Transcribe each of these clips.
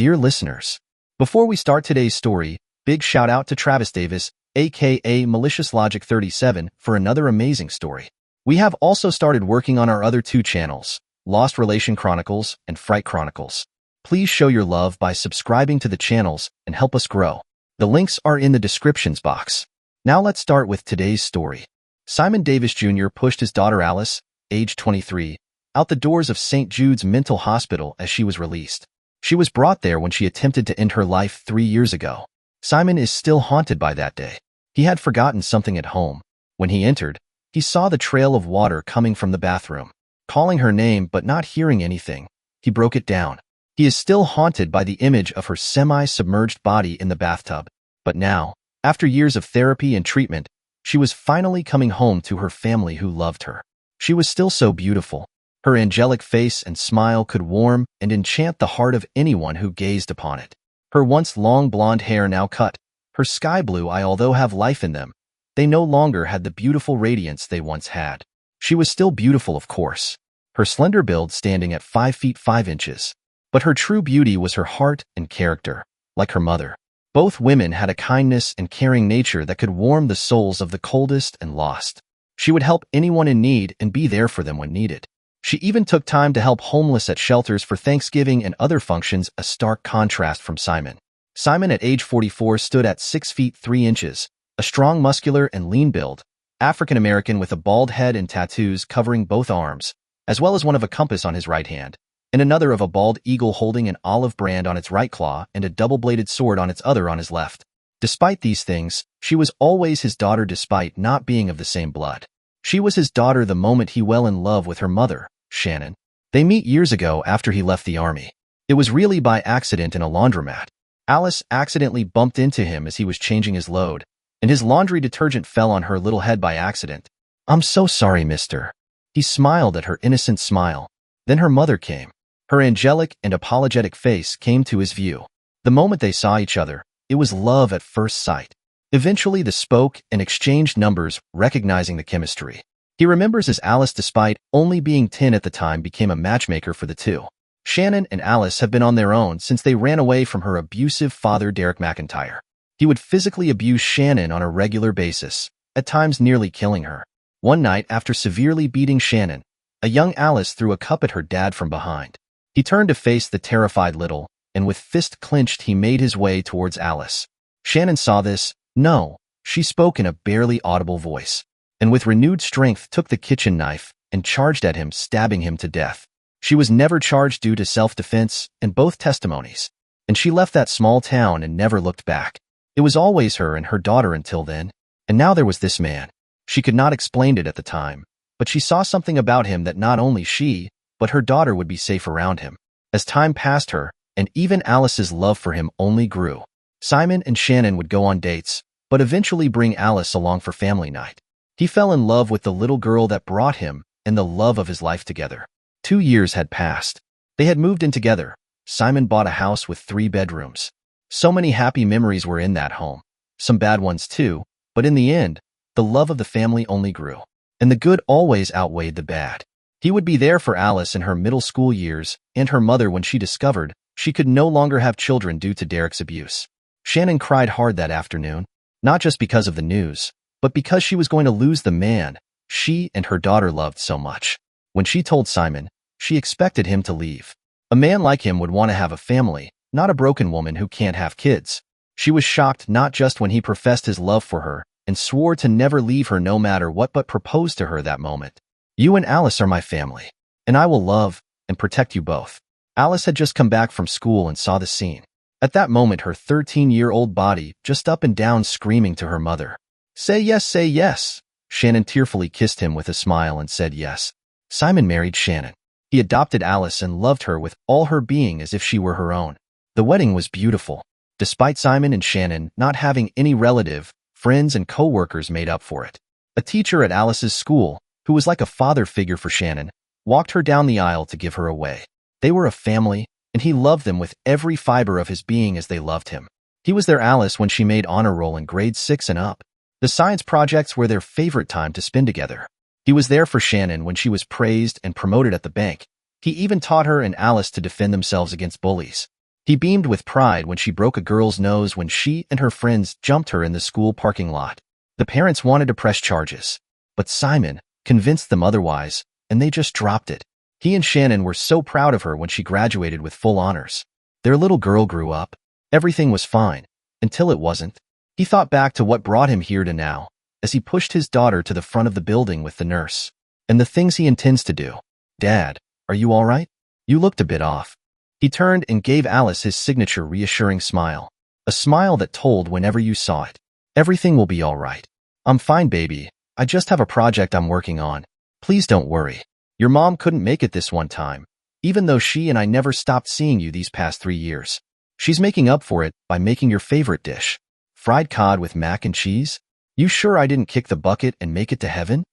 Dear listeners, before we start today's story, big shout out to Travis Davis, aka Malicious Logic 37, for another amazing story. We have also started working on our other two channels, Lost Relation Chronicles and Fright Chronicles. Please show your love by subscribing to the channels and help us grow. The links are in the descriptions box. Now let's start with today's story. Simon Davis Jr. pushed his daughter Alice, age 23, out the doors of St. Jude's Mental Hospital as she was released. She was brought there when she attempted to end her life 3 years ago. Simon is still haunted by that day. He had forgotten something at home. When he entered, he saw the trail of water coming from the bathroom. Calling her name but not hearing anything, he broke it down. He is still haunted by the image of her semi-submerged body in the bathtub. But now, after years of therapy and treatment, she was finally coming home to her family who loved her. She was still so beautiful. Her angelic face and smile could warm and enchant the heart of anyone who gazed upon it. Her once long blonde hair now cut, her sky blue eyes although have life in them, they no longer had the beautiful radiance they once had. She was still beautiful, of course, her slender build standing at 5 feet 5 inches. But her true beauty was her heart and character, like her mother. Both women had a kindness and caring nature that could warm the souls of the coldest and lost. She would help anyone in need and be there for them when needed. She even took time to help homeless at shelters for Thanksgiving and other functions, a stark contrast from Simon. Simon at age 44 stood at 6 feet 3 inches, a strong, muscular, and lean build, African-American with a bald head and tattoos covering both arms, as well as one of a compass on his right hand, and another of a bald eagle holding an olive brand on its right claw and a double-bladed sword on its other on his left. Despite these things, she was always his daughter despite not being of the same blood. She was his daughter the moment he fell in love with her mother, Shannon. They met years ago after he left the army. It was really by accident in a laundromat. Alice accidentally bumped into him as he was changing his load, and his laundry detergent fell on her little head by accident. "I'm so sorry, mister." He smiled at her innocent smile. Then her mother came. Her angelic and apologetic face came to his view. The moment they saw each other, it was love at first sight. Eventually they spoke and exchanged numbers, recognizing the chemistry. He remembers as Alice, despite only being 10 at the time, became a matchmaker for the two. Shannon and Alice have been on their own since they ran away from her abusive father, Derek McIntyre. He would physically abuse Shannon on a regular basis, at times nearly killing her. One night, after severely beating Shannon, a young Alice threw a cup at her dad from behind. He turned to face the terrified little, and with fist clenched he made his way towards Alice. Shannon saw this. "No," she spoke in a barely audible voice, and with renewed strength took the kitchen knife and charged at him, stabbing him to death. She was never charged due to self-defense and both testimonies, and she left that small town and never looked back. It was always her and her daughter until then, and now there was this man. She could not explain it at the time, but she saw something about him that not only she, but her daughter would be safe around him. As time passed, her and even Alice's love for him only grew. Simon and Shannon would go on dates, but eventually bring Alice along for family night. He fell in love with the little girl that brought him and the love of his life together. 2 years had passed. They had moved in together. Simon bought a house with 3 bedrooms. So many happy memories were in that home. Some bad ones too, but in the end, the love of the family only grew. And the good always outweighed the bad. He would be there for Alice in her middle school years and her mother when she discovered she could no longer have children due to Derek's abuse. Shannon cried hard that afternoon, not just because of the news, but because she was going to lose the man she and her daughter loved so much. When she told Simon, she expected him to leave. A man like him would want to have a family, not a broken woman who can't have kids. She was shocked not just when he professed his love for her and swore to never leave her no matter what, but proposed to her that moment. "You and Alice are my family, and I will love and protect you both." Alice had just come back from school and saw the scene. At that moment, her 13-year-old body just up and down screaming to her mother. "Say yes, say yes." Shannon tearfully kissed him with a smile and said yes. Simon married Shannon. He adopted Alice and loved her with all her being as if she were her own. The wedding was beautiful. Despite Simon and Shannon not having any relative, friends and co-workers made up for it. A teacher at Alice's school, who was like a father figure for Shannon, walked her down the aisle to give her away. They were a family, and he loved them with every fiber of his being as they loved him. He was their Alice when she made honor roll in grades 6 and up. The science projects were their favorite time to spend together. He was there for Shannon when she was praised and promoted at the bank. He even taught her and Alice to defend themselves against bullies. He beamed with pride when she broke a girl's nose when she and her friends jumped her in the school parking lot. The parents wanted to press charges, but Simon convinced them otherwise, and they just dropped it. He and Shannon were so proud of her when she graduated with full honors. Their little girl grew up. Everything was fine, until it wasn't. He thought back to what brought him here to now, as he pushed his daughter to the front of the building with the nurse, and the things he intends to do. Dad, are you all right? You looked a bit off. He turned and gave Alice his signature reassuring smile, a smile that told whenever you saw it. Everything will be all right. I'm fine, baby. I just have a project I'm working on. Please don't worry. Your mom couldn't make it this one time, even though she and I never stopped seeing you these past 3 years. She's making up for it by making your favorite dish, fried cod with mac and cheese. You sure I didn't kick the bucket and make it to heaven?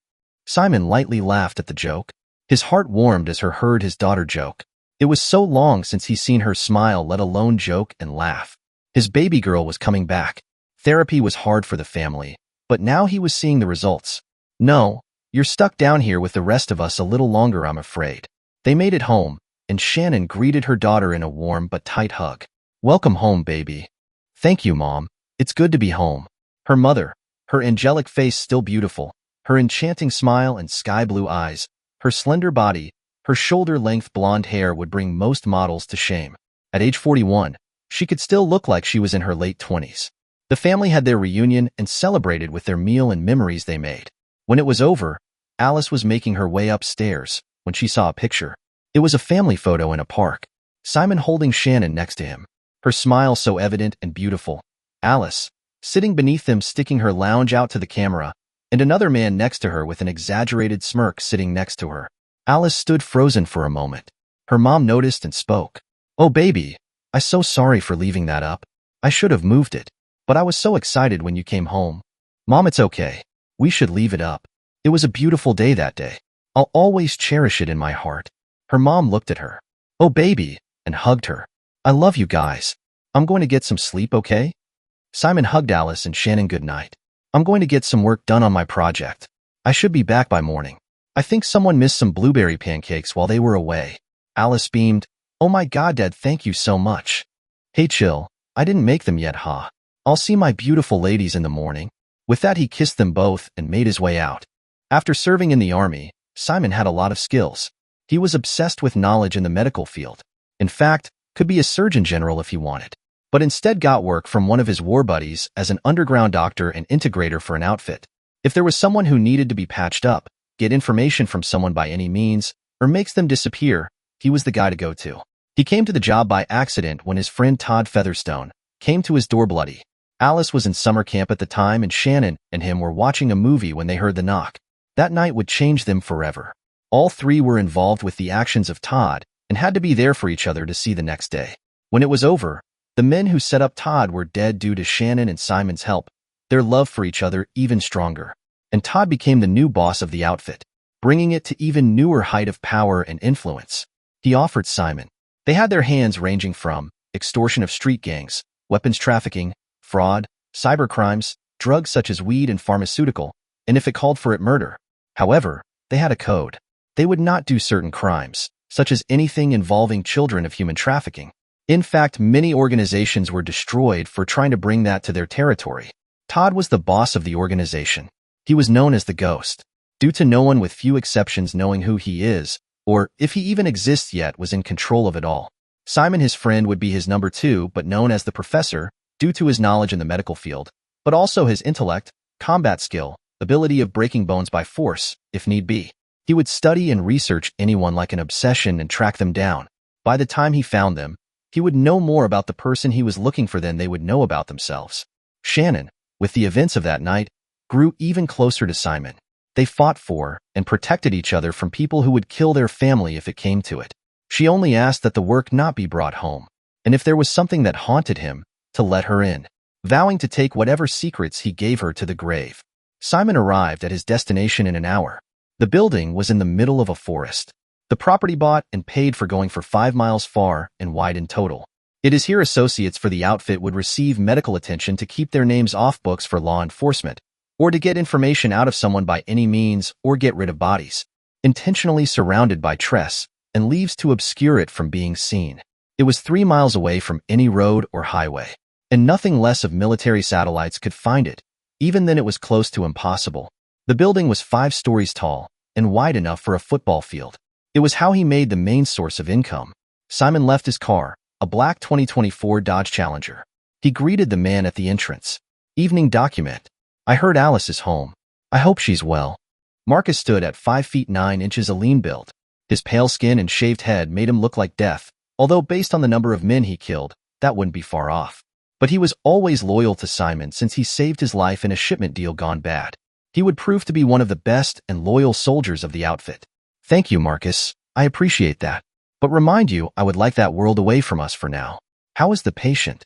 Simon lightly laughed at the joke. His heart warmed as he heard his daughter joke. It was so long since he'd seen her smile, let alone joke and laugh. His baby girl was coming back. Therapy was hard for the family, but now he was seeing the results. No, you're stuck down here with the rest of us a little longer, I'm afraid. They made it home, and Shannon greeted her daughter in a warm but tight hug. Welcome home, baby. Thank you, Mom. It's good to be home. Her mother, her angelic face still beautiful, her enchanting smile and sky-blue eyes, her slender body, her shoulder-length blonde hair would bring most models to shame. At age 41, she could still look like she was in her late 20s. The family had their reunion and celebrated with their meal and memories they made. When it was over, Alice was making her way upstairs when she saw a picture. It was a family photo in a park. Simon holding Shannon next to him, her smile so evident and beautiful. Alice, sitting beneath them, sticking her lounge out to the camera, and another man next to her with an exaggerated smirk sitting next to her. Alice stood frozen for a moment. Her mom noticed and spoke. Oh, baby, I'm so sorry for leaving that up. I should have moved it. But I was so excited when you came home. Mom, it's okay. We should leave it up. It was a beautiful day that day. I'll always cherish it in my heart. Her mom looked at her. Oh, baby, and hugged her. I love you guys. I'm going to get some sleep, okay? Simon hugged Alice and Shannon goodnight. I'm going to get some work done on my project. I should be back by morning. I think someone missed some blueberry pancakes while they were away. Alice beamed. Oh my God, Dad, thank you so much. Hey, chill. I didn't make them yet, huh? I'll see my beautiful ladies in the morning. With that, he kissed them both and made his way out. After serving in the army, Simon had a lot of skills. He was obsessed with knowledge in the medical field. In fact, could be a surgeon general if he wanted. But instead got work from one of his war buddies as an underground doctor and integrator for an outfit. If there was someone who needed to be patched up, get information from someone by any means, or makes them disappear, he was the guy to go to. He came to the job by accident when his friend Todd Featherstone came to his door bloody. Alice was in summer camp at the time, and Shannon and him were watching a movie when they heard the knock. That night would change them forever. All three were involved with the actions of Todd and had to be there for each other to see the next day. When it was over, the men who set up Todd were dead due to Shannon and Simon's help, their love for each other even stronger. And Todd became the new boss of the outfit, bringing it to even newer height of power and influence. He offered Simon. They had their hands ranging from extortion of street gangs, weapons trafficking, fraud, cybercrimes, drugs such as weed and pharmaceutical, and if it called for it, murder. However, they had a code. They would not do certain crimes, such as anything involving children of human trafficking. In fact, many organizations were destroyed for trying to bring that to their territory. Todd was the boss of the organization. He was known as the Ghost, due to no one with few exceptions knowing who he is, or if he even exists yet, was in control of it all. Simon, his friend, would be his number two, but known as the Professor, due to his knowledge in the medical field, but also his intellect, combat skill, ability of breaking bones by force, if need be. He would study and research anyone like an obsession and track them down. By the time he found them, he would know more about the person he was looking for than they would know about themselves. Shannon, with the events of that night, grew even closer to Simon. They fought for and protected each other from people who would kill their family if it came to it. She only asked that the work not be brought home, and if there was something that haunted him, to let her in, vowing to take whatever secrets he gave her to the grave. Simon arrived at his destination in an hour. The building was in the middle of a forest. The property bought and paid for going for 5 miles far and wide in total. It is here associates for the outfit would receive medical attention to keep their names off books for law enforcement, or to get information out of someone by any means, or get rid of bodies, intentionally surrounded by tress and leaves to obscure it from being seen. It was 3 miles away from any road or highway, and nothing less of military satellites could find it. Even then, it was close to impossible. The building was 5 stories tall and wide enough for a football field. It was how he made the main source of income. Simon left his car, a black 2024 Dodge Challenger. He greeted the man at the entrance. Evening document. I heard Alice is home. I hope she's well. Marcus stood at 5 feet 9 inches, a lean build. His pale skin and shaved head made him look like death, although based on the number of men he killed, that wouldn't be far off. But he was always loyal to Simon since he saved his life in a shipment deal gone bad. He would prove to be one of the best and loyal soldiers of the outfit. Thank you, Marcus. I appreciate that. But remind you, I would like that world away from us for now. How is the patient?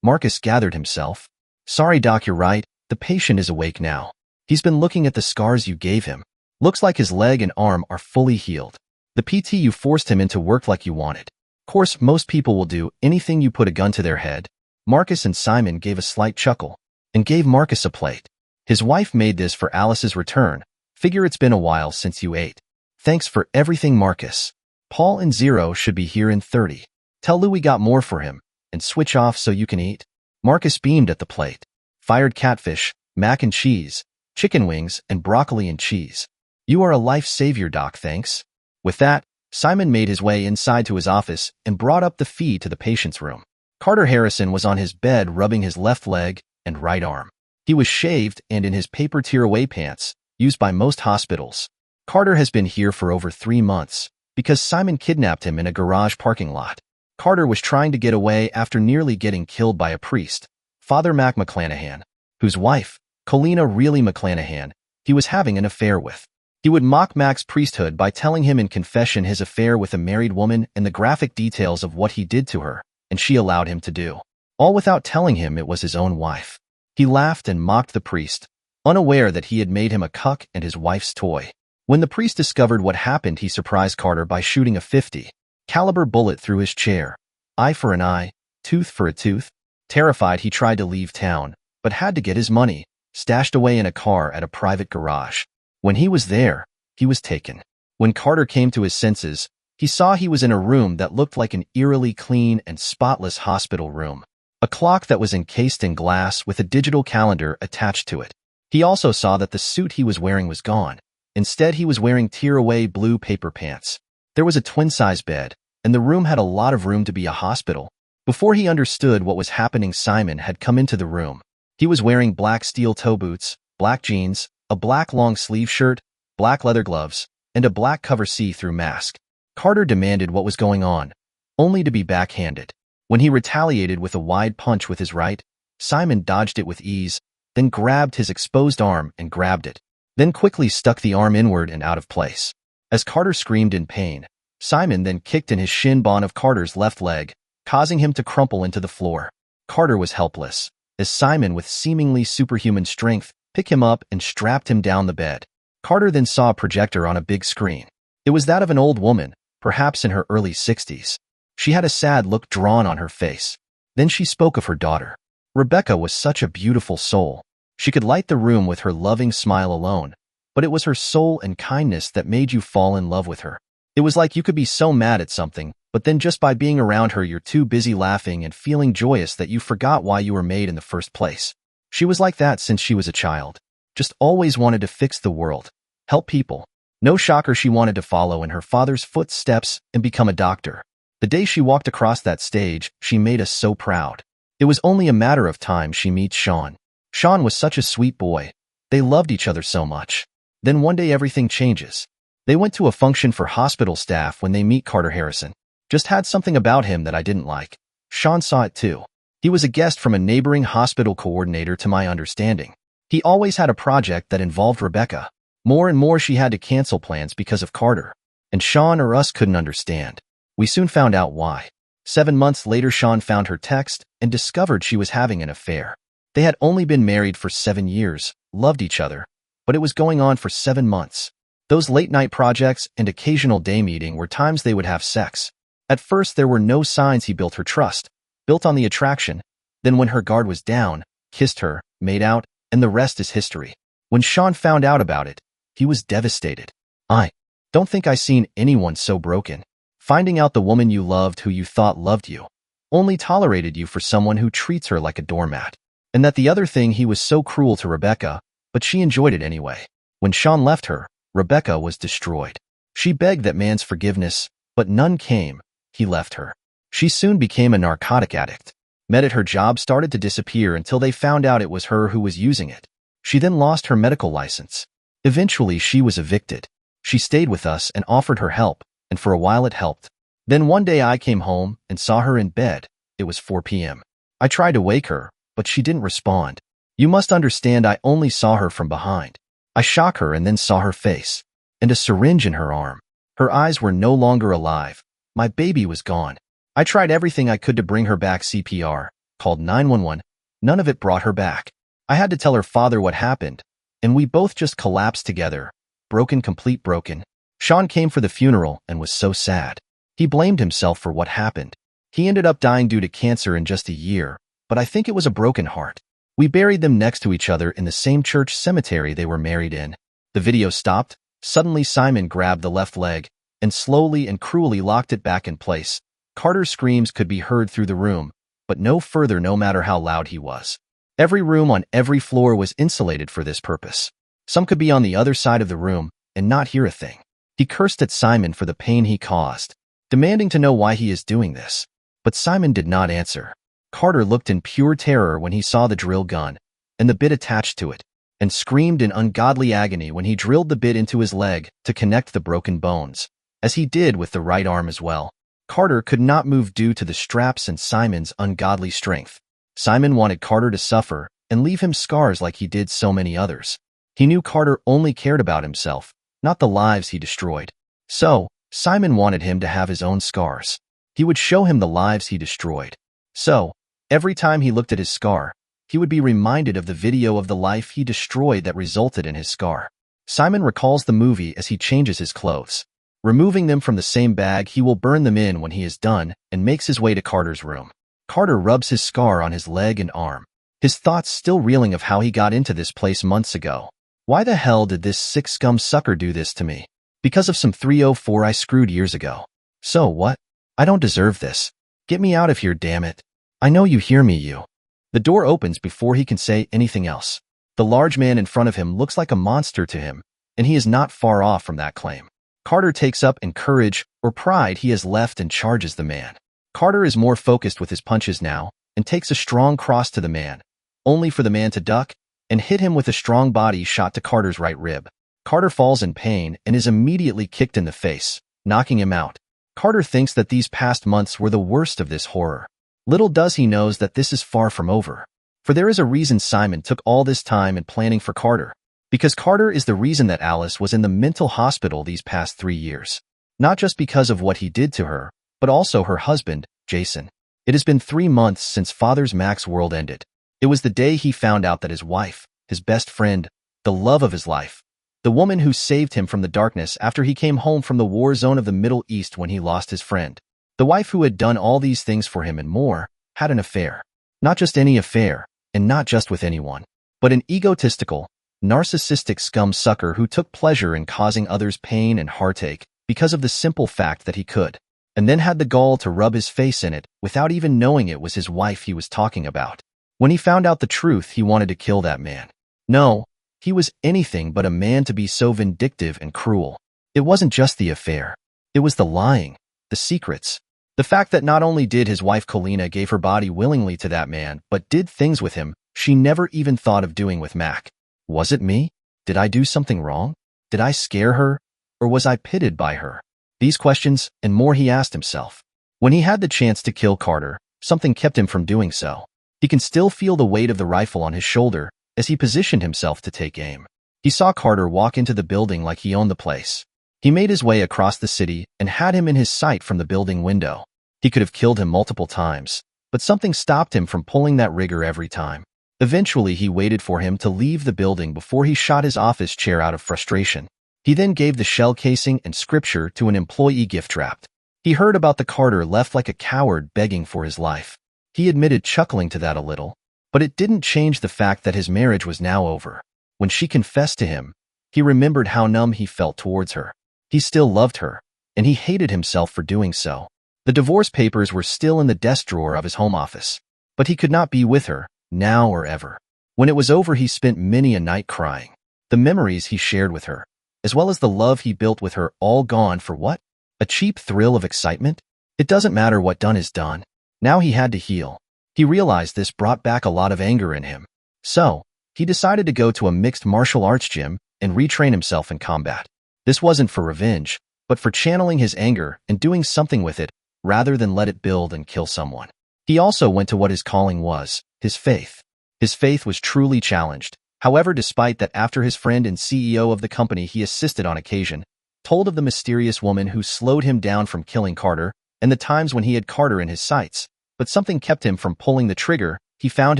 Marcus gathered himself. Sorry, Doc, you're right. The patient is awake now. He's been looking at the scars you gave him. Looks like his leg and arm are fully healed. The PT you forced him into worked like you wanted. Of course, most people will do anything you put a gun to their head. Marcus and Simon gave a slight chuckle and gave Marcus a plate. His wife made this for Alice's return. Figure it's been a while since you ate. Thanks for everything, Marcus. Paul and Zero should be here in 30. Tell Lou we got more for him, and switch off so you can eat. Marcus beamed at the plate. Fired catfish, mac and cheese, chicken wings, and broccoli and cheese. You are a life savior, Doc, thanks. With that, Simon made his way inside to his office and brought up the feed to the patient's room. Carter Harrison was on his bed rubbing his left leg and right arm. He was shaved and in his paper tear-away pants, used by most hospitals. Carter has been here for over 3 months, because Simon kidnapped him in a garage parking lot. Carter was trying to get away after nearly getting killed by a priest, Father Mac McClanahan, whose wife, Colina Really McClanahan, he was having an affair with. He would mock Mac's priesthood by telling him in confession his affair with a married woman and the graphic details of what he did to her, and she allowed him to do, all without telling him it was his own wife. He laughed and mocked the priest, unaware that he had made him a cuck and his wife's toy. When the priest discovered what happened, he surprised Carter by shooting a .50 caliber bullet through his chair. Eye for an eye, tooth for a tooth. Terrified, he tried to leave town, but had to get his money, stashed away in a car at a private garage. When he was there, he was taken. When Carter came to his senses, he saw he was in a room that looked like an eerily clean and spotless hospital room. A clock that was encased in glass with a digital calendar attached to it. He also saw that the suit he was wearing was gone. Instead, he was wearing tear-away blue paper pants. There was a twin-size bed, and the room had a lot of room to be a hospital. Before he understood what was happening, Simon had come into the room. He was wearing black steel toe boots, black jeans, a black long-sleeve shirt, black leather gloves, and a black cover see-through mask. Carter demanded what was going on, only to be backhanded. When he retaliated with a wide punch with his right, Simon dodged it with ease, then grabbed his exposed arm and grabbed it, then quickly stuck the arm inward and out of place. As Carter screamed in pain, Simon then kicked in his shin bone of Carter's left leg, causing him to crumple into the floor. Carter was helpless, as Simon, with seemingly superhuman strength, picked him up and strapped him down the bed. Carter then saw a projector on a big screen. It was that of an old woman, perhaps in her early 60s. She had a sad look drawn on her face. Then she spoke of her daughter. Rebecca was such a beautiful soul. She could light the room with her loving smile alone, but it was her soul and kindness that made you fall in love with her. It was like you could be so mad at something, but then just by being around her you're too busy laughing and feeling joyous that you forgot why you were made in the first place. She was like that since she was a child. Just always wanted to fix the world, help people. No shocker she wanted to follow in her father's footsteps and become a doctor. The day she walked across that stage, she made us so proud. It was only a matter of time she meets Sean. Sean was such a sweet boy. They loved each other so much. Then one day everything changes. They went to a function for hospital staff when they meet Carter Harrison. Just had something about him that I didn't like. Sean saw it too. He was a guest from a neighboring hospital coordinator to my understanding. He always had a project that involved Rebecca. More and more she had to cancel plans because of Carter. And Sean or us couldn't understand. We soon found out why. 7 months later, Sean found her text and discovered she was having an affair. They had only been married for 7 years, loved each other, but it was going on for 7 months. Those late-night projects and occasional day meeting were times they would have sex. At first, there were no signs. He built her trust, built on the attraction. Then when her guard was down, kissed her, made out, and the rest is history. When Sean found out about it, he was devastated. I don't think I seen anyone so broken. Finding out the woman you loved who you thought loved you only tolerated you for someone who treats her like a doormat. And that the other thing, he was so cruel to Rebecca, but she enjoyed it anyway. When Sean left her, Rebecca was destroyed. She begged that man's forgiveness, but none came. He left her. She soon became a narcotic addict. Met at her job started to disappear until they found out it was her who was using it. She then lost her medical license. Eventually, she was evicted. She stayed with us and offered her help, and for a while it helped. Then one day I came home and saw her in bed. It was 4 p.m. I tried to wake her, but she didn't respond. You must understand, I only saw her from behind. I shook her and then saw her face, and a syringe in her arm. Her eyes were no longer alive. My baby was gone. I tried everything I could to bring her back. CPR, called 911. None of it brought her back. I had to tell her father what happened, and we both just collapsed together. Complete broken. Sean came for the funeral and was so sad. He blamed himself for what happened. He ended up dying due to cancer in just a year, but I think it was a broken heart. We buried them next to each other in the same church cemetery they were married in. The video stopped. Suddenly Simon grabbed the left leg and slowly and cruelly locked it back in place. Carter's screams could be heard through the room, but no further, no matter how loud he was. Every room on every floor was insulated for this purpose. Some could be on the other side of the room and not hear a thing. He cursed at Simon for the pain he caused, demanding to know why he is doing this. But Simon did not answer. Carter looked in pure terror when he saw the drill gun and the bit attached to it, and screamed in ungodly agony when he drilled the bit into his leg to connect the broken bones, as he did with the right arm as well. Carter could not move due to the straps and Simon's ungodly strength. Simon wanted Carter to suffer and leave him scars like he did so many others. He knew Carter only cared about himself, not the lives he destroyed. So, Simon wanted him to have his own scars. He would show him the lives he destroyed. So, every time he looked at his scar, he would be reminded of the video of the life he destroyed that resulted in his scar. Simon recalls the movie as he changes his clothes. Removing them from the same bag, he will burn them in when he is done and makes his way to Carter's room. Carter rubs his scar on his leg and arm, his thoughts still reeling of how he got into this place months ago. Why the hell did this sick scum sucker do this to me? Because of some 304 I screwed years ago. So what? I don't deserve this. Get me out of here, damn it. I know you hear me, you. The door opens before he can say anything else. The large man in front of him looks like a monster to him, and he is not far off from that claim. Carter takes up in courage or pride he has left and charges the man. Carter is more focused with his punches now and takes a strong cross to the man, only for the man to duck and hit him with a strong body shot to Carter's right rib. Carter falls in pain and is immediately kicked in the face, knocking him out. Carter thinks that these past months were the worst of this horror. Little does he knows that this is far from over. For there is a reason Simon took all this time in planning for Carter. Because Carter is the reason that Alice was in the mental hospital these past 3 years. Not just because of what he did to her, but also her husband, Jason. It has been 3 months since Father's Mac's world ended. It was the day he found out that his wife, his best friend, the love of his life, the woman who saved him from the darkness after he came home from the war zone of the Middle East when he lost his friend, the wife who had done all these things for him and more, had an affair. Not just any affair, and not just with anyone, but an egotistical, narcissistic scum sucker who took pleasure in causing others pain and heartache because of the simple fact that he could, and then had the gall to rub his face in it without even knowing it was his wife he was talking about. When he found out the truth, he wanted to kill that man. No, he was anything but a man to be so vindictive and cruel. It wasn't just the affair. It was the lying, the secrets. The fact that not only did his wife Colina gave her body willingly to that man, but did things with him she never even thought of doing with Mac. Was it me? Did I do something wrong? Did I scare her? Or was I pitted by her? These questions and more he asked himself. When he had the chance to kill Carter, something kept him from doing so. He can still feel the weight of the rifle on his shoulder as he positioned himself to take aim. He saw Carter walk into the building like he owned the place. He made his way across the city and had him in his sight from the building window. He could have killed him multiple times, but something stopped him from pulling that trigger every time. Eventually, he waited for him to leave the building before he shot his office chair out of frustration. He then gave the shell casing and scripture to an employee gift-wrapped. He heard about the Carter left like a coward begging for his life. He admitted chuckling to that a little, but it didn't change the fact that his marriage was now over. When she confessed to him, he remembered how numb he felt towards her. He still loved her, and he hated himself for doing so. The divorce papers were still in the desk drawer of his home office, but he could not be with her, now or ever. When it was over, he spent many a night crying. The memories he shared with her, as well as the love he built with her, all gone for what? A cheap thrill of excitement? It doesn't matter what done is done. Now he had to heal. He realized this brought back a lot of anger in him. So, he decided to go to a mixed martial arts gym and retrain himself in combat. This wasn't for revenge, but for channeling his anger and doing something with it, rather than let it build and kill someone. He also went to what his calling was, his faith. His faith was truly challenged. However, despite that, after his friend and CEO of the company he assisted on occasion told of the mysterious woman who slowed him down from killing Carter and the times when he had Carter in his sights, but something kept him from pulling the trigger, he found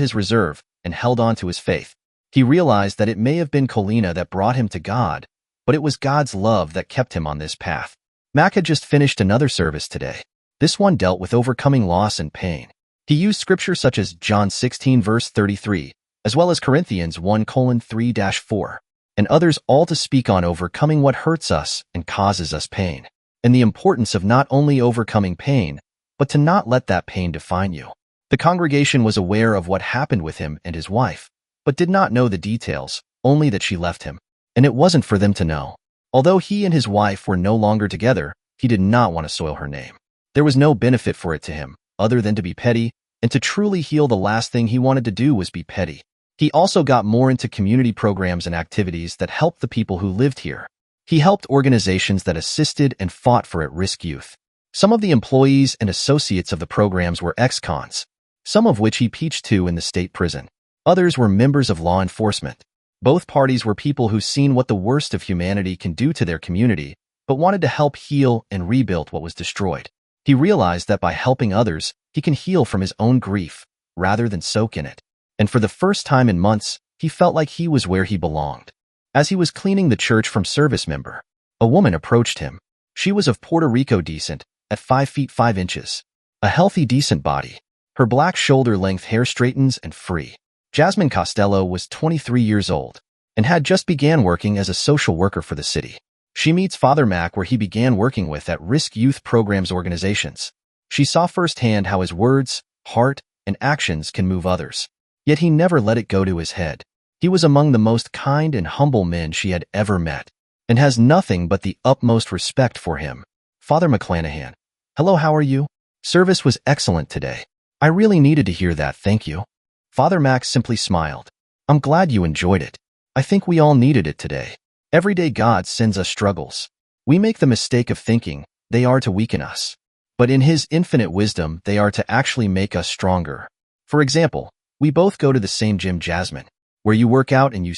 his reserve and held on to his faith. He realized that it may have been Colina that brought him to God, but it was God's love that kept him on this path. Mac had just finished another service today. This one dealt with overcoming loss and pain. He used scripture such as John 16 verse 33, as well as Corinthians 1:3-4, and others, all to speak on overcoming what hurts us and causes us pain, and the importance of not only overcoming pain, but to not let that pain define you. The congregation was aware of what happened with him and his wife, but did not know the details, only that she left him, and it wasn't for them to know. Although he and his wife were no longer together, he did not want to soil her name. There was no benefit for it to him, other than to be petty, and to truly heal, the last thing he wanted to do was be petty. He also got more into community programs and activities that helped the people who lived here. He helped organizations that assisted and fought for at-risk youth. Some of the employees and associates of the programs were ex-cons, some of which he peached to in the state prison. Others were members of law enforcement. Both parties were people who seen what the worst of humanity can do to their community, but wanted to help heal and rebuild what was destroyed. He realized that by helping others, he can heal from his own grief, rather than soak in it. And for the first time in months, he felt like he was where he belonged. As he was cleaning the church from service member, a woman approached him. She was of Puerto Rico descent, at 5 feet 5 inches. A healthy, decent body. Her black shoulder-length hair straightens and free. Jasmine Costello was 23 years old, and had just began working as a social worker for the city. She meets Father Mac where he began working with at-risk youth programs organizations. She saw firsthand how his words, heart, and actions can move others. Yet he never let it go to his head. He was among the most kind and humble men she had ever met, and has nothing but the utmost respect for him. Father McClanahan. Hello, how are you? Service was excellent today. I really needed to hear that, thank you. Father Mac simply smiled. I'm glad you enjoyed it. I think we all needed it today. Every day God sends us struggles. We make the mistake of thinking they are to weaken us. But in His infinite wisdom, they are to actually make us stronger. For example, we both go to the same gym, Jasmine, where you work out and you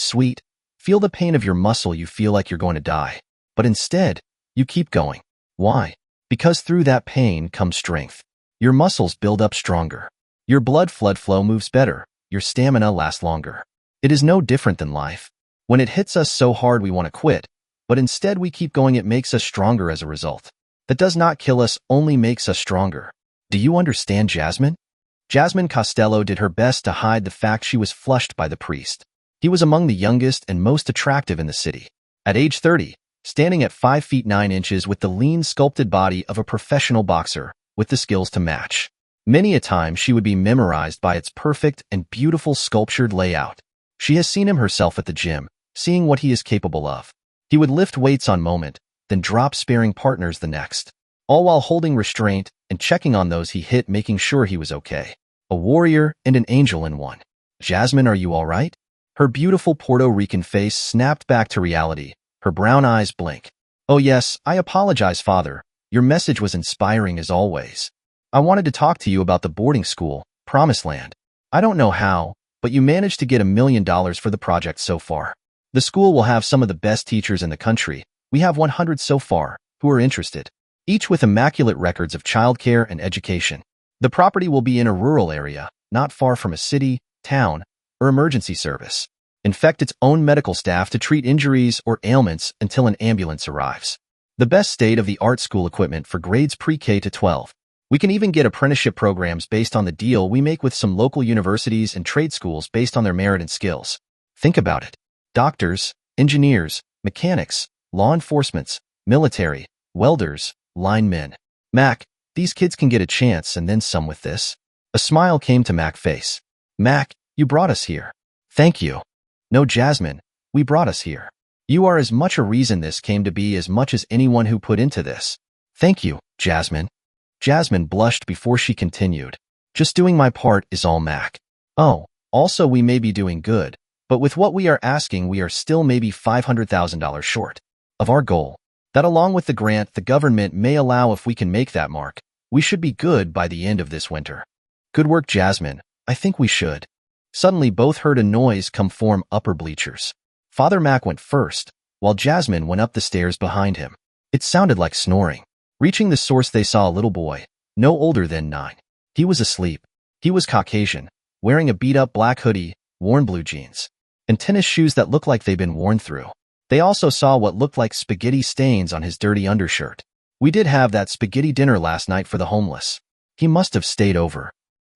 feel the pain of your muscle, you feel like you're going to die. But instead, you keep going. Why? Because through that pain comes strength. Your muscles build up stronger. Your blood flow moves better. Your stamina lasts longer. It is no different than life. When it hits us so hard we want to quit, but instead we keep going, it makes us stronger as a result. That does not kill us, only makes us stronger. Do you understand, Jasmine? Jasmine Costello did her best to hide the fact she was flushed by the priest. He was among the youngest and most attractive in the city. At age 30, standing at 5 feet 9 inches with the lean, sculpted body of a professional boxer, with the skills to match. Many a time she would be memorized by its perfect and beautiful sculptured layout. She has seen him herself at the gym, seeing what he is capable of. He would lift weights on moment, then drop sparring partners the next, all while holding restraint and checking on those he hit, making sure he was okay. A warrior and an angel in one. Jasmine, are you all right? Her beautiful Puerto Rican face snapped back to reality, her brown eyes blink. Oh yes, I apologize, Father. Your message was inspiring as always. I wanted to talk to you about the boarding school, Promised Land. I don't know how, but you managed to get $1 million for the project so far. The school will have some of the best teachers in the country. We have 100 so far, who are interested, each with immaculate records of childcare and education. The property will be in a rural area, not far from a city, town, or emergency service. Infect its own medical staff to treat injuries or ailments until an ambulance arrives. The best state-of-the-art school equipment for grades pre-K to 12. We can even get apprenticeship programs based on the deal we make with some local universities and trade schools based on their merit and skills. Think about it. Doctors, engineers, mechanics, law enforcement, military, welders, Linemen. Mac, these kids can get a chance and then some with this. A smile came to Mac's face. Mac, you brought us here. Thank you. No, Jasmine, we brought us here. You are as much a reason this came to be as much as anyone who put into this. Thank you, Jasmine. Jasmine blushed before she continued. Just doing my part is all, Mac. Oh, also we may be doing good, but with what we are asking we are still maybe $500,000 short of our goal. That along with the grant the government may allow, if we can make that mark, we should be good by the end of this winter. Good work, Jasmine. I think we should. Suddenly both heard a noise come from upper bleachers. Father Mac went first, while Jasmine went up the stairs behind him. It sounded like snoring. Reaching the source, they saw a little boy, no older than 9. He was asleep. He was Caucasian, wearing a beat-up black hoodie, worn blue jeans, and tennis shoes that looked like they'd been worn through. They also saw what looked like spaghetti stains on his dirty undershirt. We did have that spaghetti dinner last night for the homeless. He must have stayed over,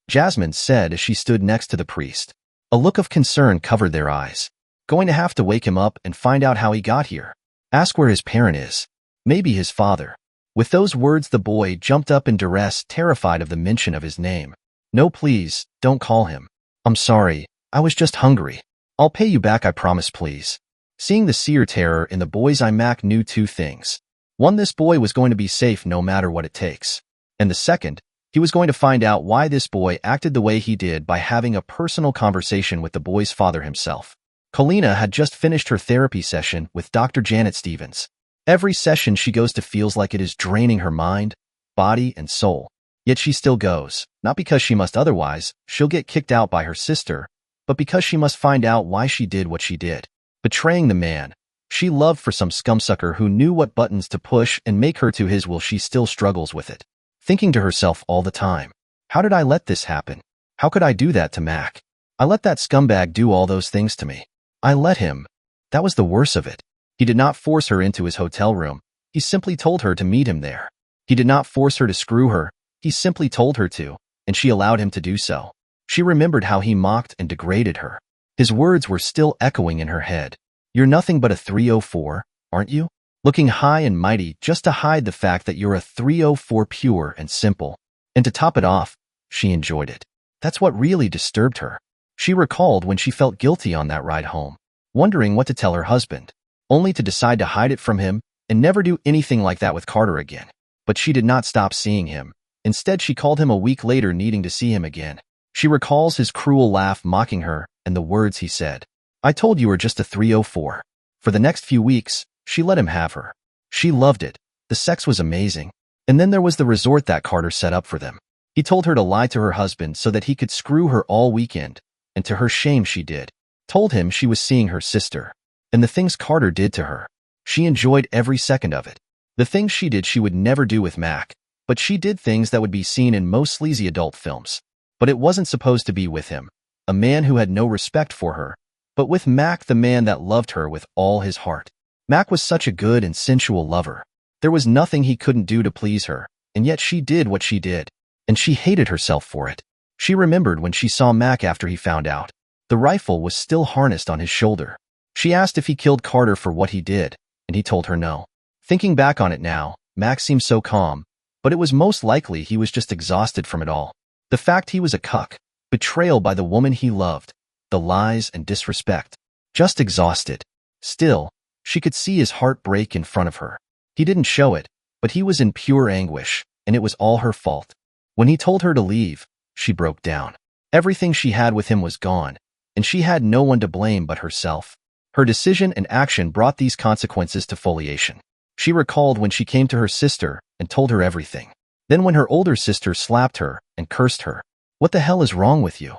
Jasmine said as she stood next to the priest. A look of concern covered their eyes. Going to have to wake him up and find out how he got here. Ask where his parent is. Maybe his father. With those words the boy jumped up in duress, terrified of the mention of his name. No, please, don't call him. I'm sorry, I was just hungry. I'll pay you back, I promise, please. Seeing the seer terror in the boy's eye, Mac knew 2 things. One, this boy was going to be safe no matter what it takes. And the second, he was going to find out why this boy acted the way he did by having a personal conversation with the boy's father himself. Colina had just finished her therapy session with Dr. Janet Stevens. Every session she goes to feels like it is draining her mind, body, and soul. Yet she still goes, not because she must, otherwise she'll get kicked out by her sister, but because she must find out why she did what she did. Betraying the man she loved for some scumsucker who knew what buttons to push and make her to his will. She still struggles with it, thinking to herself all the time, how did I let this happen? How could I do that to Mac? I let that scumbag do all those things to me. I let him. That was the worst of it. He did not force her into his hotel room. He simply told her to meet him there. He did not force her to screw her. He simply told her to, and she allowed him to do so. She remembered how he mocked and degraded her. His words were still echoing in her head. You're nothing but a 304, aren't you? Looking high and mighty just to hide the fact that you're a 304, pure and simple. And to top it off, she enjoyed it. That's what really disturbed her. She recalled when she felt guilty on that ride home, wondering what to tell her husband, only to decide to hide it from him and never do anything like that with Carter again. But she did not stop seeing him. Instead, she called him a week later, needing to see him again. She recalls his cruel laugh mocking her and the words he said. I told you were just a 304. For the next few weeks, she let him have her. She loved it. The sex was amazing. And then there was the resort that Carter set up for them. He told her to lie to her husband so that he could screw her all weekend. And to her shame she did. Told him she was seeing her sister. And the things Carter did to her. She enjoyed every second of it. The things she did she would never do with Mac. But she did things that would be seen in most sleazy adult films. But it wasn't supposed to be with him, a man who had no respect for her, but with Mac, the man that loved her with all his heart. Mac was such a good and sensual lover. There was nothing he couldn't do to please her, and yet she did what she did, and she hated herself for it. She remembered when she saw Mac after he found out. The rifle was still harnessed on his shoulder. She asked if he killed Carter for what he did, and he told her no. Thinking back on it now, Mac seemed so calm, but it was most likely he was just exhausted from it all. The fact he was a cuck, betrayal by the woman he loved, the lies and disrespect. Just exhausted. Still, she could see his heart break in front of her. He didn't show it, but he was in pure anguish, and it was all her fault. When he told her to leave, she broke down. Everything she had with him was gone, and she had no one to blame but herself. Her decision and action brought these consequences to foliation. She recalled when she came to her sister and told her everything. Then when her older sister slapped her and cursed her. What the hell is wrong with you?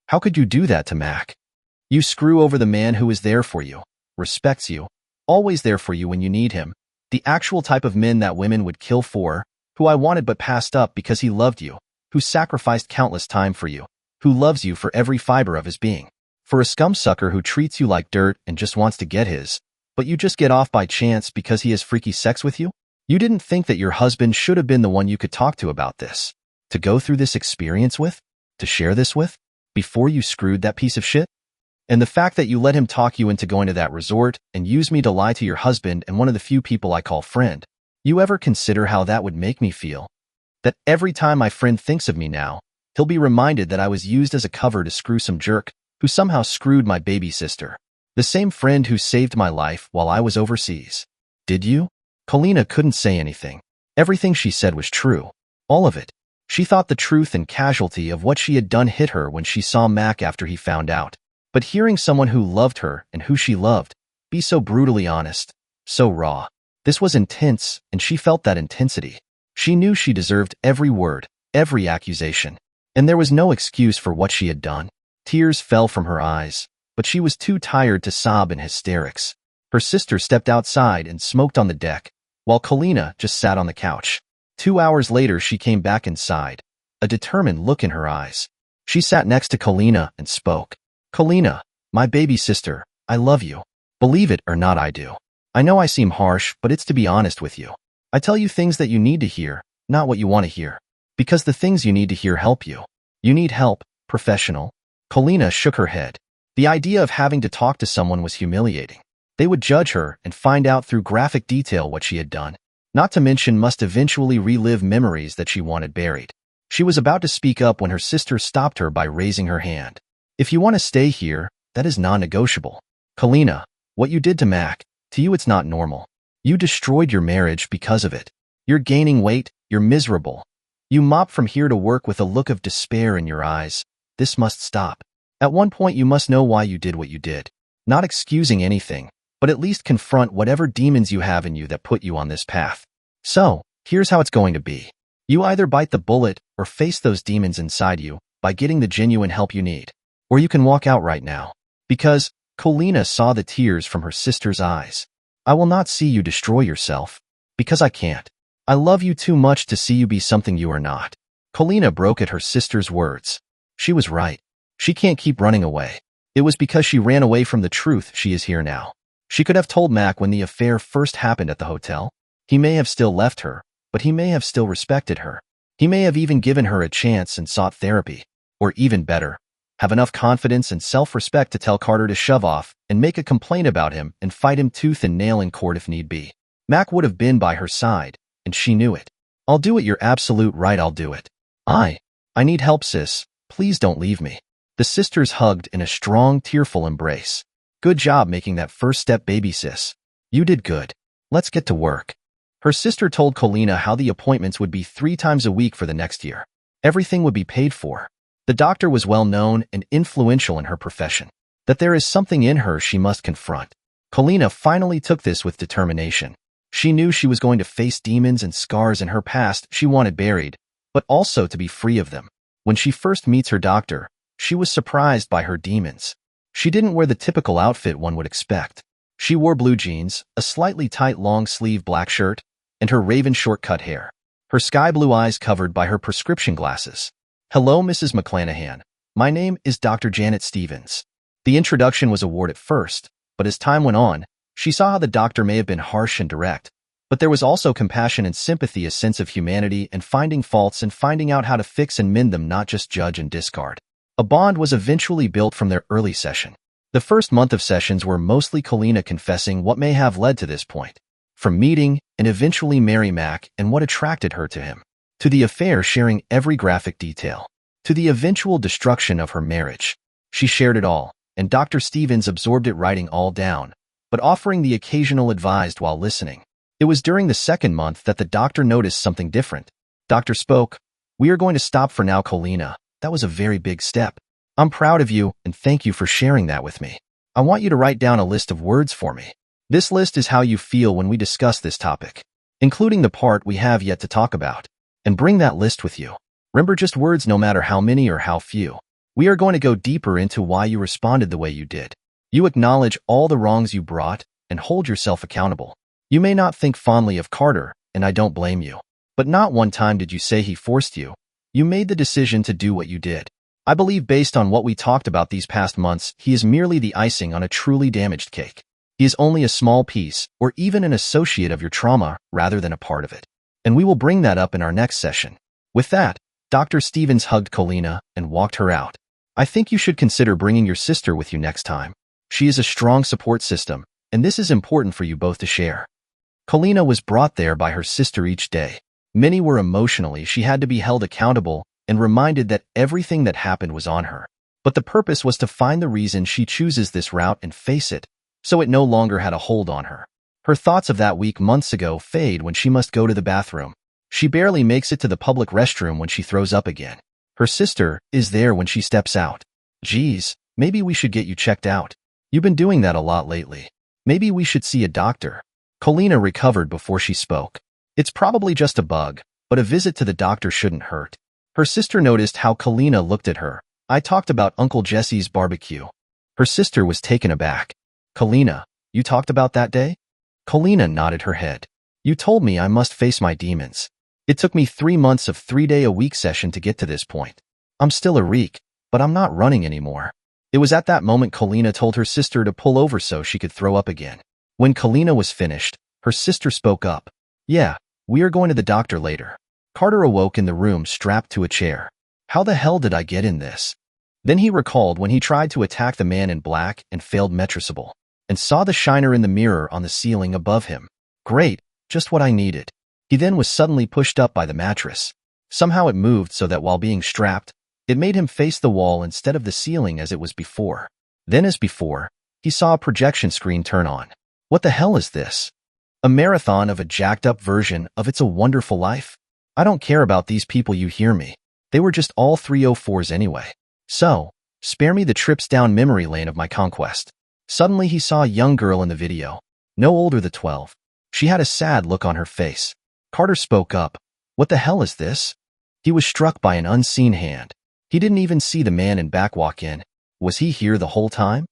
How could you do that to Mac? You screw over the man who is there for you, respects you, always there for you when you need him, the actual type of men that women would kill for, who I wanted but passed up because he loved you, who sacrificed countless time for you, who loves you for every fiber of his being. For a scumsucker who treats you like dirt and just wants to get his, but you just get off by chance because he has freaky sex with you? You didn't think that your husband should have been the one you could talk to about this, to go through this experience with, to share this with, before you screwed that piece of shit? And the fact that you let him talk you into going to that resort and use me to lie to your husband and one of the few people I call friend. You ever consider how that would make me feel? That every time my friend thinks of me now, he'll be reminded that I was used as a cover to screw some jerk who somehow screwed my baby sister. The same friend who saved my life while I was overseas. Did you? Kalina couldn't say anything. Everything she said was true. All of it. She thought the truth and casualty of what she had done hit her when she saw Mac after he found out. But hearing someone who loved her and who she loved be so brutally honest, so raw, this was intense, and she felt that intensity. She knew she deserved every word, every accusation. And there was no excuse for what she had done. Tears fell from her eyes, but she was too tired to sob in hysterics. Her sister stepped outside and smoked on the deck, while Kalina just sat on the couch. 2 hours later, she came back inside, a determined look in her eyes. She sat next to Kalina and spoke. Kalina, my baby sister, I love you. Believe it or not, I do. I know I seem harsh, but it's to be honest with you. I tell you things that you need to hear, not what you want to hear. Because the things you need to hear help you. You need help, professional. Kalina shook her head. The idea of having to talk to someone was humiliating. They would judge her and find out through graphic detail what she had done. Not to mention must eventually relive memories that she wanted buried. She was about to speak up when her sister stopped her by raising her hand. If you want to stay here, that is non-negotiable. Kalina, what you did to Mac, to you it's not normal. You destroyed your marriage because of it. You're gaining weight, you're miserable. You mop from here to work with a look of despair in your eyes. This must stop. At one point you must know why you did what you did. Not excusing anything, but at least confront whatever demons you have in you that put you on this path. So, here's how it's going to be. You either bite the bullet or face those demons inside you by getting the genuine help you need. Or you can walk out right now. Because Kalina saw the tears from her sister's eyes. I will not see you destroy yourself. Because I can't. I love you too much to see you be something you are not. Kalina broke at her sister's words. She was right. She can't keep running away. It was because she ran away from the truth she is here now. She could have told Mac when the affair first happened at the hotel. He may have still left her, but he may have still respected her. He may have even given her a chance and sought therapy. Or even better, have enough confidence and self-respect to tell Carter to shove off and make a complaint about him and fight him tooth and nail in court if need be. Mac would have been by her side, and she knew it. I'll do it, you're absolute right, I'll do it. I need help, sis. Please don't leave me. The sisters hugged in a strong, tearful embrace. Good job making that first step, baby sis. You did good. Let's get to work. Her sister told Kalina how the appointments would be 3 times a week for the next year. Everything would be paid for. The doctor was well known and influential in her profession. That there is something in her she must confront. Kalina finally took this with determination. She knew she was going to face demons and scars in her past she wanted buried, but also to be free of them. When she first meets her doctor, she was surprised by her demons. She didn't wear the typical outfit one would expect. She wore blue jeans, a slightly tight long-sleeve black shirt, and her raven short-cut hair. Her sky-blue eyes covered by her prescription glasses. Hello, Mrs. McClanahan. My name is Dr. Janet Stevens. The introduction was a ward at first, but as time went on, she saw how the doctor may have been harsh and direct, but there was also compassion and sympathy, a sense of humanity and finding faults and finding out how to fix and mend them, not just judge and discard. A bond was eventually built from their early session. The first month of sessions were mostly Kalina confessing what may have led to this point. From meeting and eventually marry Mac and what attracted her to him, to the affair, sharing every graphic detail, to the eventual destruction of her marriage. She shared it all, and Dr. Stevens absorbed it, writing all down, but offering the occasional advice while listening. It was during the second month that the doctor noticed something different. Doctor spoke. We are going to stop for now, Kalina. That was a very big step. I'm proud of you, and thank you for sharing that with me. I want you to write down a list of words for me. This list is how you feel when we discuss this topic, including the part we have yet to talk about. And bring that list with you. Remember, just words, no matter how many or how few. We are going to go deeper into why you responded the way you did. You acknowledge all the wrongs you brought and hold yourself accountable. You may not think fondly of Carter, and I don't blame you. But not one time did you say he forced you. You made the decision to do what you did. I believe, based on what we talked about these past months, he is merely the icing on a truly damaged cake. He is only a small piece, or even an associate of your trauma, rather than a part of it. And we will bring that up in our next session. With that, Dr. Stevens hugged Kalina and walked her out. I think you should consider bringing your sister with you next time. She is a strong support system, and this is important for you both to share. Kalina was brought there by her sister each day. Many were emotionally. She had to be held accountable and reminded that everything that happened was on her. But the purpose was to find the reason she chooses this route and face it, so it no longer had a hold on her. Her thoughts of that week months ago fade when she must go to the bathroom. She barely makes it to the public restroom when she throws up again. Her sister is there when she steps out. Geez, maybe we should get you checked out. You've been doing that a lot lately. Maybe we should see a doctor. Kalina recovered before she spoke. It's probably just a bug, but a visit to the doctor shouldn't hurt. Her sister noticed how Kalina looked at her. I talked about Uncle Jesse's barbecue. Her sister was taken aback. Kalina, you talked about that day? Kalina nodded her head. You told me I must face my demons. It took me 3 months of 3-day-a-week session to get to this point. I'm still a reek, but I'm not running anymore. It was at that moment Kalina told her sister to pull over so she could throw up again. When Kalina was finished, her sister spoke up. Yeah, we are going to the doctor later. Carter awoke in the room strapped to a chair. How the hell did I get in this? Then he recalled when he tried to attack the man in black and failed miserably, and saw the shiner in the mirror on the ceiling above him. Great, just what I needed. He then was suddenly pushed up by the mattress. Somehow it moved so that while being strapped, it made him face the wall instead of the ceiling as it was before. Then as before, he saw a projection screen turn on. What the hell is this? A marathon of a jacked-up version of It's a Wonderful Life? I don't care about these people, you hear me. They were just all 304s anyway. So, spare me the trips down memory lane of my conquest. Suddenly he saw a young girl in the video, no older than 12. She had a sad look on her face. Carter spoke up. What the hell is this? He was struck by an unseen hand. He didn't even see the man in back walk in. Was he here the whole time?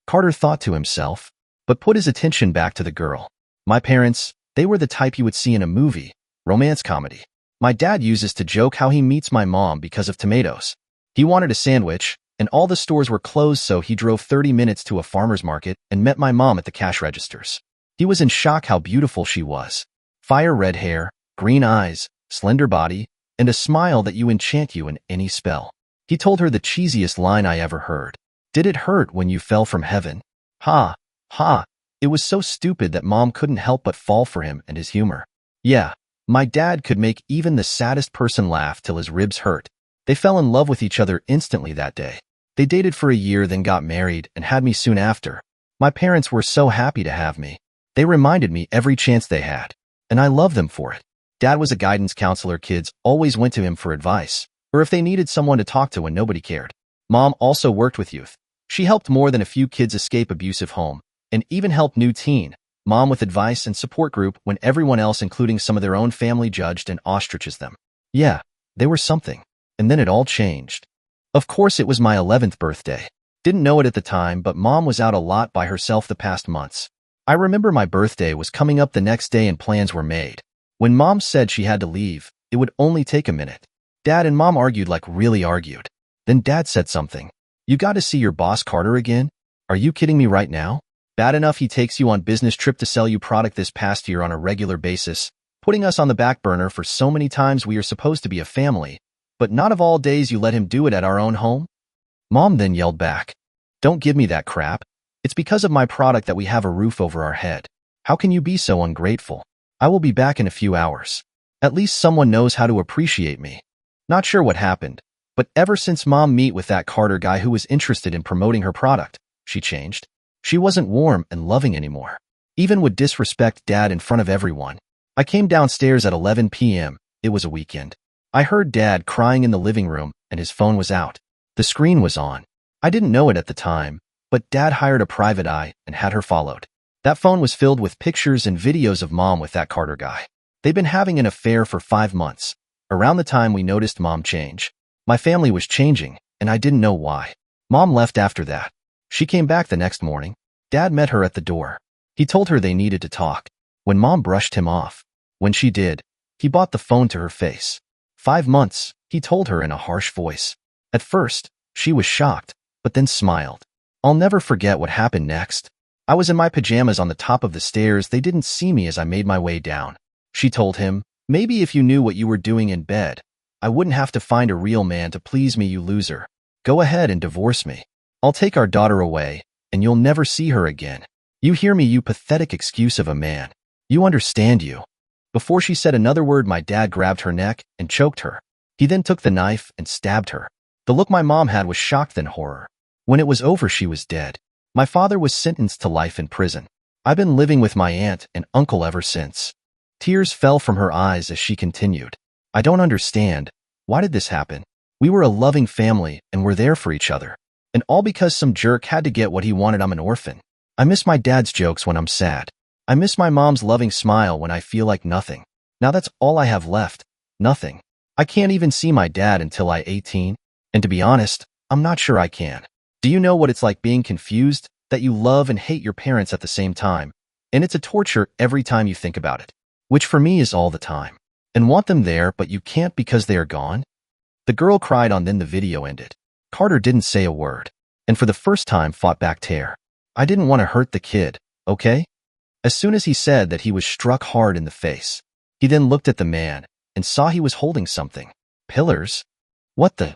Carter thought to himself, but put his attention back to the girl. My parents, they were the type you would see in a movie, romance comedy. My dad uses to joke how he meets my mom because of tomatoes. He wanted a sandwich, and all the stores were closed, so he drove 30 minutes to a farmer's market and met my mom at the cash registers. He was in shock how beautiful she was. Fire red hair, green eyes, slender body, and a smile that you enchant you in any spell. He told her the cheesiest line I ever heard. Did it hurt when you fell from heaven? Ha, ha. It was so stupid that mom couldn't help but fall for him and his humor. Yeah, my dad could make even the saddest person laugh till his ribs hurt. They fell in love with each other instantly that day. They dated for a year, then got married and had me soon after. My parents were so happy to have me. They reminded me every chance they had, and I love them for it. Dad was a guidance counselor. Kids always went to him for advice, or if they needed someone to talk to when nobody cared. Mom also worked with youth. She helped more than a few kids escape abusive home, and even helped new teen mom with advice and support group when everyone else, including some of their own family, judged and ostracized them. Yeah, they were something. And then it all changed. Of course, it was my 11th birthday. Didn't know it at the time, but mom was out a lot by herself the past months. I remember my birthday was coming up the next day and plans were made. When mom said she had to leave, it would only take a minute. Dad and mom argued, like really argued. Then dad said something. You got to see your boss Carter again? Are you kidding me right now? Bad enough he takes you on business trip to sell you product this past year on a regular basis, putting us on the back burner for so many times we are supposed to be a family. But not of all days you let him do it at our own home? Mom then yelled back. Don't give me that crap. It's because of my product that we have a roof over our head. How can you be so ungrateful? I will be back in a few hours. At least someone knows how to appreciate me. Not sure what happened, but ever since mom met with that Carter guy who was interested in promoting her product, she changed. She wasn't warm and loving anymore. Even would disrespect dad in front of everyone. I came downstairs at 11 p.m. It was a weekend. I heard dad crying in the living room and his phone was out. The screen was on. I didn't know it at the time, but dad hired a private eye and had her followed. That phone was filled with pictures and videos of mom with that Carter guy. They'd been having an affair for 5 months. Around the time we noticed mom change. My family was changing, and I didn't know why. Mom left after that. She came back the next morning. Dad met her at the door. He told her they needed to talk. When mom brushed him off. When she did, he brought the phone to her face. 5 months, he told her in a harsh voice. At first, she was shocked, but then smiled. I'll never forget what happened next. I was in my pajamas on the top of the stairs. They didn't see me as I made my way down. She told him, maybe if you knew what you were doing in bed, I wouldn't have to find a real man to please me, you loser. Go ahead and divorce me. I'll take our daughter away, and you'll never see her again. You hear me, you pathetic excuse of a man. You understand you. Before she said another word, my dad grabbed her neck and choked her. He then took the knife and stabbed her. The look my mom had was shock then horror. When it was over, she was dead. My father was sentenced to life in prison. I've been living with my aunt and uncle ever since. Tears fell from her eyes as she continued. I don't understand. Why did this happen? We were a loving family and were there for each other. And all because some jerk had to get what he wanted. I'm an orphan. I miss my dad's jokes when I'm sad. I miss my mom's loving smile when I feel like nothing. Now that's all I have left. Nothing. I can't even see my dad until I'm 18. And to be honest, I'm not sure I can. Do you know what it's like being confused, that you love and hate your parents at the same time? And it's a torture every time you think about it. Which for me is all the time. And want them there, but you can't because they are gone? The girl cried on, then the video ended. Carter didn't say a word. And for the first time fought back tear. I didn't want to hurt the kid, okay? As soon as he said that, he was struck hard in the face. He then looked at the man and saw he was holding something. Pillars? What the?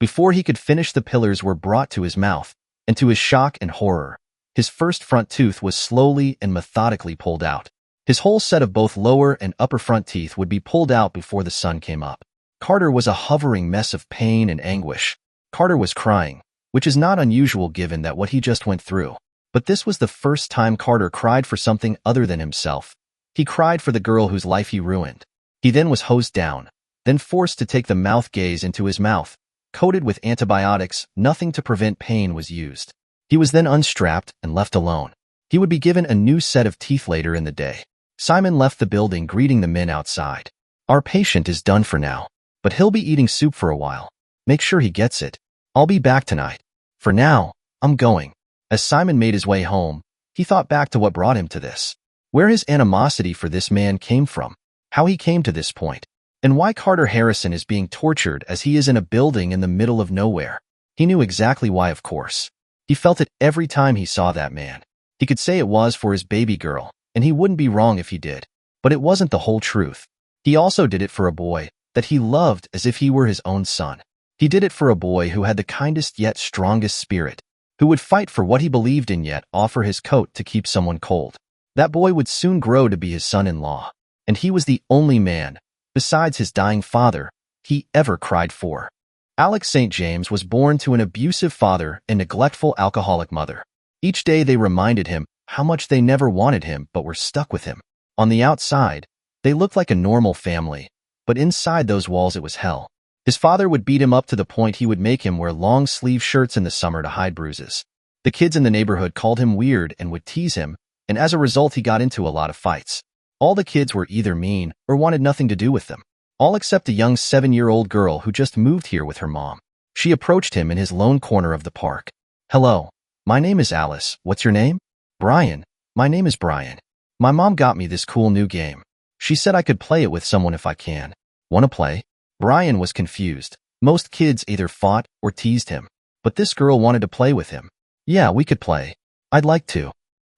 Before he could finish, the pillars were brought to his mouth, and to his shock and horror, his first front tooth was slowly and methodically pulled out. His whole set of both lower and upper front teeth would be pulled out before the sun came up. Carter was a hovering mess of pain and anguish. Carter was crying, which is not unusual given that what he just went through. But this was the first time Carter cried for something other than himself. He cried for the girl whose life he ruined. He then was hosed down, then forced to take the mouth gaze into his mouth. Coated with antibiotics, nothing to prevent pain was used. He was then unstrapped and left alone. He would be given a new set of teeth later in the day. Simon left the building, greeting the men outside. Our patient is done for now, but he'll be eating soup for a while. Make sure he gets it. I'll be back tonight. For now, I'm going. As Simon made his way home, he thought back to what brought him to this. Where his animosity for this man came from. How he came to this point. And why Carter Harrison is being tortured as he is in a building in the middle of nowhere. He knew exactly why, of course. He felt it every time he saw that man. He could say it was for his baby girl, and he wouldn't be wrong if he did. But it wasn't the whole truth. He also did it for a boy that he loved as if he were his own son. He did it for a boy who had the kindest yet strongest spirit, who would fight for what he believed in yet offer his coat to keep someone cold. That boy would soon grow to be his son-in-law, and he was the only man, besides his dying father, he ever cried for. Alex St. James was born to an abusive father and neglectful alcoholic mother. Each day they reminded him how much they never wanted him but were stuck with him. On the outside, they looked like a normal family, but inside those walls it was hell. His father would beat him up to the point he would make him wear long-sleeve shirts in the summer to hide bruises. The kids in the neighborhood called him weird and would tease him, and as a result he got into a lot of fights. All the kids were either mean or wanted nothing to do with them. All except a young 7-year-old girl who just moved here with her mom. She approached him in his lone corner of the park. Hello, my name is Alice. What's your name? Brian. My name is Brian. My mom got me this cool new game. She said I could play it with someone if I can. Wanna play? Brian was confused. Most kids either fought or teased him. But this girl wanted to play with him. Yeah, we could play. I'd like to.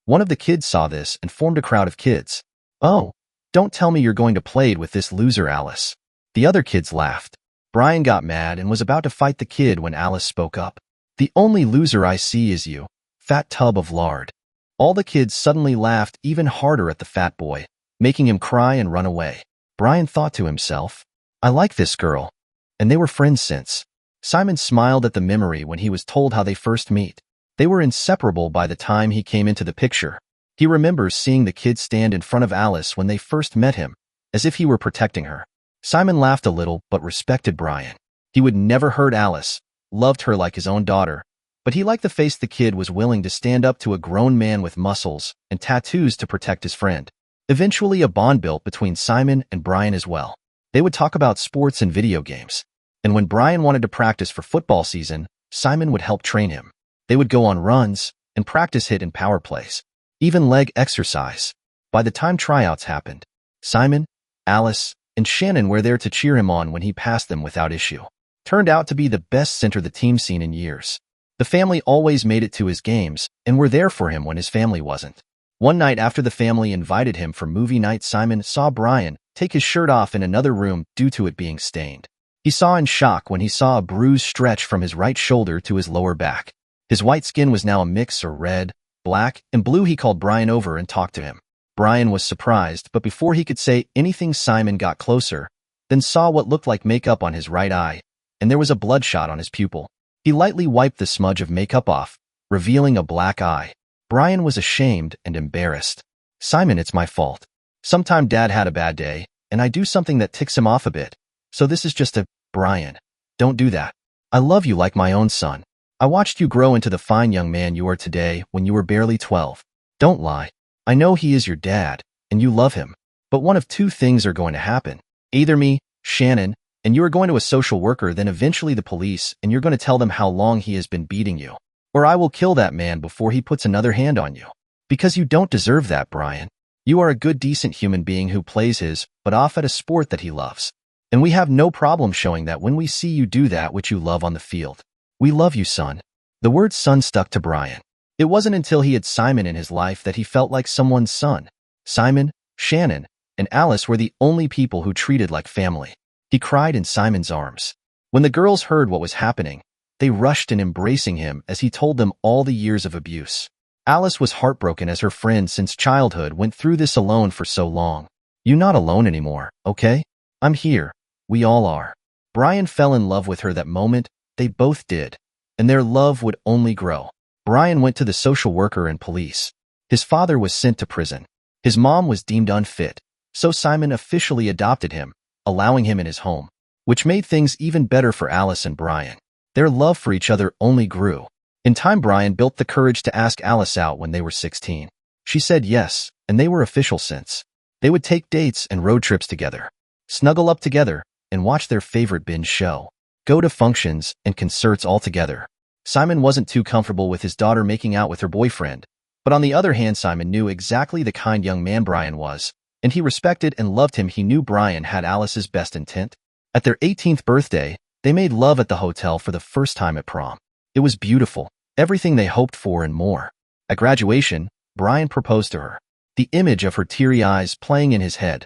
One of the kids saw this and formed a crowd of kids. Oh, don't tell me you're going to play with this loser, Alice. The other kids laughed. Brian got mad and was about to fight the kid when Alice spoke up. The only loser I see is you, fat tub of lard. All the kids suddenly laughed even harder at the fat boy, making him cry and run away. Brian thought to himself, I like this girl. And they were friends since. Simon smiled at the memory when he was told how they first meet. They were inseparable by the time he came into the picture. He remembers seeing the kid stand in front of Alice when they first met him, as if he were protecting her. Simon laughed a little but respected Brian. He would never hurt Alice, loved her like his own daughter, but he liked the face the kid was willing to stand up to a grown man with muscles and tattoos to protect his friend. Eventually a bond built between Simon and Brian as well. They would talk about sports and video games. And when Brian wanted to practice for football season, Simon would help train him. They would go on runs and practice hit and power plays. Even leg exercise. By the time tryouts happened, Simon, Alice, and Shannon were there to cheer him on when he passed them without issue. Turned out to be the best center the team seen in years. The family always made it to his games and were there for him when his family wasn't. One night after the family invited him for movie night, Simon saw Brian take his shirt off in another room due to it being stained. He saw in shock when he saw a bruise stretch from his right shoulder to his lower back. His white skin was now a mix of red, black, and blue. He called Brian over and talked to him. Brian was surprised, but before he could say anything, Simon got closer, then saw what looked like makeup on his right eye, and there was a bloodshot on his pupil. He lightly wiped the smudge of makeup off, revealing a black eye. Brian was ashamed and embarrassed. Simon, it's my fault. Sometime Dad had a bad day, and I do something that ticks him off a bit. So this is just a, Brian, don't do that. I love you like my own son. I watched you grow into the fine young man you are today when you were barely 12. Don't lie. I know he is your dad, and you love him. But one of two things are going to happen. Either me, Shannon, and you are going to a social worker, then eventually the police, and you're going to tell them how long he has been beating you. Or I will kill that man before he puts another hand on you. Because you don't deserve that, Brian. You are a good, decent human being who plays his butt off at a sport that he loves. And we have no problem showing that when we see you do that which you love on the field. We love you, son. The word son stuck to Brian. It wasn't until he had Simon in his life that he felt like someone's son. Simon, Shannon, and Alice were the only people who treated like family. He cried in Simon's arms. When the girls heard what was happening, they rushed in, embracing him as he told them all the years of abuse. Alice was heartbroken as her friend since childhood went through this alone for so long. You're not alone anymore, okay? I'm here. We all are. Brian fell in love with her that moment. They both did. And their love would only grow. Brian went to the social worker and police. His father was sent to prison. His mom was deemed unfit. So Simon officially adopted him, allowing him in his home, which made things even better for Alice and Brian. Their love for each other only grew. In time, Brian built the courage to ask Alice out when they were 16. She said yes, and they were official since. They would take dates and road trips together, snuggle up together, and watch their favorite binge show, go to functions and concerts all together. Simon wasn't too comfortable with his daughter making out with her boyfriend, but on the other hand, Simon knew exactly the kind young man Brian was, and he respected and loved him. He knew Brian had Alice's best intent. At their 18th birthday, they made love at the hotel for the first time at prom. It was beautiful, everything they hoped for and more. At graduation, Brian proposed to her, the image of her teary eyes playing in his head.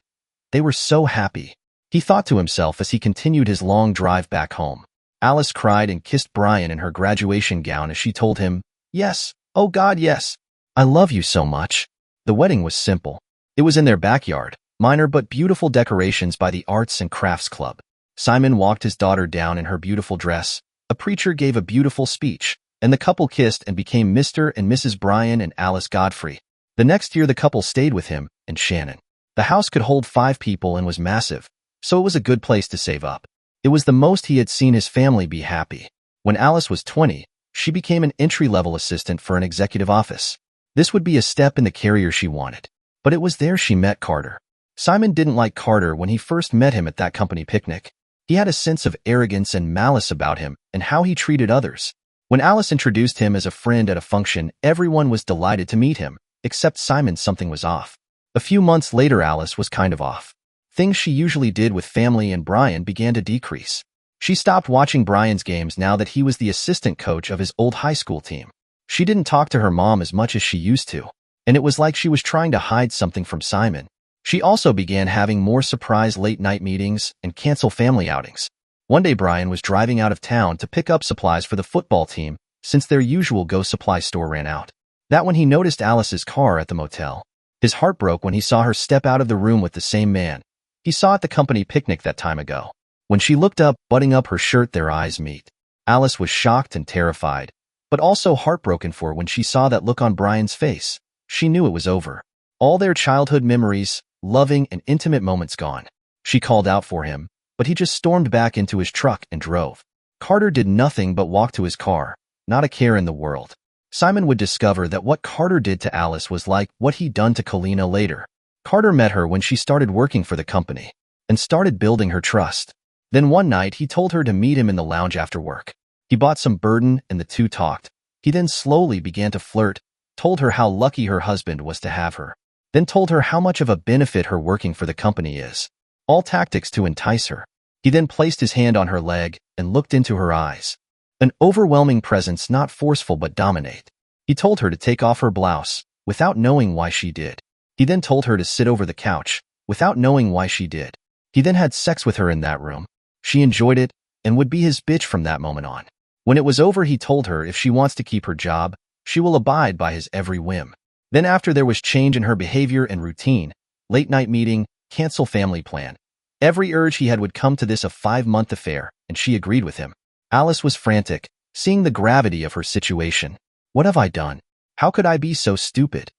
They were so happy. He thought to himself as he continued his long drive back home. Alice cried and kissed Brian in her graduation gown as she told him, "Yes, oh God, yes. I love you so much." The wedding was simple. It was in their backyard, minor but beautiful decorations by the Arts and Crafts Club. Simon walked his daughter down in her beautiful dress. A preacher gave a beautiful speech, and the couple kissed and became Mr. and Mrs. Brian and Alice Godfrey. The next year, the couple stayed with him and Shannon. The house could hold 5 people and was massive, so it was a good place to save up. It was the most he had seen his family be happy. When Alice was 20, she became an entry-level assistant for an executive office. This would be a step in the career she wanted. But it was there she met Carter. Simon didn't like Carter when he first met him at that company picnic. He had a sense of arrogance and malice about him and how he treated others. When Alice introduced him as a friend at a function, everyone was delighted to meet him, except Simon. Something was off. A few months later, Alice was kind of off. Things she usually did with family and Brian began to decrease. She stopped watching Brian's games now that he was the assistant coach of his old high school team. She didn't talk to her mom as much as she used to, and it was like she was trying to hide something from Simon. She also began having more surprise late-night meetings and cancel family outings. One day, Brian was driving out of town to pick up supplies for the football team since their usual Go supply store ran out. That when he noticed Alice's car at the motel. His heart broke when he saw her step out of the room with the same man he saw at the company picnic that time ago. When she looked up, buttoning up her shirt, their eyes meet. Alice was shocked and terrified, but also heartbroken for when she saw that look on Brian's face. She knew it was over. All their childhood memories, loving and intimate moments gone. She called out for him, but he just stormed back into his truck and drove. Carter did nothing but walk to his car, not a care in the world. Simon would discover that what Carter did to Alice was like what he'd done to Kalina later. Carter met her when she started working for the company and started building her trust. Then one night he told her to meet him in the lounge after work. He bought some bourbon and the two talked. He then slowly began to flirt, told her how lucky her husband was to have her, then told her how much of a benefit her working for the company is. All tactics to entice her. He then placed his hand on her leg and looked into her eyes. An overwhelming presence, not forceful but dominate. He told her to take off her blouse, without knowing why she did. He then told her to sit over the couch, without knowing why she did. He then had sex with her in that room. She enjoyed it, and would be his bitch from that moment on. When it was over, he told her if she wants to keep her job, she will abide by his every whim. Then after there was change in her behavior and routine, late-night meeting, cancel family plan. Every urge he had would come to this a 5-month affair, and she agreed with him. Alice was frantic, seeing the gravity of her situation. What have I done? How could I be so stupid?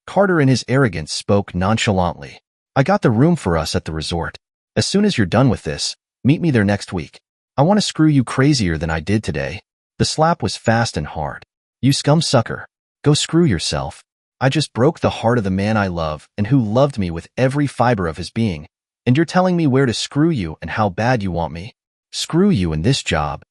Carter in his arrogance spoke nonchalantly. I got the room for us at the resort. As soon as you're done with this, meet me there next week. I want to screw you crazier than I did today. The slap was fast and hard. You scum-sucker. Go screw yourself. I just broke the heart of the man I love and who loved me with every fiber of his being. And you're telling me where to screw you and how bad you want me? Screw you in this job.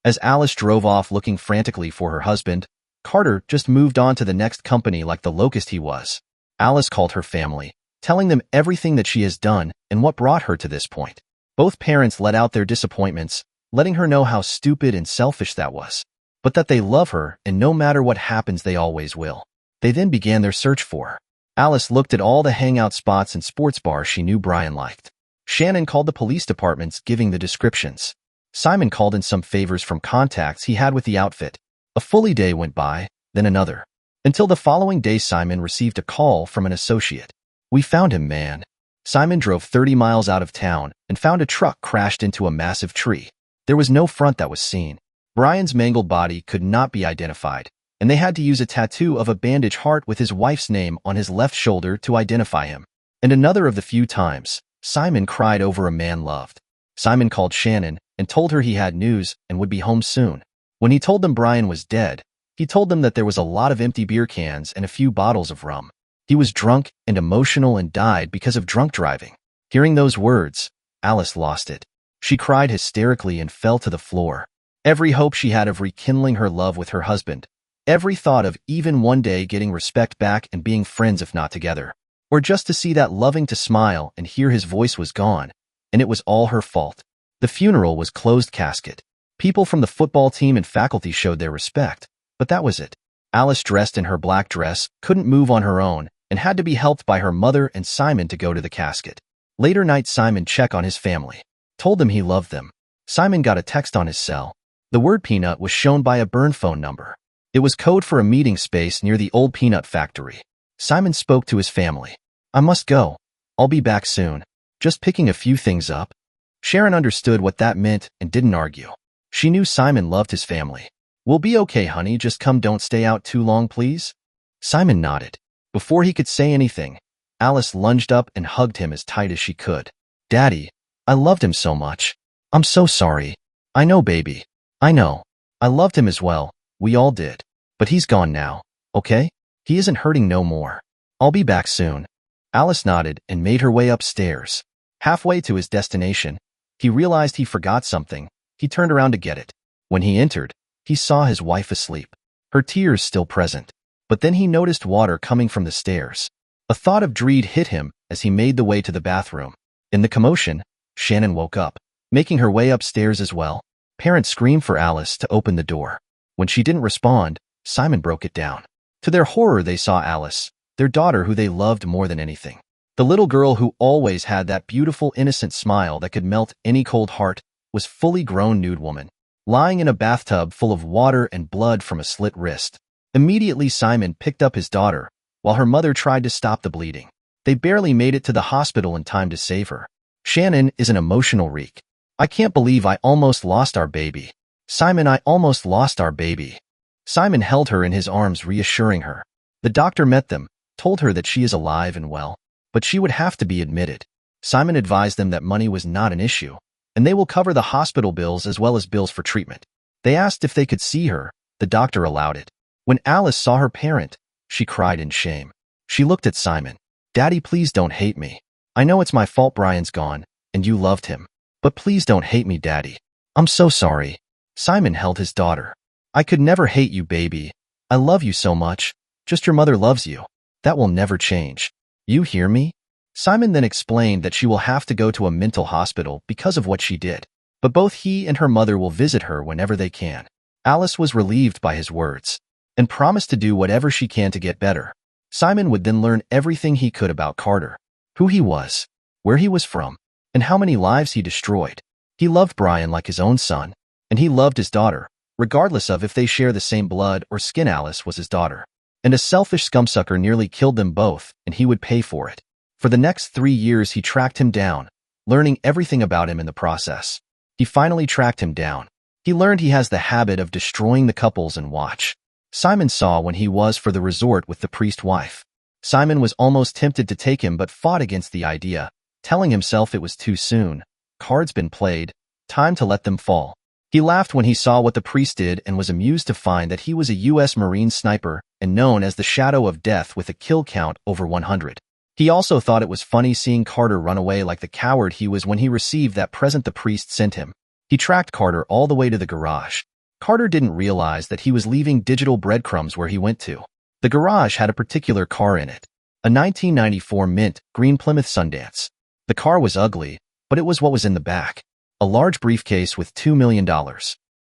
As Alice drove off looking frantically for her husband, Carter just moved on to the next company like the locust he was. Alice called her family, telling them everything that she has done and what brought her to this point. Both parents let out their disappointments, letting her know how stupid and selfish that was, but that they love her and no matter what happens they always will. They then began their search for her. Alice looked at all the hangout spots and sports bars she knew Brian liked. Shannon called the police departments, giving the descriptions. Simon called in some favors from contacts he had with the outfit. A fully day went by, then another. Until the following day Simon received a call from an associate. We found him, man. Simon drove 30 miles out of town and found a truck crashed into a massive tree. There was no front that was seen. Brian's mangled body could not be identified, and they had to use a tattoo of a bandage heart with his wife's name on his left shoulder to identify him. And another of the few times, Simon cried over a man loved. Simon called Shannon and told her he had news and would be home soon. When he told them Brian was dead, he told them that there was a lot of empty beer cans and a few bottles of rum. He was drunk and emotional and died because of drunk driving. Hearing those words, Alice lost it. She cried hysterically and fell to the floor. Every hope she had of rekindling her love with her husband, every thought of even one day getting respect back and being friends if not together, or just to see that loving to smile and hear his voice was gone, and it was all her fault. The funeral was closed casket. People from the football team and faculty showed their respect, but that was it. Alice, dressed in her black dress, couldn't move on her own and had to be helped by her mother and Simon to go to the casket. Later night, Simon checked on his family, told them he loved them. Simon got a text on his cell. The word peanut was shown by a burn phone number. It was code for a meeting space near the old peanut factory. Simon spoke to his family. I must go. I'll be back soon. Just picking a few things up. Sharon understood what that meant and didn't argue. She knew Simon loved his family. We'll be okay, honey. Just come, don't stay out too long, please. Simon nodded. Before he could say anything, Alice lunged up and hugged him as tight as she could. Daddy, I loved him so much. I'm so sorry. I know, baby. I know. I loved him as well. We all did. But he's gone now, okay? He isn't hurting no more. I'll be back soon. Alice nodded and made her way upstairs. Halfway to his destination, he realized he forgot something. He turned around to get it. When he entered, he saw his wife asleep, her tears still present. But then he noticed water coming from the stairs. A thought of dread hit him as he made the way to the bathroom. In the commotion, Shannon woke up, making her way upstairs as well. Parents screamed for Alice to open the door. When she didn't respond, Simon broke it down. To their horror, they saw Alice, their daughter who they loved more than anything. The little girl who always had that beautiful, innocent smile that could melt any cold heart was fully grown nude woman, lying in a bathtub full of water and blood from a slit wrist. Immediately, Simon picked up his daughter, while her mother tried to stop the bleeding. They barely made it to the hospital in time to save her. Shannon is an emotional wreck. I can't believe I almost lost our baby. Simon, I almost lost our baby. Simon held her in his arms, reassuring her. The doctor met them, told her that she is alive and well, but she would have to be admitted. Simon advised them that money was not an issue, and they will cover the hospital bills as well as bills for treatment. They asked if they could see her. The doctor allowed it. When Alice saw her parent, she cried in shame. She looked at Simon. Daddy, please don't hate me. I know it's my fault Brian's gone, and you loved him. But please don't hate me, Daddy. I'm so sorry. Simon held his daughter. I could never hate you, baby. I love you so much. Just your mother loves you. That will never change. You hear me? Simon then explained that she will have to go to a mental hospital because of what she did. But both he and her mother will visit her whenever they can. Alice was relieved by his words and promised to do whatever she can to get better. Simon would then learn everything he could about Carter, who he was, where he was from, and how many lives he destroyed. He loved Brian like his own son, and he loved his daughter, regardless of if they share the same blood or skin. Alice was his daughter. And a selfish scumsucker nearly killed them both, and he would pay for it. For the next 3 years, he tracked him down, learning everything about him in the process. He finally tracked him down. He learned he has the habit of destroying the couples and watch. Simon saw when he was for the resort with the priest wife. Simon was almost tempted to take him but fought against the idea, telling himself it was too soon. Cards been played, time to let them fall. He laughed when he saw what the priest did and was amused to find that he was a U.S. Marine sniper and known as the Shadow of Death with a kill count over 100. He also thought it was funny seeing Carter run away like the coward he was when he received that present the priest sent him. He tracked Carter all the way to the garage. Carter didn't realize that he was leaving digital breadcrumbs where he went to. The garage had a particular car in it, a 1994 mint green Plymouth Sundance. The car was ugly, but it was what was in the back. A large briefcase with $2 million.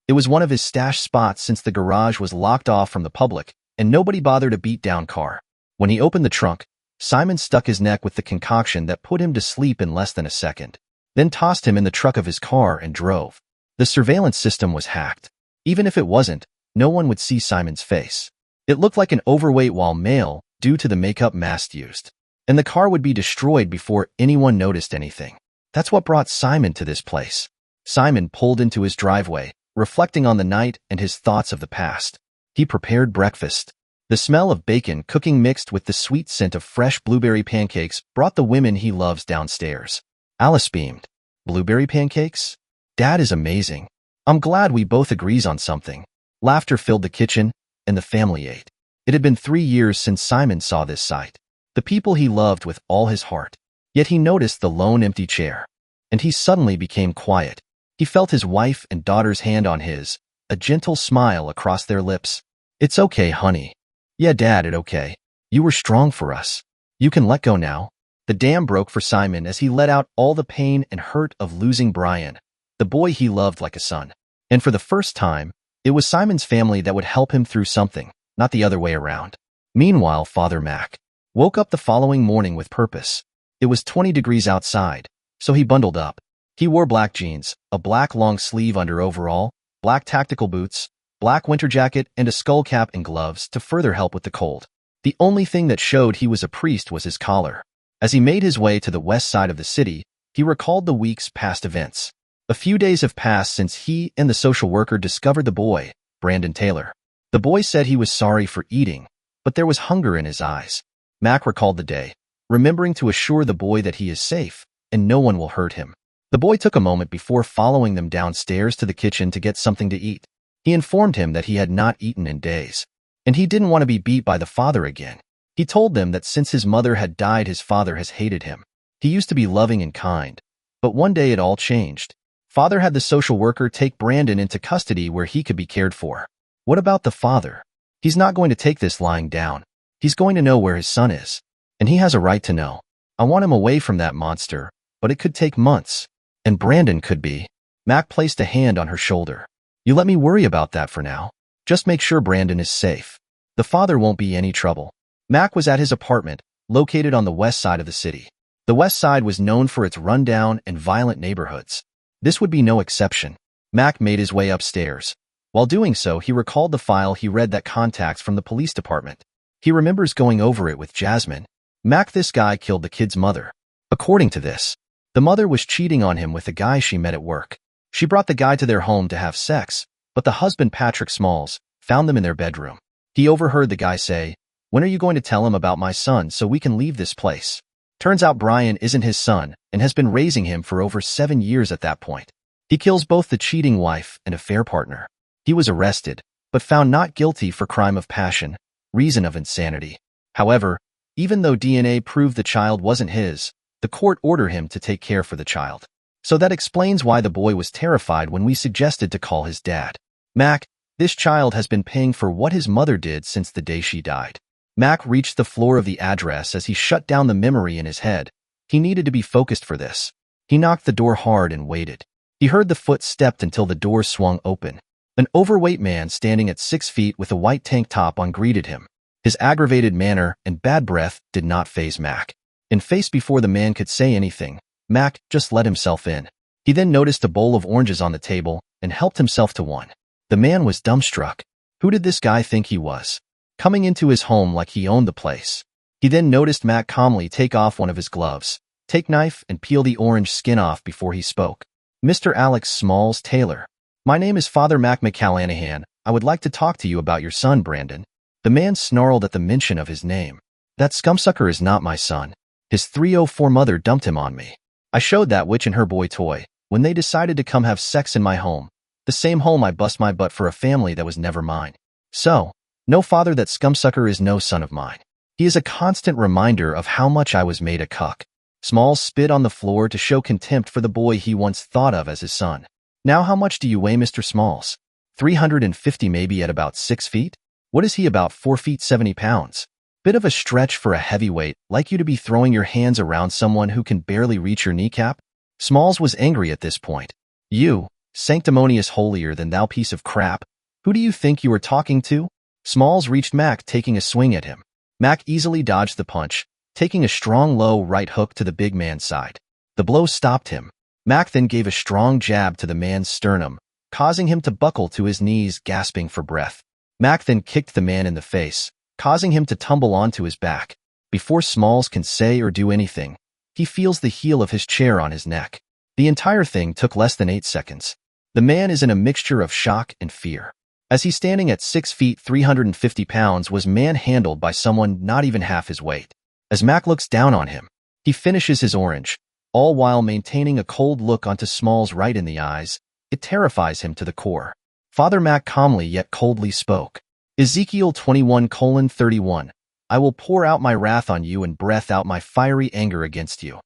It was one of his stash spots since the garage was locked off from the public, and nobody bothered a beat-down car. When he opened the trunk, Simon stuck his neck with the concoction that put him to sleep in less than a second, then tossed him in the truck of his car and drove. The surveillance system was hacked. Even if it wasn't, no one would see Simon's face. It looked like an overweight while male due to the makeup mask used. And the car would be destroyed before anyone noticed anything. That's what brought Simon to this place. Simon pulled into his driveway, reflecting on the night and his thoughts of the past. He prepared breakfast. The smell of bacon cooking mixed with the sweet scent of fresh blueberry pancakes brought the women he loves downstairs. Alice beamed. Blueberry pancakes? Dad is amazing. I'm glad we both agrees on something. Laughter filled the kitchen, and the family ate. It had been 3 years since Simon saw this sight. The people he loved with all his heart. Yet he noticed the lone empty chair. And he suddenly became quiet. He felt his wife and daughter's hand on his, a gentle smile across their lips. It's okay, honey. Yeah, Dad, it's okay. You were strong for us. You can let go now. The dam broke for Simon as he let out all the pain and hurt of losing Brian, the boy he loved like a son. And for the first time, it was Simon's family that would help him through something, not the other way around. Meanwhile, Father Mac woke up the following morning with purpose. It was 20 degrees outside, so he bundled up. He wore black jeans, a black long-sleeve under overall, black tactical boots, black winter jacket, and a skull cap and gloves to further help with the cold. The only thing that showed he was a priest was his collar. As he made his way to the west side of the city, he recalled the week's past events. A few days have passed since he and the social worker discovered the boy, Brandon Taylor. The boy said he was sorry for eating, but there was hunger in his eyes. Mac recalled the day, remembering to assure the boy that he is safe and no one will hurt him. The boy took a moment before following them downstairs to the kitchen to get something to eat. He informed him that he had not eaten in days, and he didn't want to be beat by the father again. He told them that since his mother had died, his father has hated him. He used to be loving and kind, but one day it all changed. Father had the social worker take Brandon into custody where he could be cared for. What about the father? He's not going to take this lying down. He's going to know where his son is, and he has a right to know. I want him away from that monster, but it could take months. And Brandon could be. Mac placed a hand on her shoulder. You let me worry about that for now. Just make sure Brandon is safe. The father won't be any trouble. Mac was at his apartment, located on the west side of the city. The west side was known for its rundown and violent neighborhoods. This would be no exception. Mac made his way upstairs. While doing so, he recalled the file he read that contacts from the police department. He remembers going over it with Jasmine. Mac, this guy killed the kid's mother. According to this, the mother was cheating on him with a guy she met at work. She brought the guy to their home to have sex, but the husband, Patrick Smalls, found them in their bedroom. He overheard the guy say, "When are you going to tell him about my son so we can leave this place?" Turns out Brian isn't his son and has been raising him for over 7 years at that point. He kills both the cheating wife and affair partner. He was arrested, but found not guilty for crime of passion, reason of insanity. However, even though DNA proved the child wasn't his, the court ordered him to take care for the child. So that explains why the boy was terrified when we suggested to call his dad. Mac, this child has been paying for what his mother did since the day she died. Mac reached the floor of the address as he shut down the memory in his head. He needed to be focused for this. He knocked the door hard and waited. He heard the foot stepped until the door swung open. An overweight man standing at 6 feet with a white tank top on greeted him. His aggravated manner and bad breath did not faze Mac. In face before the man could say anything, Mac just let himself in. He then noticed a bowl of oranges on the table and helped himself to one. The man was dumbstruck. Who did this guy think he was? coming into his home like he owned the place. He then noticed Mac calmly take off one of his gloves, take knife, and peel the orange skin off before he spoke. "Mr. Alex Smalls Taylor. My name is Father Mac McCallanahan. I would like to talk to you about your son, Brandon." The man snarled at the mention of his name. "That scumsucker is not my son. His 304 mother dumped him on me. I showed that witch and her boy toy when they decided to come have sex in my home, the same home I bust my butt for a family that was never mine. So, no, father, that scumsucker is no son of mine. He is a constant reminder of how much I was made a cuck." Smalls spit on the floor to show contempt for the boy he once thought of as his son. "Now how much do you weigh, Mr. Smalls? 350, maybe, at about 6 feet? What is he, about 4 feet 70 pounds? Bit of a stretch for a heavyweight like you to be throwing your hands around someone who can barely reach your kneecap?" Smalls was angry at this point. "You, sanctimonious holier-than-thou piece of crap, who do you think you are talking to?" Smalls reached Mac, taking a swing at him. Mac easily dodged the punch, taking a strong low right hook to the big man's side. The blow stopped him. Mac then gave a strong jab to the man's sternum, causing him to buckle to his knees, gasping for breath. Mac then kicked the man in the face, causing him to tumble onto his back. Before Smalls can say or do anything, he feels the heel of his chair on his neck. The entire thing took less than 8 seconds. The man is in a mixture of shock and fear, as he's standing at 6 feet 350 pounds was manhandled by someone not even half his weight. As Mac looks down on him, he finishes his orange, all while maintaining a cold look onto Smalls right in the eyes. It terrifies him to the core. Father Mac calmly yet coldly spoke. Ezekiel 21:31. "I will pour out my wrath on you and breath out my fiery anger against you.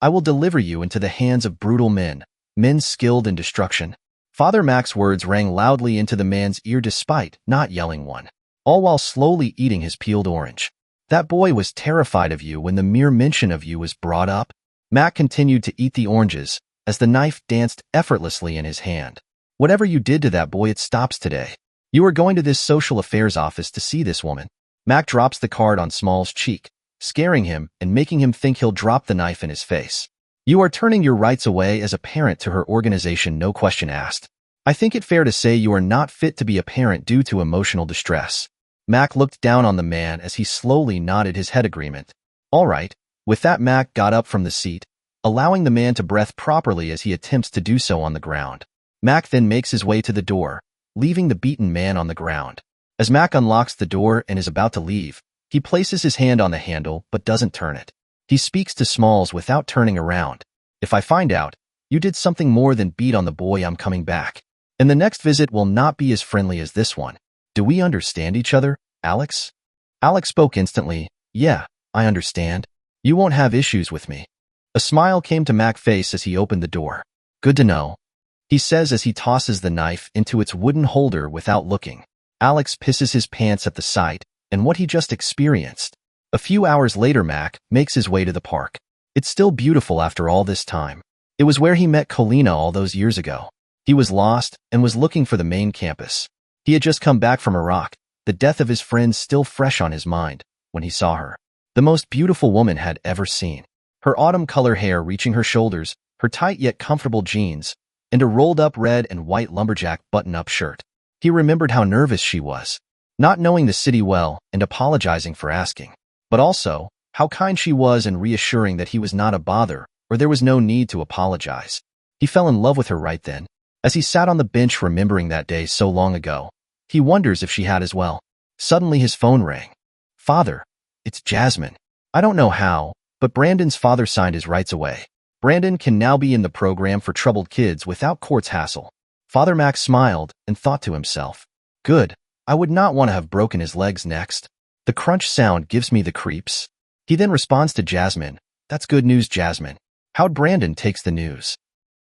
I will deliver you into the hands of brutal men, men skilled in destruction." Father Mac's words rang loudly into the man's ear despite not yelling one, all while slowly eating his peeled orange. "That boy was terrified of you when the mere mention of you was brought up." Mac continued to eat the oranges as the knife danced effortlessly in his hand. "Whatever you did to that boy, it stops today. You are going to this social affairs office to see this woman." Mac drops the card on Smalls' cheek, scaring him and making him think he'll drop the knife in his face. "You are turning your rights away as a parent to her organization, no question asked. I think it fair to say you are not fit to be a parent due to emotional distress." Mac looked down on the man as he slowly nodded his head agreement. "All right." With that, Mac got up from the seat, allowing the man to breathe properly as he attempts to do so on the ground. Mac then makes his way to the door, leaving the beaten man on the ground. As Mac unlocks the door and is about to leave, he places his hand on the handle but doesn't turn it. He speaks to Smalls without turning around. "If I find out you did something more than beat on the boy, I'm coming back. And the next visit will not be as friendly as this one. Do we understand each other, Alex?" Alex spoke instantly. "Yeah, I understand. You won't have issues with me." A smile came to Mac's face as he opened the door. "Good to know," he says as he tosses the knife into its wooden holder without looking. Alex pisses his pants at the sight and what he just experienced. A few hours later, Mac makes his way to the park. It's still beautiful after all this time. It was where he met Colina all those years ago. He was lost and was looking for the main campus. He had just come back from Iraq, the death of his friend still fresh on his mind, when he saw her. The most beautiful woman had ever seen. Her autumn-color hair reaching her shoulders, her tight yet comfortable jeans, and a rolled-up red and white lumberjack button-up shirt. He remembered how nervous she was, not knowing the city well and apologizing for asking. But also, how kind she was and reassuring that he was not a bother or there was no need to apologize. He fell in love with her right then. As he sat on the bench remembering that day so long ago, he wonders if she had as well. Suddenly his phone rang. "Father, it's Jasmine. I don't know how, but Brandon's father signed his rights away. Brandon can now be in the program for troubled kids without court's hassle." Father Mac smiled and thought to himself, "Good, I would not want to have broken his legs next. The crunch sound gives me the creeps." He then responds to Jasmine, "That's good news, Jasmine. How'd Brandon takes the news?"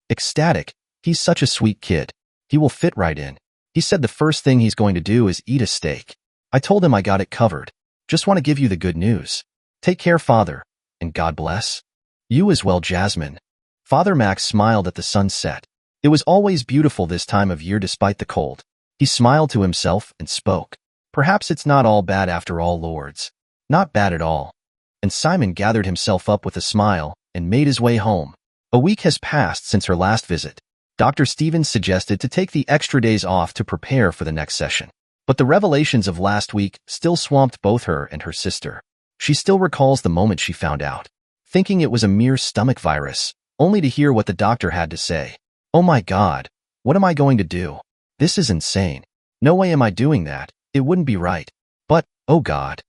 Ecstatic, "He's such a sweet kid. He will fit right in. He said the first thing he's going to do is eat a steak. I told him I got it covered. Just want to give you the good news. Take care, Father, and God bless. You as well, Jasmine." Father Mac smiled at the sunset. It was always beautiful this time of year despite the cold. He smiled to himself and spoke. "Perhaps it's not all bad after all, lords. Not bad at all." And Simon gathered himself up with a smile and made his way home. A week has passed since her last visit. Dr. Stevens suggested to take the extra days off to prepare for the next session. But the revelations of last week still swamped both her and her sister. She still recalls the moment she found out, thinking it was a mere stomach virus, only to hear what the doctor had to say. Oh my God, what am I going to do? This is insane. No way am I doing that. It wouldn't be right. But, oh God.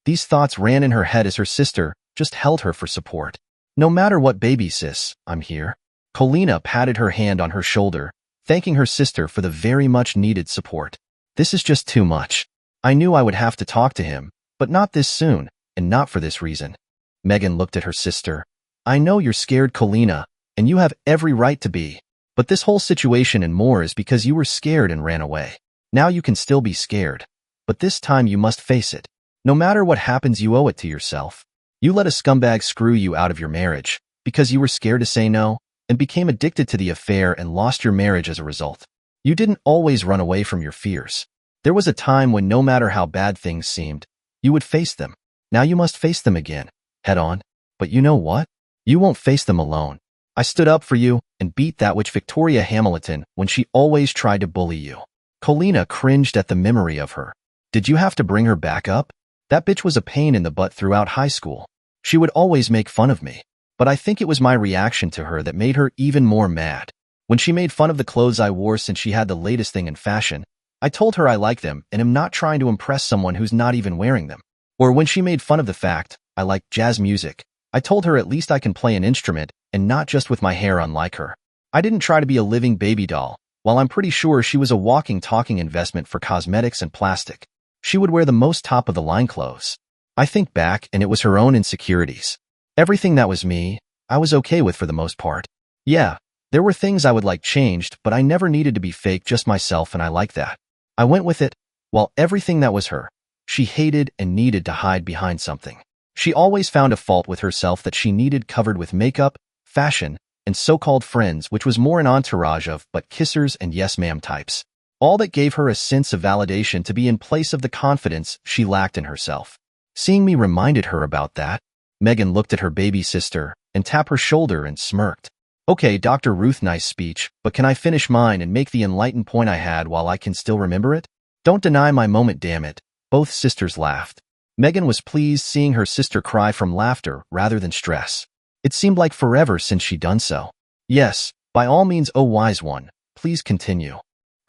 These thoughts ran in her head as her sister just held her for support. No matter what, baby sis, I'm here. Colina patted her hand on her shoulder, thanking her sister for the very much needed support. This is just too much. I knew I would have to talk to him, but not this soon, and not for this reason. Megan looked at her sister. I know you're scared, Colina, and you have every right to be. But this whole situation and more is because you were scared and ran away. Now you can still be scared, but this time you must face it. No matter what happens, you owe it to yourself. You let a scumbag screw you out of your marriage because you were scared to say no and became addicted to the affair and lost your marriage as a result. You didn't always run away from your fears. There was a time when no matter how bad things seemed, you would face them. Now you must face them again, head on. But you know what? You won't face them alone. I stood up for you and beat that witch Victoria Hamilton when she always tried to bully you. Colina cringed at the memory of her. Did you have to bring her back up? That bitch was a pain in the butt throughout high school. She would always make fun of me. But I think it was my reaction to her that made her even more mad. When she made fun of the clothes I wore since she had the latest thing in fashion, I told her I like them and am not trying to impress someone who's not even wearing them. Or when she made fun of the fact I like jazz music, I told her at least I can play an instrument and not just with my hair unlike her. I didn't try to be a living baby doll, while I'm pretty sure she was a walking, talking investment for cosmetics and plastic. She would wear the most top-of-the-line clothes. I think back and it was her own insecurities. Everything that was me, I was okay with for the most part. Yeah, there were things I would like changed, but I never needed to be fake, just myself, and I like that. I went with it, while everything that was her, she hated and needed to hide behind something. She always found a fault with herself that she needed covered with makeup, fashion, and so-called friends, which was more an entourage of but kissers and yes ma'am types. All that gave her a sense of validation to be in place of the confidence she lacked in herself. Seeing me reminded her about that. Megan looked at her baby sister and tapped her shoulder and smirked. Okay, Dr. Ruth, nice speech, but can I finish mine and make the enlightened point I had while I can still remember it? Don't deny my moment, damn it. Both sisters laughed. Megan was pleased seeing her sister cry from laughter rather than stress. It seemed like forever since she'd done so. Yes, by all means, oh wise one, please continue.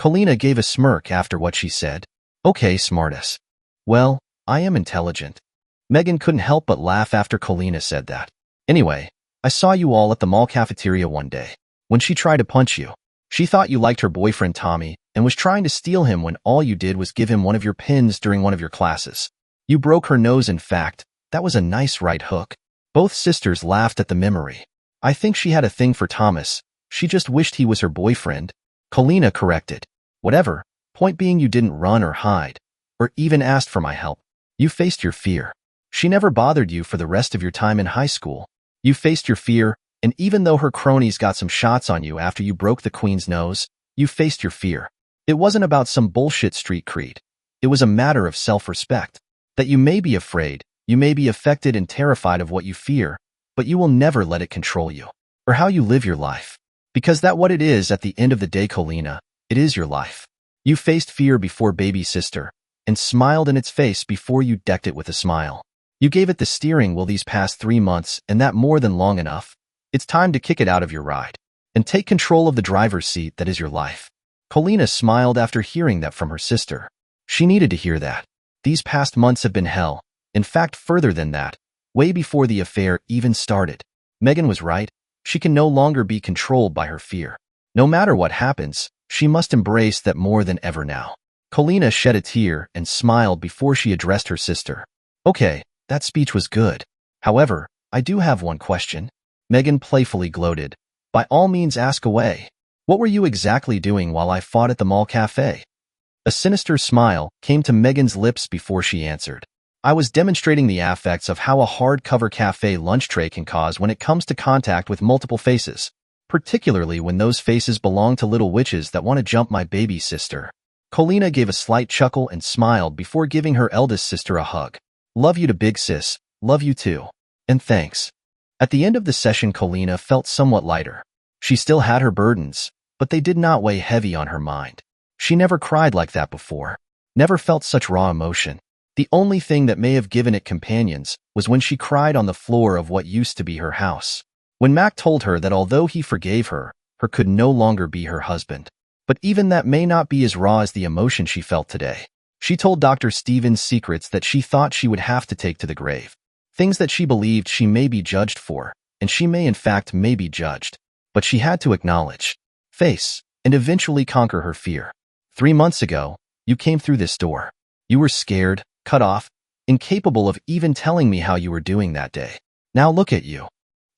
Colina gave a smirk after what she said. Okay, smartass. Well, I am intelligent. Megan couldn't help but laugh after Colina said that. Anyway, I saw you all at the mall cafeteria one day. When she tried to punch you, she thought you liked her boyfriend Tommy and was trying to steal him when all you did was give him one of your pins during one of your classes. You broke her nose, in fact. That was a nice right hook. Both sisters laughed at the memory. I think she had a thing for Thomas. She just wished he was her boyfriend. Colina corrected. Whatever. Point being, you didn't run or hide, or even asked for my help. You faced your fear. She never bothered you for the rest of your time in high school. You faced your fear, and even though her cronies got some shots on you after you broke the queen's nose, you faced your fear. It wasn't about some bullshit street creed. It was a matter of self-respect. That you may be afraid, you may be affected and terrified of what you fear, but you will never let it control you, or how you live your life. Because that's what it is at the end of the day, Colina. It is your life. You faced fear before baby sister, and smiled in its face before you decked it with a smile. You gave it the steering wheel these past 3 months, and that more than long enough. It's time to kick it out of your ride, and take control of the driver's seat that is your life. Colina smiled after hearing that from her sister. She needed to hear that. These past months have been hell. In fact, further than that, way before the affair even started. Megan was right. She can no longer be controlled by her fear. No matter what happens, she must embrace that more than ever now. Colina shed a tear and smiled before she addressed her sister. Okay, that speech was good. However, I do have one question. Megan playfully gloated. By all means, ask away. What were you exactly doing while I fought at the mall cafe? A sinister smile came to Megan's lips before she answered. I was demonstrating the effects of how a hardcover cafe lunch tray can cause when it comes to contact with multiple faces, particularly when those faces belong to little witches that want to jump my baby sister. Colina gave a slight chuckle and smiled before giving her eldest sister a hug. Love you to big sis, love you too. And thanks. At the end of the session, Colina felt somewhat lighter. She still had her burdens, but they did not weigh heavy on her mind. She never cried like that before. never felt such raw emotion. The only thing that may have given it companions was when she cried on the floor of what used to be her house. When Mac told her that although he forgave her, could no longer be her husband. But even that may not be as raw as the emotion she felt today. She told Dr. Stevens secrets that she thought she would have to take to the grave. Things that she believed she may be judged for, and she may in fact be judged. But she had to acknowledge, face, and eventually conquer her fear. 3 months ago, you came through this door. You were scared, cut off, incapable of even telling me how you were doing that day. Now look at you.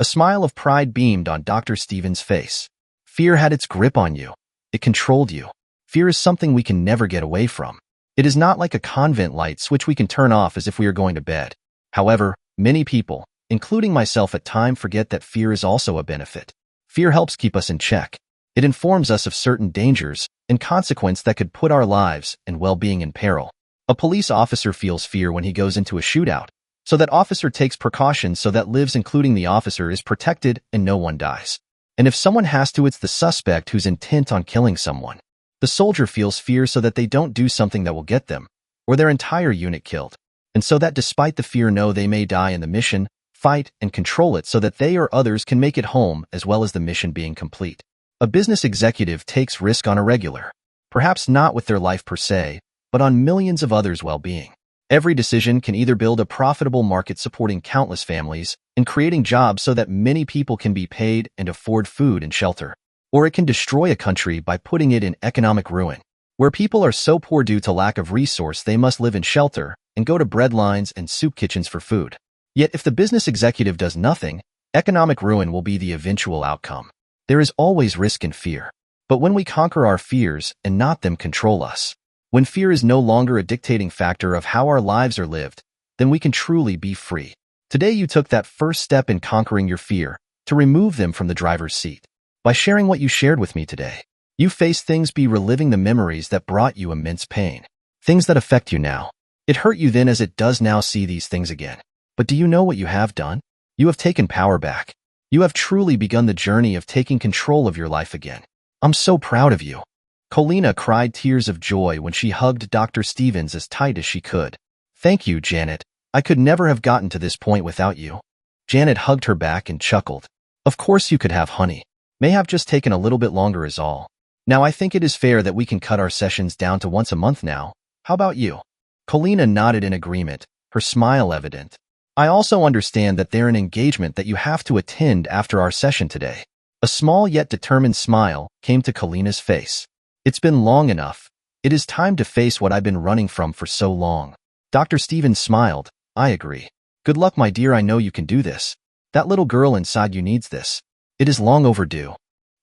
A smile of pride beamed on Dr. Stevens' face. Fear had its grip on you. It controlled you. Fear is something we can never get away from. It is not like a convent light switch we can turn off as if we are going to bed. However, many people, including myself at times, forget that fear is also a benefit. Fear helps keep us in check. It informs us of certain dangers and consequences that could put our lives and well-being in peril. A police officer feels fear when he goes into a shootout, so that officer takes precautions so that lives including the officer is protected and no one dies. And if someone has to, it's the suspect who's intent on killing someone. The soldier feels fear so that they don't do something that will get them, or their entire unit killed. And so that despite the fear know they may die in the mission, fight and control it so that they or others can make it home as well as the mission being complete. A business executive takes risk on a regular, perhaps not with their life per se, but on millions of others' well-being. Every decision can either build a profitable market supporting countless families and creating jobs so that many people can be paid and afford food and shelter, or it can destroy a country by putting it in economic ruin, where people are so poor due to lack of resource they must live in shelter and go to bread lines and soup kitchens for food. Yet if the business executive does nothing, economic ruin will be the eventual outcome. There is always risk and fear. But when we conquer our fears and not them control us, when fear is no longer a dictating factor of how our lives are lived, then we can truly be free. Today you took that first step in conquering your fear to remove them from the driver's seat. By sharing what you shared with me today, you face things be reliving the memories that brought you immense pain. Things that affect you now. It hurt you then as it does now see these things again. But do you know what you have done? You have taken power back. You have truly begun the journey of taking control of your life again. I'm so proud of you. Colina cried tears of joy when she hugged Dr. Stevens as tight as she could. Thank you, Janet. I could never have gotten to this point without you. Janet hugged her back and chuckled. Of course you could have, honey. May have just taken a little bit longer is all. Now I think it is fair that we can cut our sessions down to once a month now. How about you? Colina nodded in agreement, her smile evident. I also understand that there's an engagement that you have to attend after our session today. A small yet determined smile came to Colina's face. It's been long enough. It is time to face what I've been running from for so long. Dr. Stevens smiled. I agree. Good luck, my dear. I know you can do this. That little girl inside you needs this. It is long overdue.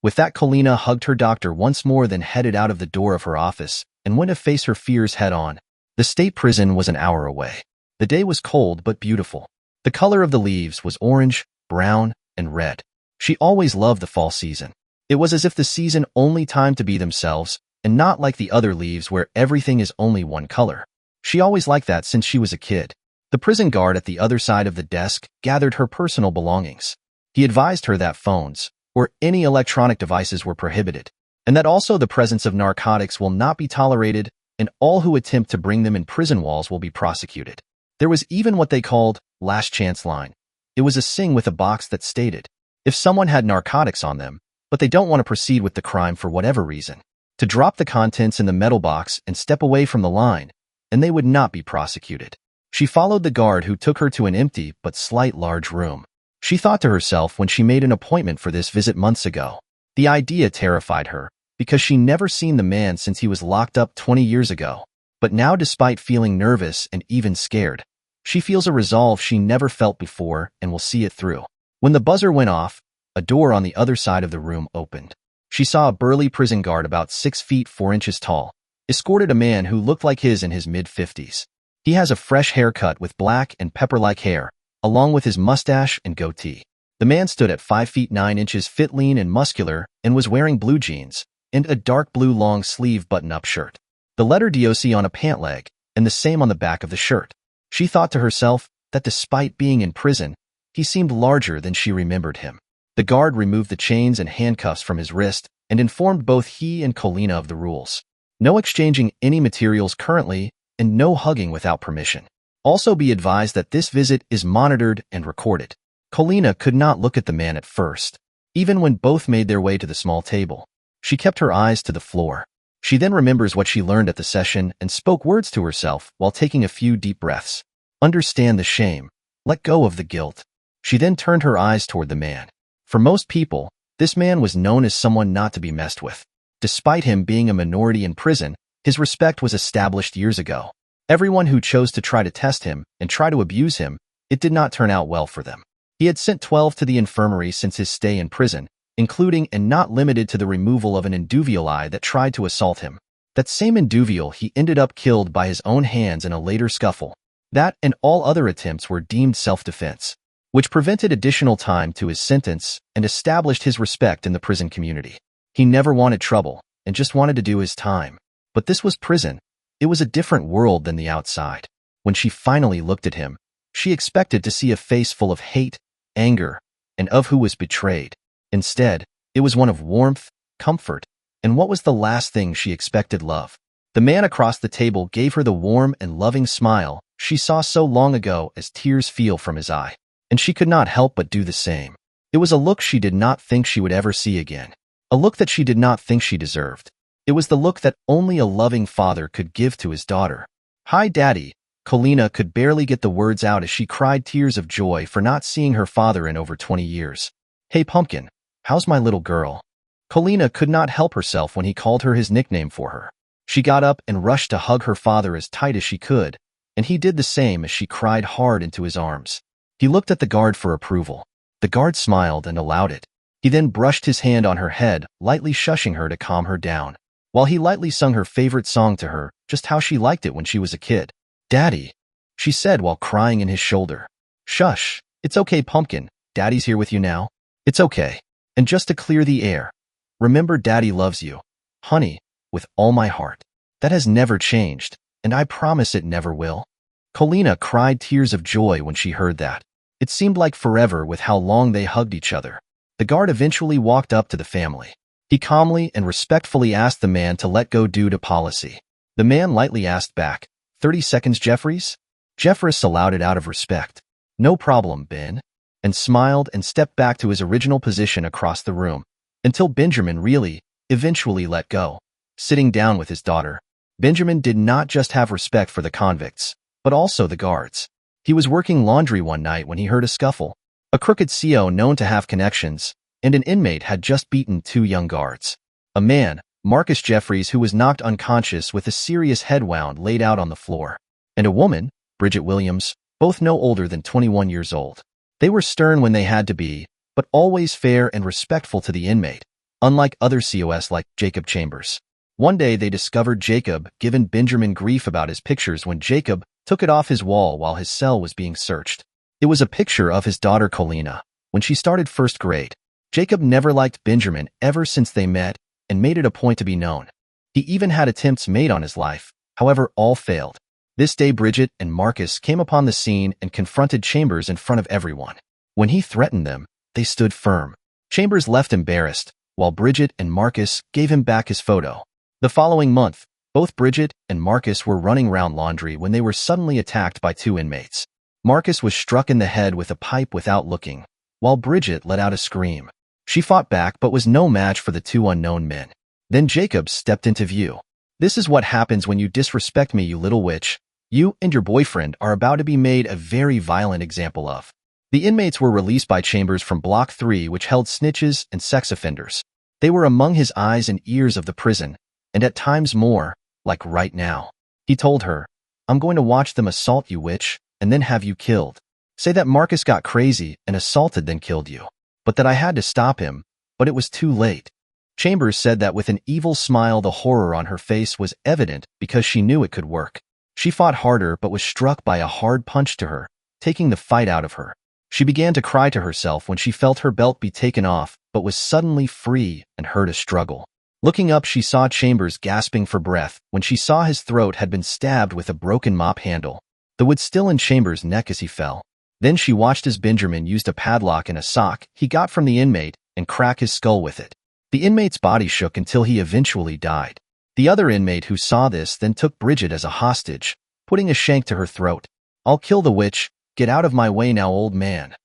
With that, Colina hugged her doctor once more, then headed out of the door of her office and went to face her fears head on. The state prison was an hour away. The day was cold but beautiful. The color of the leaves was orange, brown, and red. She always loved the fall season. It was as if the season only time to be themselves, and not like the other leaves where everything is only one color. She always liked that since she was a kid. The prison guard at the other side of the desk gathered her personal belongings. He advised her that phones or any electronic devices were prohibited, and that also the presence of narcotics will not be tolerated, and all who attempt to bring them in prison walls will be prosecuted. There was even what they called last chance line. It was a sign with a box that stated, if someone had narcotics on them, but they don't want to proceed with the crime for whatever reason, to drop the contents in the metal box and step away from the line, and they would not be prosecuted. She followed the guard who took her to an empty but slight large room. She thought to herself when she made an appointment for this visit months ago. The idea terrified her, because she never seen the man since he was locked up 20 years ago. But now, despite feeling nervous and even scared, she feels a resolve she never felt before and will see it through. When the buzzer went off, a door on the other side of the room opened. She saw a burly prison guard about 6 feet 4 inches tall, escorted a man who looked like his in his mid-50s. He has a fresh haircut with black and pepper-like hair, along with his mustache and goatee. The man stood at 5 feet 9 inches, fit, lean, and muscular, and was wearing blue jeans and a dark blue long-sleeve button-up shirt. The letter DOC on a pant leg, and the same on the back of the shirt. She thought to herself that despite being in prison, he seemed larger than she remembered him. The guard removed the chains and handcuffs from his wrist and informed both he and Colina of the rules. No exchanging any materials currently, and no hugging without permission. Also be advised that this visit is monitored and recorded. Colina could not look at the man at first, even when both made their way to the small table. She kept her eyes to the floor. She then remembers what she learned at the session and spoke words to herself while taking a few deep breaths. Understand the shame. Let go of the guilt. She then turned her eyes toward the man. For most people, this man was known as someone not to be messed with. Despite him being a minority in prison, his respect was established years ago. Everyone who chose to try to test him and try to abuse him, it did not turn out well for them. He had sent 12 to the infirmary since his stay in prison, including and not limited to the removal of an individual that tried to assault him. That same individual he ended up killed by his own hands in a later scuffle. That and all other attempts were deemed self-defense, which prevented additional time to his sentence and established his respect in the prison community. He never wanted trouble and just wanted to do his time. But this was prison. It was a different world than the outside. When she finally looked at him, she expected to see a face full of hate, anger, and of who was betrayed. Instead, it was one of warmth, comfort, and what was the last thing she expected? Love. The man across the table gave her the warm and loving smile she saw so long ago as tears fell from his eye, and she could not help but do the same. It was a look she did not think she would ever see again. A look that she did not think she deserved. It was the look that only a loving father could give to his daughter. "Hi, Daddy." Colina could barely get the words out as she cried tears of joy for not seeing her father in over 20 years. "Hey, Pumpkin, how's my little girl?" Colina could not help herself when he called her his nickname for her. She got up and rushed to hug her father as tight as she could, and he did the same as she cried hard into his arms. He looked at the guard for approval. The guard smiled and allowed it. He then brushed his hand on her head, lightly shushing her to calm her down, while he lightly sung her favorite song to her, just how she liked it when she was a kid. "Daddy," she said while crying in his shoulder. "Shush, it's okay, Pumpkin. Daddy's here with you now. It's okay. And just to clear the air, remember Daddy loves you, honey, with all my heart. That has never changed, and I promise it never will." Colina cried tears of joy when she heard that. It seemed like forever with how long they hugged each other. The guard eventually walked up to the family. He calmly and respectfully asked the man to let go due to policy. The man lightly asked back, 30 seconds, Jeffries?" Jeffries allowed it out of respect. "No problem, Ben," and smiled and stepped back to his original position across the room, until Benjamin eventually let go. Sitting down with his daughter, Benjamin did not just have respect for the convicts, but also the guards. He was working laundry one night when he heard a scuffle. A crooked CO known to have connections, and an inmate had just beaten 2 young guards. A man, Marcus Jeffries, who was knocked unconscious with a serious head wound laid out on the floor, and a woman, Bridget Williams, both no older than 21 years old. They were stern when they had to be, but always fair and respectful to the inmate, unlike other COS like Jacob Chambers. One day they discovered Jacob giving Benjamin grief about his pictures when Jacob took it off his wall while his cell was being searched. It was a picture of his daughter Colina when she started 1st grade. Jacob never liked Benjamin ever since they met and made it a point to be known. He even had attempts made on his life, however all failed. This day Bridget and Marcus came upon the scene and confronted Chambers in front of everyone. When he threatened them, they stood firm. Chambers left embarrassed, while Bridget and Marcus gave him back his photo. The following month, both Bridget and Marcus were running round laundry when they were suddenly attacked by 2 inmates. Marcus was struck in the head with a pipe without looking, while Bridget let out a scream. She fought back but was no match for the 2 unknown men. Then Jacob stepped into view. "This is what happens when you disrespect me, you little witch. You and your boyfriend are about to be made a very violent example of." The inmates were released by Chambers from Block 3, which held snitches and sex offenders. They were among his eyes and ears of the prison, and at times more, like right now. He told her, "I'm going to watch them assault you, witch, and then have you killed. Say that Marcus got crazy and assaulted then killed you, but that I had to stop him, but it was too late." Chambers said that with an evil smile. The horror on her face was evident because she knew it could work. She fought harder but was struck by a hard punch to her, taking the fight out of her. She began to cry to herself when she felt her belt be taken off but was suddenly free and heard a struggle. Looking up, she saw Chambers gasping for breath when she saw his throat had been stabbed with a broken mop handle, the wood still in Chambers' neck as he fell. Then she watched as Benjamin used a padlock and a sock he got from the inmate and crack his skull with it. The inmate's body shook until he eventually died. The other inmate who saw this then took Bridget as a hostage, putting a shank to her throat. "I'll kill the witch. Get out of my way now, old man."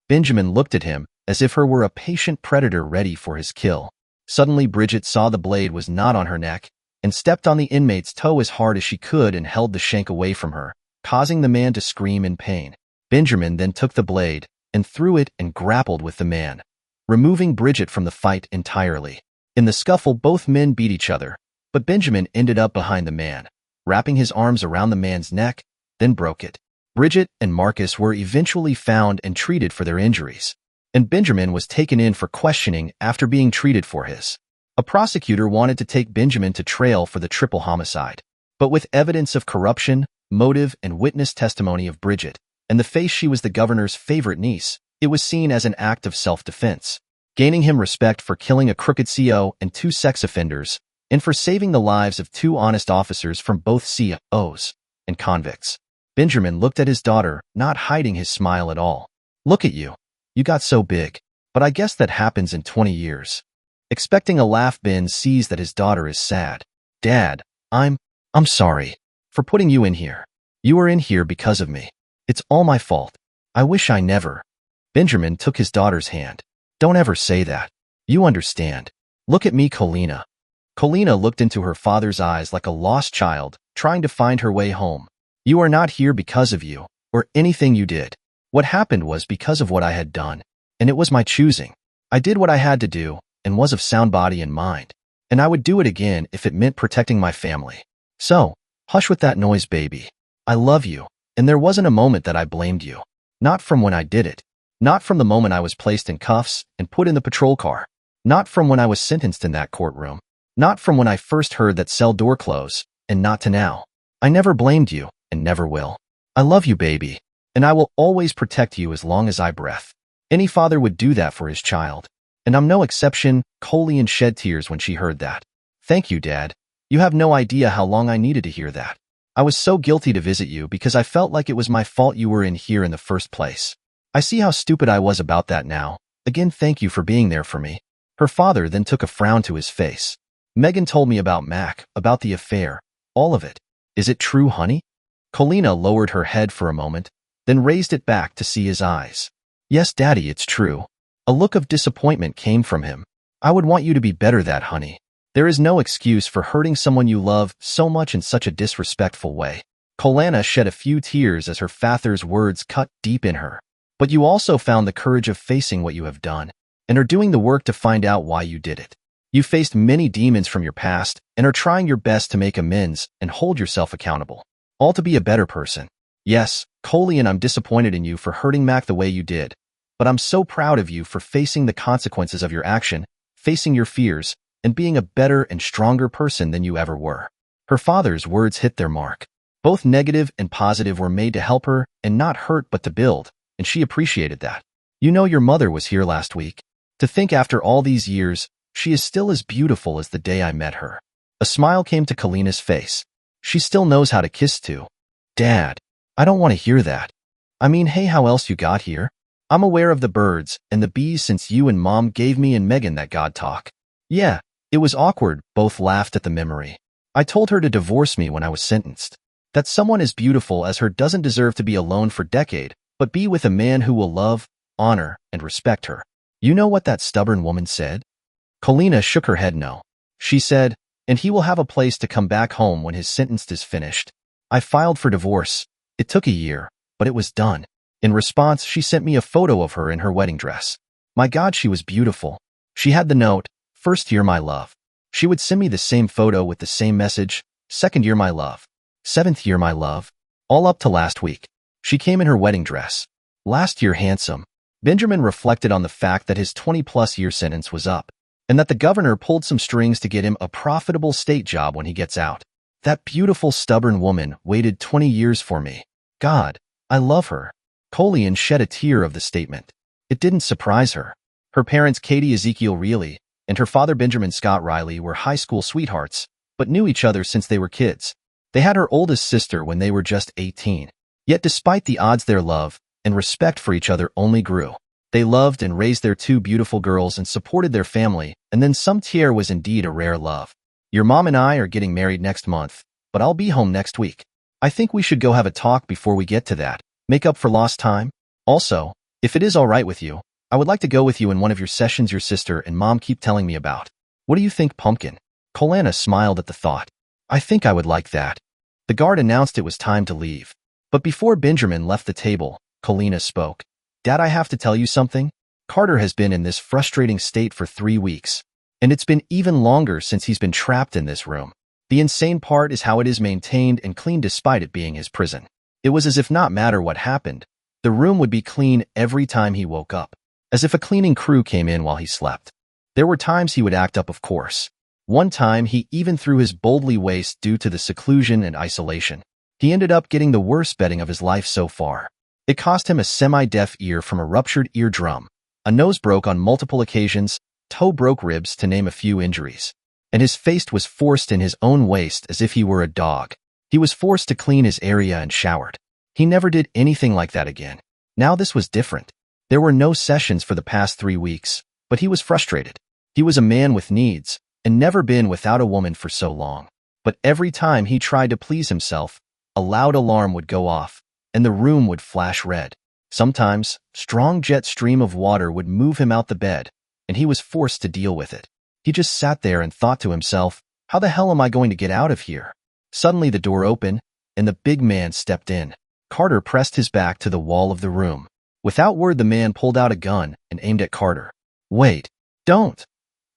Benjamin looked at him as if her were a patient predator ready for his kill. Suddenly, Bridget saw the blade was not on her neck and stepped on the inmate's toe as hard as she could and held the shank away from her, causing the man to scream in pain. Benjamin then took the blade and threw it and grappled with the man, removing Bridget from the fight entirely. In the scuffle, both men beat each other, but Benjamin ended up behind the man, wrapping his arms around the man's neck, then broke it. Bridget and Marcus were eventually found and treated for their injuries, and Benjamin was taken in for questioning after being treated for his. A prosecutor wanted to take Benjamin to trial for the triple homicide, but with evidence of corruption, motive, and witness testimony of Bridget, and the fact she was the governor's favorite niece, it was seen as an act of self-defense, gaining him respect for killing a crooked CO and 2 sex offenders, and for saving the lives of 2 honest officers from both COs and convicts. Benjamin looked at his daughter, not hiding his smile at all. "Look at you. You got so big. But I guess that happens in 20 years. Expecting a laugh, Ben sees that his daughter is sad. "Dad, I'm sorry for putting you in here. You are in here because of me. It's all my fault. I wish I never." Benjamin took his daughter's hand. "Don't ever say that. You understand. Look at me, Colina." Colina looked into her father's eyes like a lost child, trying to find her way home. "You are not here because of you, or anything you did. What happened was because of what I had done, and it was my choosing. I did what I had to do, and was of sound body and mind, and I would do it again if it meant protecting my family. So, hush with that noise, baby. I love you, and there wasn't a moment that I blamed you. Not from when I did it. Not from the moment I was placed in cuffs and put in the patrol car. Not from when I was sentenced in that courtroom. Not from when I first heard that cell door close, and not to now. I never blamed you, and never will. I love you, baby, and I will always protect you as long as I breath. Any father would do that for his child, and I'm no exception." Colleen shed tears when she heard that. "Thank you, Dad. You have no idea how long I needed to hear that. I was so guilty to visit you because I felt like it was my fault you were in here in the first place. I see how stupid I was about that now. Again, thank you for being there for me." Her father then took a frown to his face. "Megan told me about Mac, about the affair, all of it. Is it true, honey?" Colina lowered her head for a moment, then raised it back to see his eyes. "Yes, Daddy, it's true." A look of disappointment came from him. "I would want you to be better than that, honey. There is no excuse for hurting someone you love so much in such a disrespectful way." Colana shed a few tears as her father's words cut deep in her. "But you also found the courage of facing what you have done, and are doing the work to find out why you did it. You faced many demons from your past and are trying your best to make amends and hold yourself accountable. All to be a better person. Yes, Colleen, I'm disappointed in you for hurting Mac the way you did, but I'm so proud of you for facing the consequences of your action, facing your fears, and being a better and stronger person than you ever were." Her father's words hit their mark. Both negative and positive were made to help her and not hurt but to build, and she appreciated that. "You know, your mother was here last week. To think after all these years, she is still as beautiful as the day I met her." A smile came to Kalina's face. "She still knows how to kiss too." "Dad, I don't want to hear that. I mean, hey, how else you got here? I'm aware of the birds and the bees since you and Mom gave me and Megan that God talk." "Yeah, it was awkward." Both laughed at the memory. "I told her to divorce me when I was sentenced. That someone as beautiful as her doesn't deserve to be alone for a decade, but be with a man who will love, honor, and respect her. You know what that stubborn woman said?" Colina shook her head no. She said, "And he will have a place to come back home when his sentence is finished." I filed for divorce. It took a year, but it was done. In response, she sent me a photo of her in her wedding dress. My God, she was beautiful. She had the note, "First year, my love." She would send me the same photo with the same message, "Second year, my love." "Seventh year, my love." All up to last week. She came in her wedding dress. Last year, handsome. Benjamin reflected on the fact that his 20-plus year sentence was up, and that the governor pulled some strings to get him a profitable state job when he gets out. That beautiful, stubborn woman waited 20 years for me. God, I love her. Colleen shed a tear of the statement. It didn't surprise her. Her parents, Katie Ezekiel Reilly, and her father, Benjamin Scott Riley, were high school sweethearts, but knew each other since they were kids. They had her oldest sister when they were just 18. Yet despite the odds, their love and respect for each other only grew. They loved and raised their 2 beautiful girls and supported their family, and then some tear was indeed a rare love. Your mom and I are getting married next month, but I'll be home next week. I think we should go have a talk before we get to that. Make up for lost time. Also, if it is all right with you, I would like to go with you in one of your sessions your sister and mom keep telling me about. What do you think, Pumpkin? Colana smiled at the thought. I think I would like that. The guard announced it was time to leave. But before Benjamin left the table, Colina spoke. Dad, I have to tell you something. Carter has been in this frustrating state for 3 weeks. And it's been even longer since he's been trapped in this room. The insane part is how it is maintained and clean despite it being his prison. It was as if not matter what happened, the room would be clean every time he woke up, as if a cleaning crew came in while he slept. There were times he would act up, of course. One time he even threw his boldly waste due to the seclusion and isolation. He ended up getting the worst betting of his life so far. It cost him a semi-deaf ear from a ruptured eardrum. A nose broke on multiple occasions, toe broke ribs to name a few injuries. And his face was forced in his own waste as if he were a dog. He was forced to clean his area and showered. He never did anything like that again. Now this was different. There were no sessions for the past 3 weeks, but he was frustrated. He was a man with needs, and never been without a woman for so long. But every time he tried to please himself, a loud alarm would go off, and the room would flash red. Sometimes, strong jet stream of water would move him out the bed, and he was forced to deal with it. He just sat there and thought to himself, how the hell am I going to get out of here? Suddenly the door opened, and the big man stepped in. Carter pressed his back to the wall of the room. Without word, the man pulled out a gun and aimed at Carter. Wait, don't!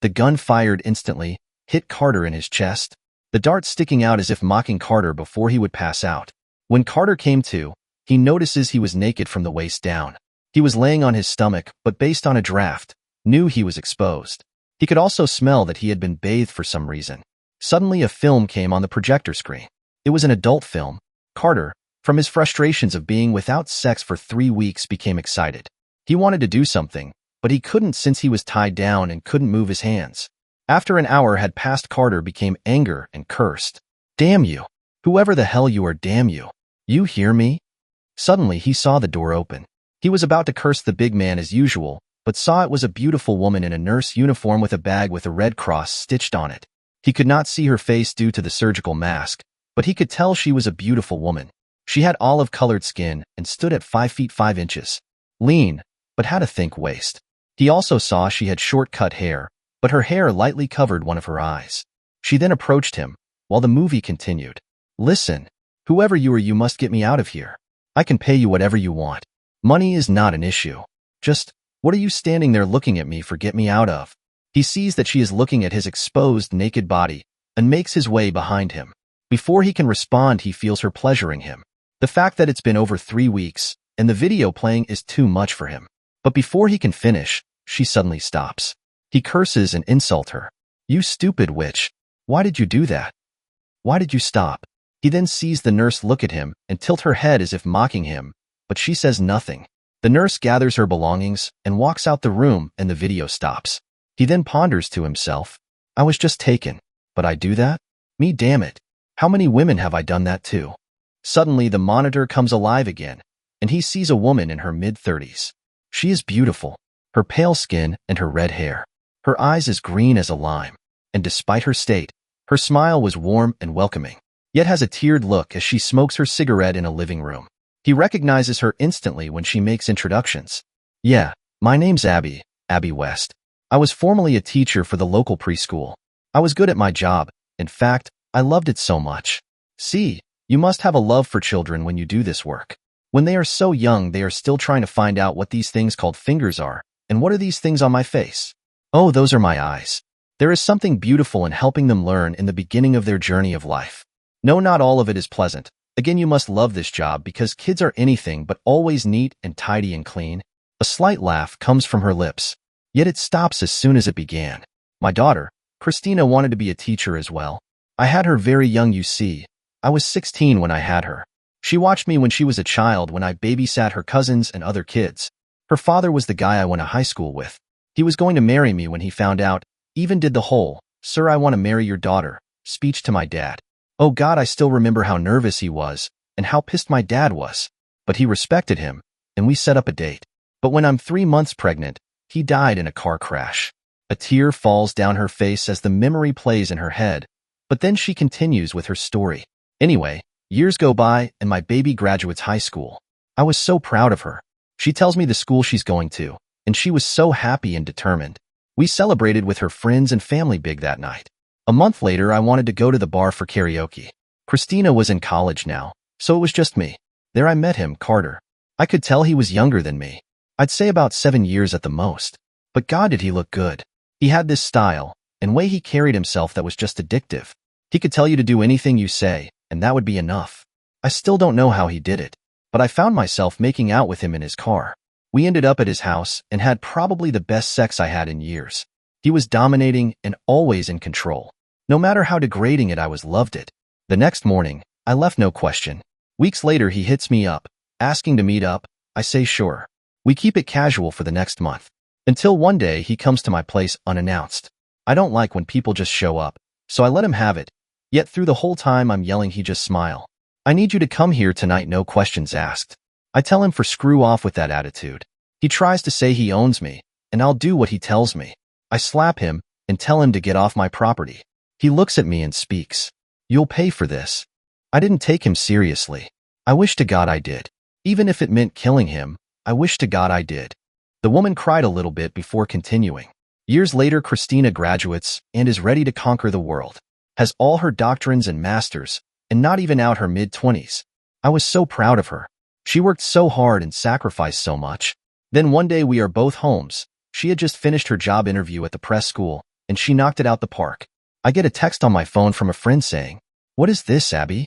The gun fired instantly, hit Carter in his chest, the dart sticking out as if mocking Carter before he would pass out. When Carter came to, he notices he was naked from the waist down. He was laying on his stomach, but based on a draft, knew he was exposed. He could also smell that he had been bathed for some reason. Suddenly a film came on the projector screen. It was an adult film. Carter, from his frustrations of being without sex for 3 weeks, became excited. He wanted to do something, but he couldn't since he was tied down and couldn't move his hands. After an hour had passed, Carter became angry and cursed. Damn you! Whoever the hell you are, damn you! You hear me? Suddenly he saw the door open. He was about to curse the big man as usual, but saw it was a beautiful woman in a nurse uniform with a bag with a red cross stitched on it. He could not see her face due to the surgical mask, but he could tell she was a beautiful woman. She had olive-colored skin and stood at 5 feet 5 inches. Lean, but had a thick waist. He also saw she had short-cut hair, but her hair lightly covered one of her eyes. She then approached him, while the movie continued. Listen, whoever you are, you must get me out of here. I can pay you whatever you want. Money is not an issue. Just, what are you standing there looking at me for? Get me out of. He sees that she is looking at his exposed naked body and makes his way behind him. Before he can respond, he feels her pleasuring him. The fact that it's been over 3 weeks and the video playing is too much for him. But before he can finish, she suddenly stops. He curses and insults her. You stupid witch. Why did you do that? Why did you stop? He then sees the nurse look at him and tilt her head as if mocking him, but she says nothing. The nurse gathers her belongings and walks out the room, and the video stops. He then ponders to himself, I was just taken, but I do that? Me, damn it. How many women have I done that to? Suddenly the monitor comes alive again, and he sees a woman in her mid-30s. She is beautiful, her pale skin and her red hair. Her eyes as green as a lime, and despite her state, her smile was warm and welcoming, yet has a tiered look as she smokes her cigarette in a living room. He recognizes her instantly when she makes introductions. Yeah, my name's Abby, Abby West. I was formerly a teacher for the local preschool. I was good at my job. In fact, I loved it so much. See, you must have a love for children when you do this work. When they are so young, they are still trying to find out what these things called fingers are. And what are these things on my face? Oh, those are my eyes. There is something beautiful in helping them learn in the beginning of their journey of life. No, not all of it is pleasant. Again, you must love this job because kids are anything but always neat and tidy and clean. A slight laugh comes from her lips, yet it stops as soon as it began. My daughter, Christina, wanted to be a teacher as well. I had her very young, you see. I was 16 when I had her. She watched me when she was a child when I babysat her cousins and other kids. Her father was the guy I went to high school with. He was going to marry me when he found out, even did the whole, "Sir, I want to marry your daughter," speech to my dad. Oh God, I still remember how nervous he was and how pissed my dad was. But he respected him, and we set up a date. But when I'm 3 months pregnant, he died in a car crash. A tear falls down her face as the memory plays in her head, But then she continues with her story. Anyway, years go by and my baby graduates high school. I was so proud of her. She tells me the school she's going to, and she was so happy and determined. We celebrated with her friends and family big that night. A month later, I wanted to go to the bar for karaoke. Christina was in college now, so it was just me. There I met him, Carter. I could tell he was younger than me. I'd say about 7 years at the most. But God, did he look good. He had this style and way he carried himself that was just addictive. He could tell you to do anything you say, and that would be enough. I still don't know how he did it, but I found myself making out with him in his car. We ended up at his house and had probably the best sex I had in years. He was dominating and always in control. No matter how degrading it, I loved it. The next morning, I left no question. Weeks later, he hits me up, asking to meet up. I say sure. We keep it casual for the next month. Until one day, he comes to my place unannounced. I don't like when people just show up, so I let him have it. Yet through the whole time I'm yelling, he just smile. I need you to come here tonight, no questions asked. I tell him for screw off with that attitude. He tries to say he owns me, and I'll do what he tells me. I slap him and tell him to get off my property. He looks at me and speaks. You'll pay for this. I didn't take him seriously. I wish to God I did. Even if it meant killing him, I wish to God I did. The woman cried a little bit before continuing. Years later, Christina graduates and is ready to conquer the world. Has all her doctrines and masters, and not even out her mid-20s. I was so proud of her. She worked so hard and sacrificed so much. Then one day we are both homes. She had just finished her job interview at the press school, and she knocked it out the park. I get a text on my phone from a friend saying, "What is this, Abby?"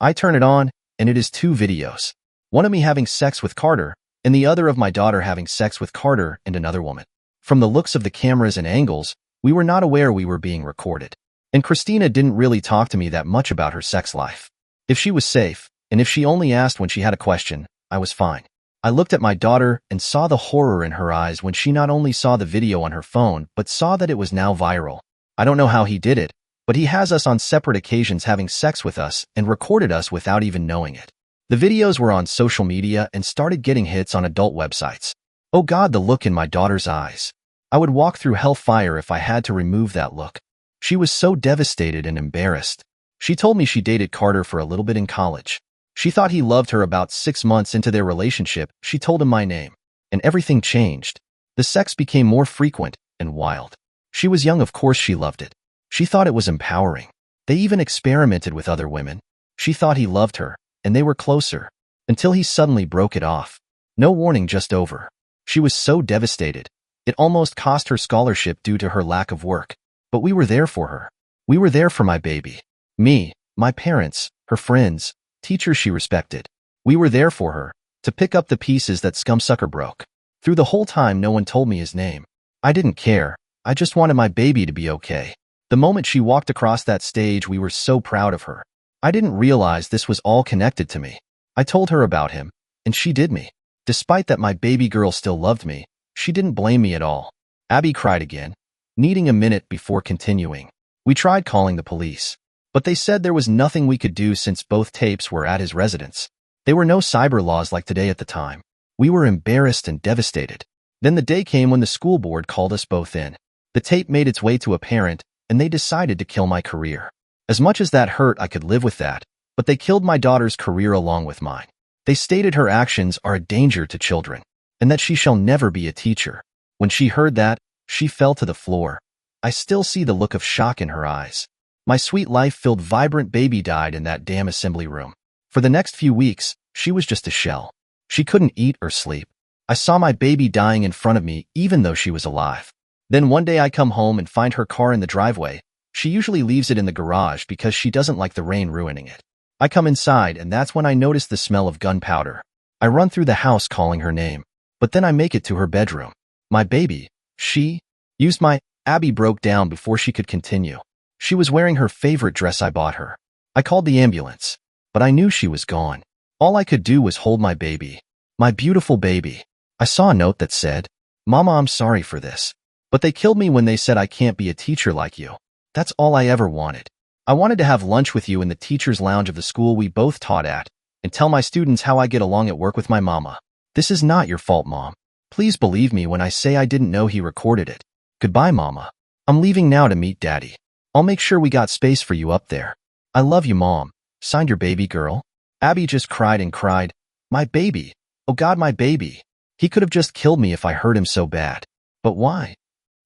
I turn it on, and it is 2 videos. One of me having sex with Carter, and the other of my daughter having sex with Carter and another woman. From the looks of the cameras and angles, we were not aware we were being recorded. And Christina didn't really talk to me that much about her sex life. If she was safe, and if she only asked when she had a question, I was fine. I looked at my daughter and saw the horror in her eyes when she not only saw the video on her phone, but saw that it was now viral. I don't know how he did it, but he has us on separate occasions having sex with us and recorded us without even knowing it. The videos were on social media and started getting hits on adult websites. Oh God, the look in my daughter's eyes. I would walk through hellfire if I had to remove that look. She was so devastated and embarrassed. She told me she dated Carter for a little bit in college. She thought he loved her. About 6 months into their relationship, she told him my name. And everything changed. The sex became more frequent and wild. She was young, of course she loved it. She thought it was empowering. They even experimented with other women. She thought he loved her, and they were closer. Until he suddenly broke it off. No warning, just over. She was so devastated. It almost cost her scholarship due to her lack of work. But we were there for her. We were there for my baby. Me, my parents, her friends, teachers she respected. We were there for her, to pick up the pieces that scumsucker broke. Through the whole time, no one told me his name. I didn't care. I just wanted my baby to be okay. The moment she walked across that stage, we were so proud of her. I didn't realize this was all connected to me. I told her about him, and she did me. Despite that my baby girl still loved me, she didn't blame me at all. Abby cried again, needing a minute before continuing. We tried calling the police, but they said there was nothing we could do since both tapes were at his residence. There were no cyber laws like today at the time. We were embarrassed and devastated. Then the day came when the school board called us both in. The tape made its way to a parent, and they decided to kill my career. As much as that hurt, I could live with that, but they killed my daughter's career along with mine. They stated her actions are a danger to children, and that she shall never be a teacher. When she heard that, she fell to the floor. I still see the look of shock in her eyes. My sweet life-filled vibrant baby died in that damn assembly room. For the next few weeks, she was just a shell. She couldn't eat or sleep. I saw my baby dying in front of me even though she was alive. Then one day I come home and find her car in the driveway. She usually leaves it in the garage because she doesn't like the rain ruining it. I come inside and that's when I notice the smell of gunpowder. I run through the house calling her name, but then I make it to her bedroom. My baby, she used my... Abby broke down before she could continue. She was wearing her favorite dress I bought her. I called the ambulance, but I knew she was gone. All I could do was hold my baby. My beautiful baby. I saw a note that said, "Mama, I'm sorry for this. But they killed me when they said I can't be a teacher like you." That's all I ever wanted. I wanted to have lunch with you in the teacher's lounge of the school we both taught at, and tell my students how I get along at work with my mama. This is not your fault, Mom. Please believe me when I say I didn't know he recorded it. Goodbye, Mama. I'm leaving now to meet Daddy. I'll make sure we got space for you up there. I love you, Mom. Signed, your baby girl. Abby just cried and cried. My baby. Oh God, my baby. He could have just killed me if I hurt him so bad. But why?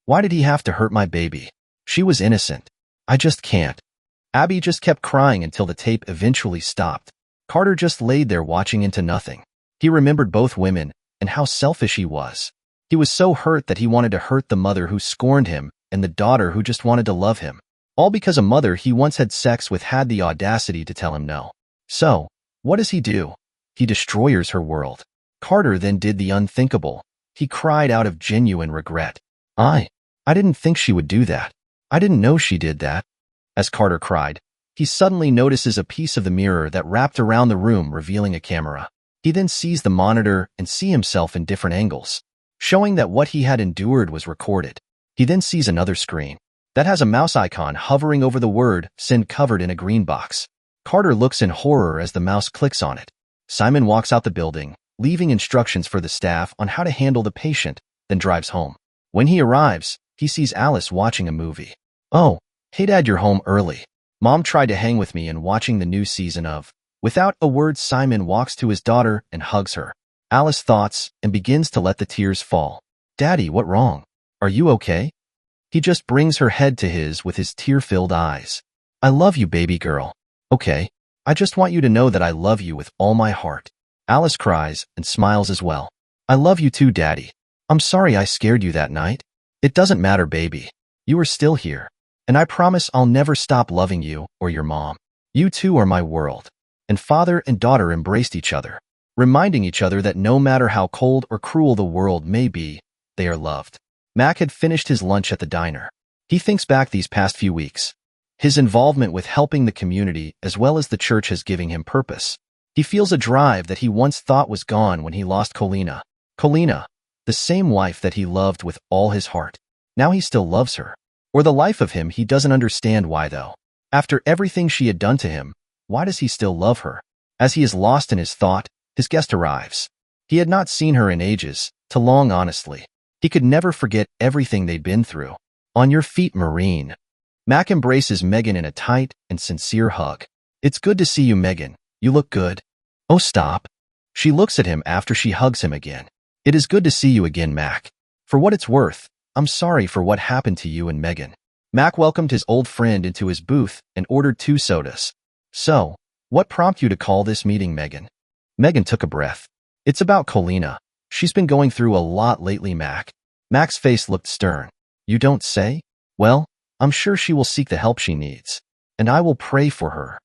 Why did he have to hurt my baby? She was innocent. I just can't. Abby just kept crying until the tape eventually stopped. Carter just laid there watching into nothing. He remembered both women and how selfish he was. He was so hurt that he wanted to hurt the mother who scorned him and the daughter who just wanted to love him. All because a mother he once had sex with had the audacity to tell him no. So, what does he do? He destroys her world. Carter then did the unthinkable. He cried out of genuine regret. I didn't think she would do that. I didn't know she did that. As Carter cried, he suddenly notices a piece of the mirror that wrapped around the room, revealing a camera. He then sees the monitor and sees himself in different angles, showing that what he had endured was recorded. He then sees another screen that has a mouse icon hovering over the word "send" covered in a green box. Carter looks in horror as the mouse clicks on it. Simon walks out the building, leaving instructions for the staff on how to handle the patient, then drives home. When he arrives, he sees Alice watching a movie. Oh, hey Dad, you're home early. Mom tried to hang with me and watching the new season of. Without a word, Simon walks to his daughter and hugs her. Alice thoughts and begins to let the tears fall. Daddy, what wrong? Are you okay? He just brings her head to his with his tear-filled eyes. I love you, baby girl. Okay, I just want you to know that I love you with all my heart. Alice cries and smiles as well. I love you too, Daddy. I'm sorry I scared you that night. It doesn't matter, baby. You are still here. And I promise I'll never stop loving you or your mom. You two are my world. And father and daughter embraced each other, reminding each other that no matter how cold or cruel the world may be, they are loved. Mac had finished his lunch at the diner. He thinks back these past few weeks. His involvement with helping the community as well as the church has given him purpose. He feels a drive that he once thought was gone when he lost Colina. Colina, the same wife that he loved with all his heart. Now he still loves her. Or the life of him, he doesn't understand why though. After everything she had done to him, why does he still love her? As he is lost in his thought, his guest arrives. He had not seen her in ages, too long honestly. He could never forget everything they'd been through. On your feet, Marine. Mac embraces Megan in a tight and sincere hug. It's good to see you, Megan. You look good. Oh, stop. She looks at him after she hugs him again. It is good to see you again, Mac. For what it's worth, I'm sorry for what happened to you and Megan. Mac welcomed his old friend into his booth and ordered 2 sodas. So, what prompted you to call this meeting, Megan? Megan took a breath. It's about Colina. She's been going through a lot lately, Mac. Mac's face looked stern. You don't say? Well, I'm sure she will seek the help she needs. And I will pray for her.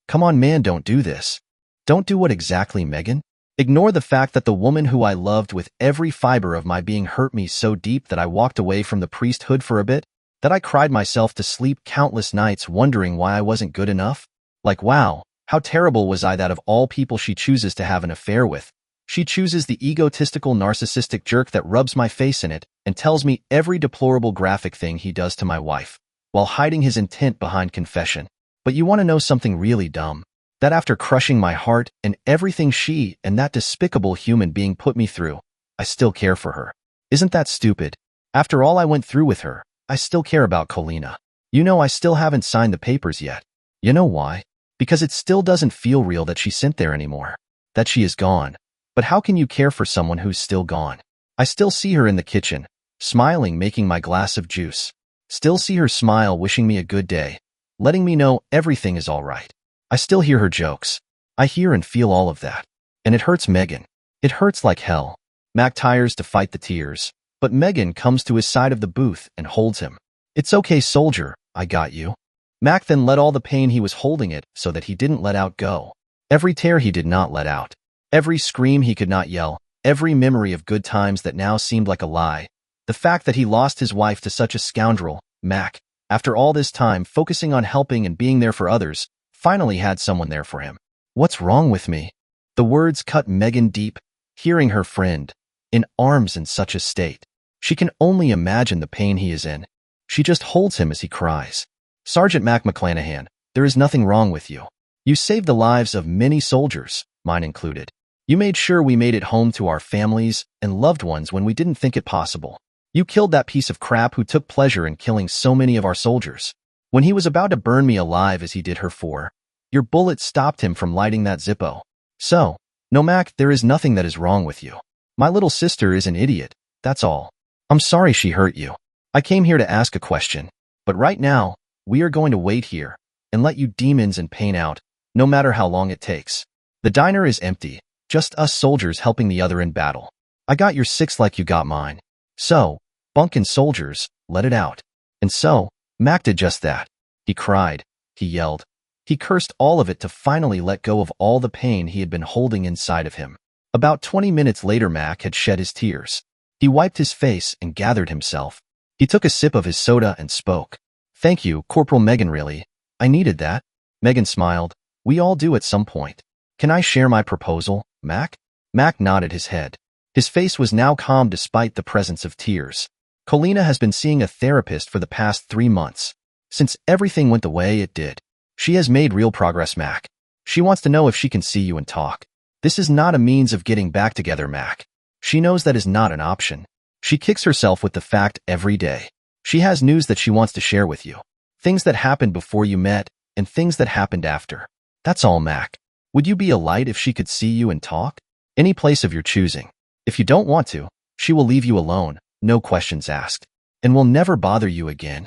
Come on, man, don't do this. Don't do what exactly, Megan? Ignore the fact that the woman who I loved with every fiber of my being hurt me so deep that I walked away from the priesthood for a bit, that I cried myself to sleep countless nights wondering why I wasn't good enough? Like, wow, how terrible was I that of all people she chooses to have an affair with? She chooses the egotistical narcissistic jerk that rubs my face in it and tells me every deplorable graphic thing he does to my wife, while hiding his intent behind confession. But you want to know something really dumb? That after crushing my heart and everything she and that despicable human being put me through, I still care for her. Isn't that stupid? After all I went through with her, I still care about Colina. You know I still haven't signed the papers yet. You know why? Because it still doesn't feel real that she's sent there anymore. That she is gone. But how can you care for someone who's still gone? I still see her in the kitchen, smiling, making my glass of juice. Still see her smile, wishing me a good day, letting me know everything is all right. I still hear her jokes. I hear and feel all of that. And it hurts Megan. It hurts like hell. Mac tires to fight the tears, but Megan comes to his side of the booth and holds him. It's okay, soldier, I got you. Mac then let all the pain he was holding it so that he didn't let out go. Every tear he did not let out. Every scream he could not yell. Every memory of good times that now seemed like a lie. The fact that he lost his wife to such a scoundrel, Mac, after all this time focusing on helping and being there for others, finally had someone there for him. What's wrong with me? The words cut Megan deep, hearing her friend, in arms in such a state. She can only imagine the pain he is in. She just holds him as he cries. Sergeant Mac McClanahan, there is nothing wrong with you. You saved the lives of many soldiers, mine included. You made sure we made it home to our families and loved ones when we didn't think it possible. You killed that piece of crap who took pleasure in killing so many of our soldiers. When he was about to burn me alive as he did her for, your bullet stopped him from lighting that Zippo. So, no Mac, there is nothing that is wrong with you. My little sister is an idiot, that's all. I'm sorry she hurt you. I came here to ask a question, but right now, we are going to wait here and let you demons and pain out, no matter how long it takes. The diner is empty, just us soldiers helping the other in battle. I got your six like you got mine. So, bunkin' soldiers, let it out. And so, Mac did just that. He cried, he yelled, he cursed all of it to finally let go of all the pain he had been holding inside of him. About 20 minutes later, Mac had shed his tears. He wiped his face and gathered himself. He took a sip of his soda and spoke. Thank you, Corporal Megan, really. I needed that. Megan smiled. We all do at some point. Can I share my proposal, Mac? Mac nodded his head. His face was now calm despite the presence of tears. Colina has been seeing a therapist for the past 3 months. Since everything went the way it did, she has made real progress, Mac. She wants to know if she can see you and talk. This is not a means of getting back together, Mac. She knows that is not an option. She kicks herself with the fact every day. She has news that she wants to share with you. Things that happened before you met and things that happened after. That's all, Mac. Would you be a light if she could see you and talk? Any place of your choosing. If you don't want to, she will leave you alone, no questions asked, and will never bother you again.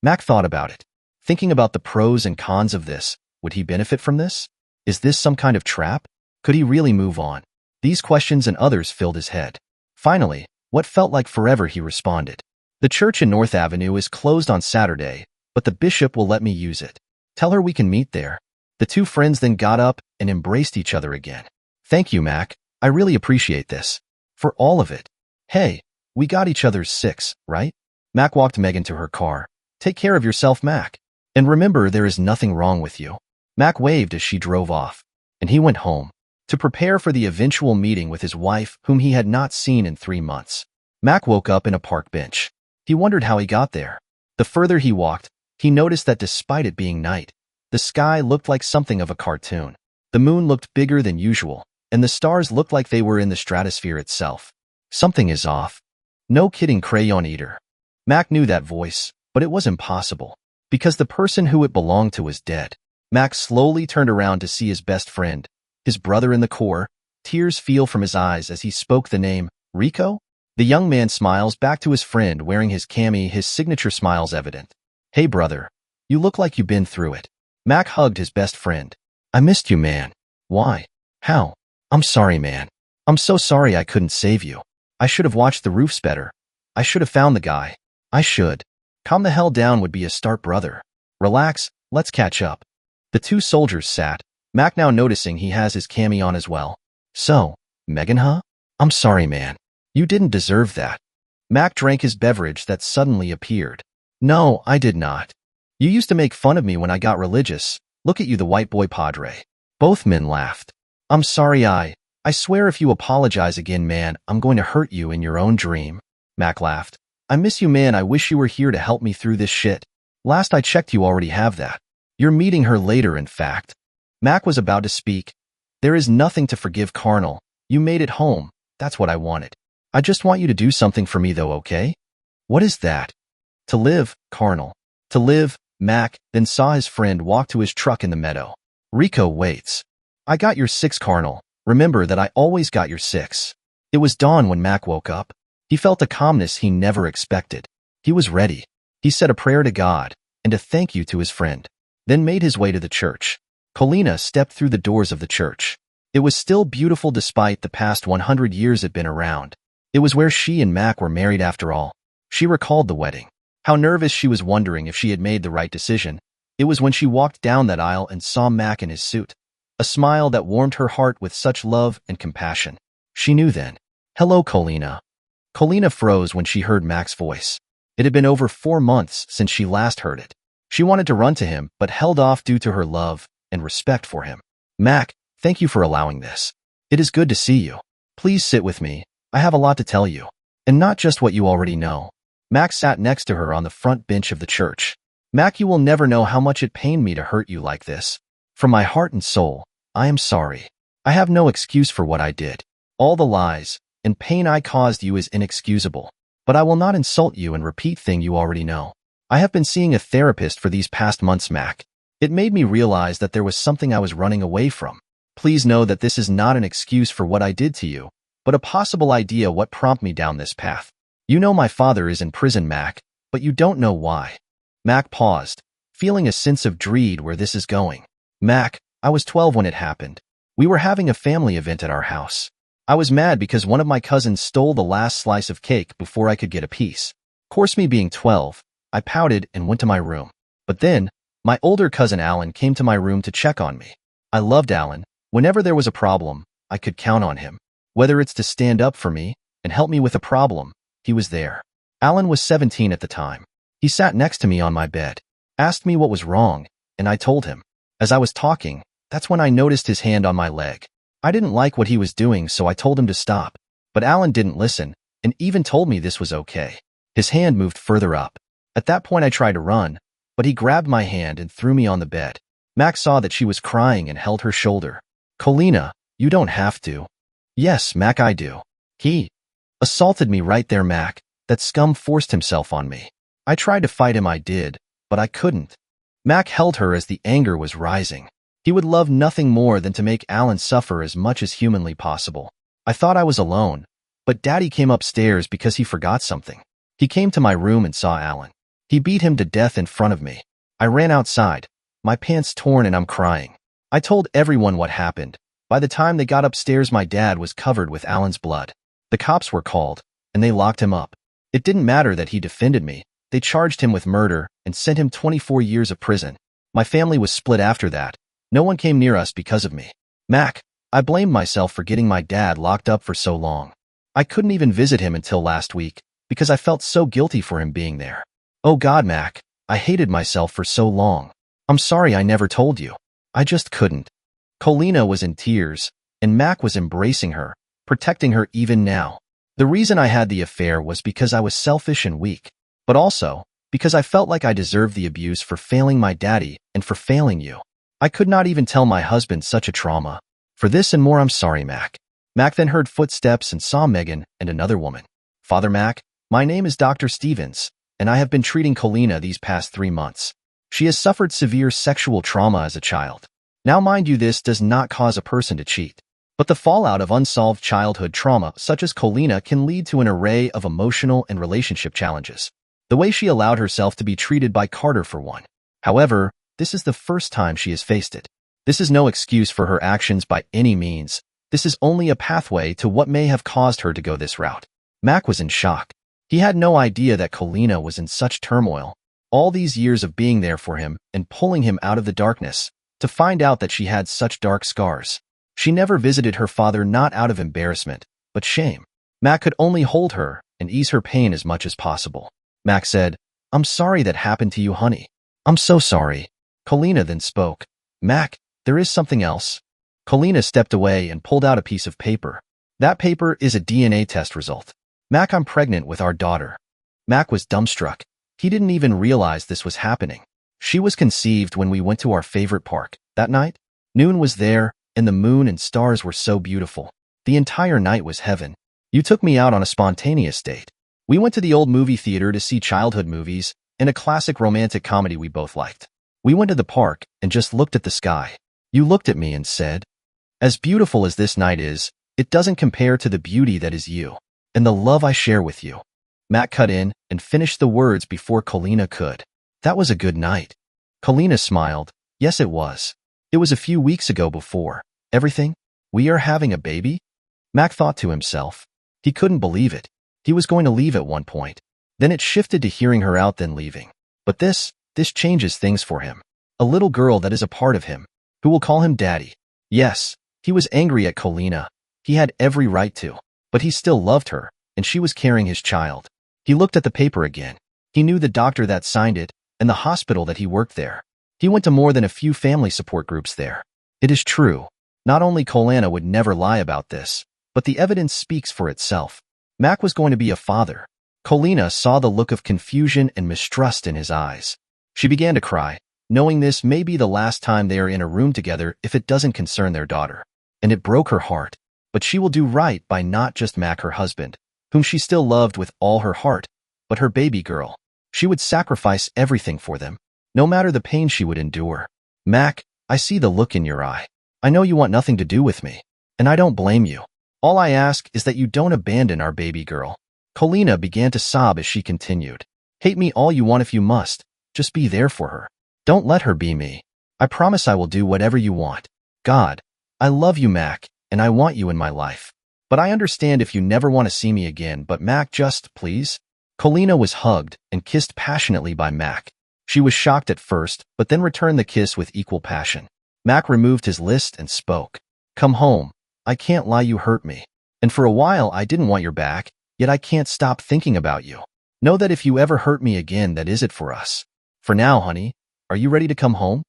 Mac thought about it. Thinking about the pros and cons of this, would he benefit from this? Is this some kind of trap? Could he really move on? These questions and others filled his head. Finally, what felt like forever, he responded. The church in North Avenue is closed on Saturday, but the bishop will let me use it. Tell her we can meet there. The two friends then got up and embraced each other again. Thank you, Mac. I really appreciate this. For all of it. Hey, we got each other's six, right? Mac walked Megan to her car. Take care of yourself, Mac. And remember, there is nothing wrong with you. Mac waved as she drove off, and he went home to prepare for the eventual meeting with his wife, whom he had not seen in 3 months. Mac woke up in a park bench. He wondered how he got there. The further he walked, he noticed that despite it being night, the sky looked like something of a cartoon. The moon looked bigger than usual, and the stars looked like they were in the stratosphere itself. Something is off. No kidding, Crayon Eater. Mac knew that voice, but it was impossible, because the person who it belonged to was dead. Mac slowly turned around to see his best friend, his brother in the Corps. Tears fell from his eyes as he spoke the name, Rico? The young man smiles back to his friend wearing his cami, his signature smiles evident. Hey brother, you look like you've been through it. Mac hugged his best friend. I missed you, man. Why? How? I'm sorry, man. I'm so sorry I couldn't save you. I should have watched the roofs better. I should have found the guy. I should. Calm the hell down would be a start, brother. Relax, let's catch up. The two soldiers sat, Mac now noticing he has his cami on as well. So, Megan, huh? I'm sorry, man. You didn't deserve that. Mac drank his beverage that suddenly appeared. No, I did not. You used to make fun of me when I got religious. Look at you, the white boy padre. Both men laughed. I'm sorry, I swear if you apologize again, man, I'm going to hurt you in your own dream. Mac laughed. I miss you, man. I wish you were here to help me through this shit. Last I checked, you already have that. You're meeting her later, in fact. Mac was about to speak. There is nothing to forgive, Carnal. You made it home. That's what I wanted. I just want you to do something for me, though, okay? What is that? To live, Carnal. To live. Mac then saw his friend walk to his truck in the meadow. Rico waits. I got your six, Carnal. Remember that I always got your six. It was dawn when Mac woke up. He felt a calmness he never expected. He was ready. He said a prayer to God and a thank you to his friend, then made his way to the church. Colina stepped through the doors of the church. It was still beautiful despite the past 100 years it had been around. It was where she and Mac were married after all. She recalled the wedding. How nervous she was, wondering if she had made the right decision. It was when she walked down that aisle and saw Mac in his suit. A smile that warmed her heart with such love and compassion. She knew then. Hello, Colina. Colina froze when she heard Mac's voice. It had been over 4 months since she last heard it. She wanted to run to him, but held off due to her love and respect for him. Mac, thank you for allowing this. It is good to see you. Please sit with me. I have a lot to tell you. And not just what you already know. Mac sat next to her on the front bench of the church. Mac, you will never know how much it pained me to hurt you like this. From my heart and soul, I am sorry. I have no excuse for what I did. All the lies and pain I caused you is inexcusable. But I will not insult you and repeat things you already know. I have been seeing a therapist for these past months, Mac. It made me realize that there was something I was running away from. Please know that this is not an excuse for what I did to you, but a possible idea what prompted me down this path. You know my father is in prison, Mac, but you don't know why. Mac paused, feeling a sense of dread where this is going. Mac, I was 12 when it happened. We were having a family event at our house. I was mad because one of my cousins stole the last slice of cake before I could get a piece. Of course, me being 12, I pouted and went to my room. But then, my older cousin Alan came to my room to check on me. I loved Alan. Whenever there was a problem, I could count on him. Whether it's to stand up for me and help me with a problem, he was there. Alan was 17 at the time. He sat next to me on my bed, asked me what was wrong, and I told him. As I was talking, that's when I noticed his hand on my leg. I didn't like what he was doing, so I told him to stop. But Alan didn't listen, and even told me this was okay. His hand moved further up. At that point I tried to run, but he grabbed my hand and threw me on the bed. Mac saw that she was crying and held her shoulder. Colina, you don't have to. Yes, Mac, I do. He assaulted me right there, Mac. That scum forced himself on me. I tried to fight him, I did, but I couldn't. Mac held her as the anger was rising. He would love nothing more than to make Alan suffer as much as humanly possible. I thought I was alone, but Daddy came upstairs because he forgot something. He came to my room and saw Alan. He beat him to death in front of me. I ran outside, my pants torn, and I'm crying. I told everyone what happened. By the time they got upstairs, my dad was covered with Alan's blood. The cops were called, and they locked him up. It didn't matter that he defended me. They charged him with murder and sent him 24 years of prison. My family was split after that. No one came near us because of me. Mac, I blamed myself for getting my dad locked up for so long. I couldn't even visit him until last week because I felt so guilty for him being there. Oh God, Mac, I hated myself for so long. I'm sorry I never told you. I just couldn't. Colina was in tears, and Mac was embracing her, protecting her even now. The reason I had the affair was because I was selfish and weak, but also because I felt like I deserved the abuse for failing my daddy and for failing you. I could not even tell my husband such a trauma. For this and more, I'm sorry, Mac. Mac then heard footsteps and saw Megan and another woman. Father Mac, my name is Dr. Stevens, and I have been treating Colina these past 3 months. She has suffered severe sexual trauma as a child. Now, mind you, this does not cause a person to cheat, but the fallout of unsolved childhood trauma such as Colina can lead to an array of emotional and relationship challenges. The way she allowed herself to be treated by Carter, for one. However, this is the first time she has faced it. This is no excuse for her actions by any means. This is only a pathway to what may have caused her to go this route. Mac was in shock. He had no idea that Colina was in such turmoil. All these years of being there for him and pulling him out of the darkness, to find out that she had such dark scars. She never visited her father, not out of embarrassment, but shame. Mac could only hold her and ease her pain as much as possible. Mac said, "I'm sorry that happened to you, honey. I'm so sorry." Colina then spoke. Mac, there is something else. Colina stepped away and pulled out a piece of paper. That paper is a DNA test result. Mac, I'm pregnant with our daughter. Mac was dumbstruck. He didn't even realize this was happening. She was conceived when we went to our favorite park. That night, noon was there, and the moon and stars were so beautiful. The entire night was heaven. You took me out on a spontaneous date. We went to the old movie theater to see childhood movies and a classic romantic comedy we both liked. We went to the park and just looked at the sky. You looked at me and said, "As beautiful as this night is, it doesn't compare to the beauty that is you and the love I share with you." Mac cut in and finished the words before Colina could. That was a good night. Colina smiled. Yes, it was. It was a few weeks ago before everything. We are having a baby? Mac thought to himself. He couldn't believe it. He was going to leave at one point. Then it shifted to hearing her out, then leaving. But this changes things for him. A little girl that is a part of him, who will call him daddy. Yes, he was angry at Colina. He had every right to, but he still loved her, and she was carrying his child. He looked at the paper again. He knew the doctor that signed it and the hospital that he worked there. He went to more than a few family support groups there. It is true. Not only Colina would never lie about this, but the evidence speaks for itself. Mac was going to be a father. Colina saw the look of confusion and mistrust in his eyes. She began to cry, knowing this may be the last time they are in a room together if it doesn't concern their daughter. And it broke her heart. But she will do right by not just Mac, her husband, whom she still loved with all her heart, but her baby girl. She would sacrifice everything for them, no matter the pain she would endure. Mac, I see the look in your eye. I know you want nothing to do with me, and I don't blame you. All I ask is that you don't abandon our baby girl. Colina began to sob as she continued. Hate me all you want if you must. Just be there for her. Don't let her be me. I promise I will do whatever you want. God, I love you, Mac, and I want you in my life. But I understand if you never want to see me again, but Mac, just, please. Colina was hugged and kissed passionately by Mac. She was shocked at first, but then returned the kiss with equal passion. Mac removed his list and spoke. Come home. I can't lie, you hurt me. And for a while I didn't want your back, yet I can't stop thinking about you. Know that if you ever hurt me again, that is it for us. For now, honey, are you ready to come home?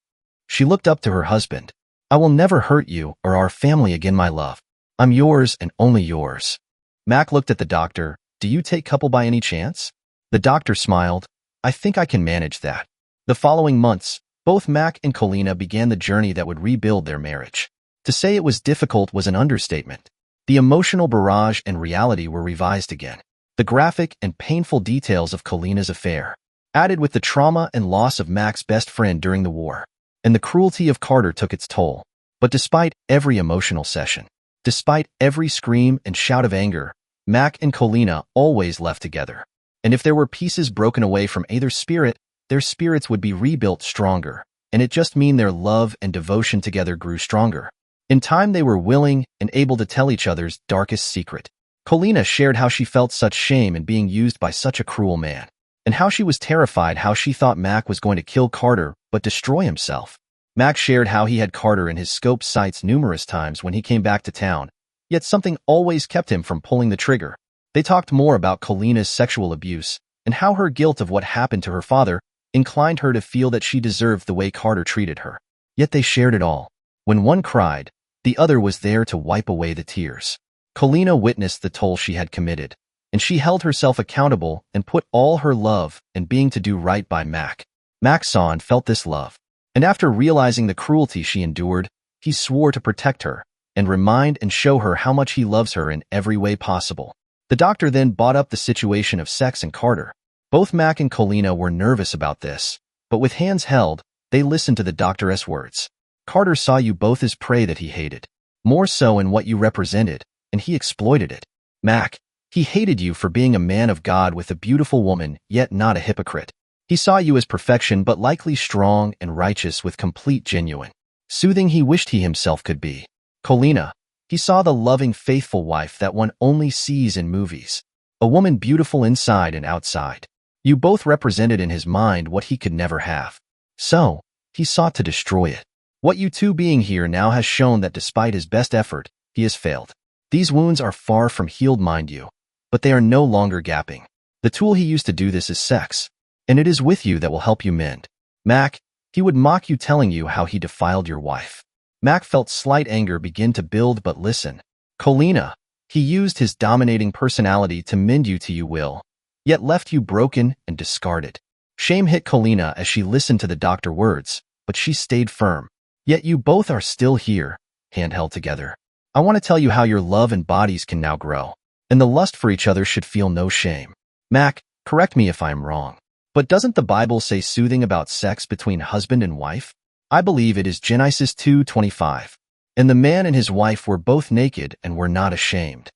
She looked up to her husband. I will never hurt you or our family again, my love. I'm yours and only yours. Mac looked at the doctor. Do you take couple by any chance? The doctor smiled. I think I can manage that. The following months, both Mac and Colina began the journey that would rebuild their marriage. To say it was difficult was an understatement. The emotional barrage and reality were revised again. The graphic and painful details of Colina's affair, added with the trauma and loss of Mac's best friend during the war, and the cruelty of Carter took its toll. But despite every emotional session, despite every scream and shout of anger, Mac and Colina always left together. And if there were pieces broken away from either spirit, their spirits would be rebuilt stronger, and it just meant their love and devotion together grew stronger. In time, they were willing and able to tell each other's darkest secret. Colina shared how she felt such shame in being used by such a cruel man, and how she was terrified, how she thought Mac was going to kill Carter but destroy himself. Mac shared how he had Carter in his scope sights numerous times when he came back to town, yet something always kept him from pulling the trigger. They talked more about Colina's sexual abuse and how her guilt of what happened to her father inclined her to feel that she deserved the way Carter treated her. Yet they shared it all. When one cried, the other was there to wipe away the tears. Colina witnessed the toll she had committed, and she held herself accountable and put all her love and being to do right by Mac. Mac saw and felt this love, and after realizing the cruelty she endured, he swore to protect her and remind and show her how much he loves her in every way possible. The doctor then brought up the situation of sex and Carter. Both Mac and Colina were nervous about this, but with hands held, they listened to the doctor's words. Carter saw you both as prey that he hated, more so in what you represented, and he exploited it. Mac, he hated you for being a man of God with a beautiful woman, yet not a hypocrite. He saw you as perfection, but likely strong and righteous with complete genuine. Soothing he wished he himself could be. Colina, he saw the loving, faithful wife that one only sees in movies. A woman beautiful inside and outside. You both represented in his mind what he could never have. So, he sought to destroy it. What you two being here now has shown that despite his best effort, he has failed. These wounds are far from healed, mind you, but they are no longer gaping. The tool he used to do this is sex, and it is with you that will help you mend. Mac, he would mock you telling you how he defiled your wife. Mac felt slight anger begin to build, but listen. Colina, he used his dominating personality to mend you to your will, yet left you broken and discarded. Shame hit Colina as she listened to the doctor's words, but she stayed firm. Yet you both are still here, hand held together. I want to tell you how your love and bodies can now grow, and the lust for each other should feel no shame. Mac, correct me if I'm wrong, but doesn't the Bible say soothing about sex between husband and wife? I believe it is Genesis 2:25. And the man and his wife were both naked and were not ashamed.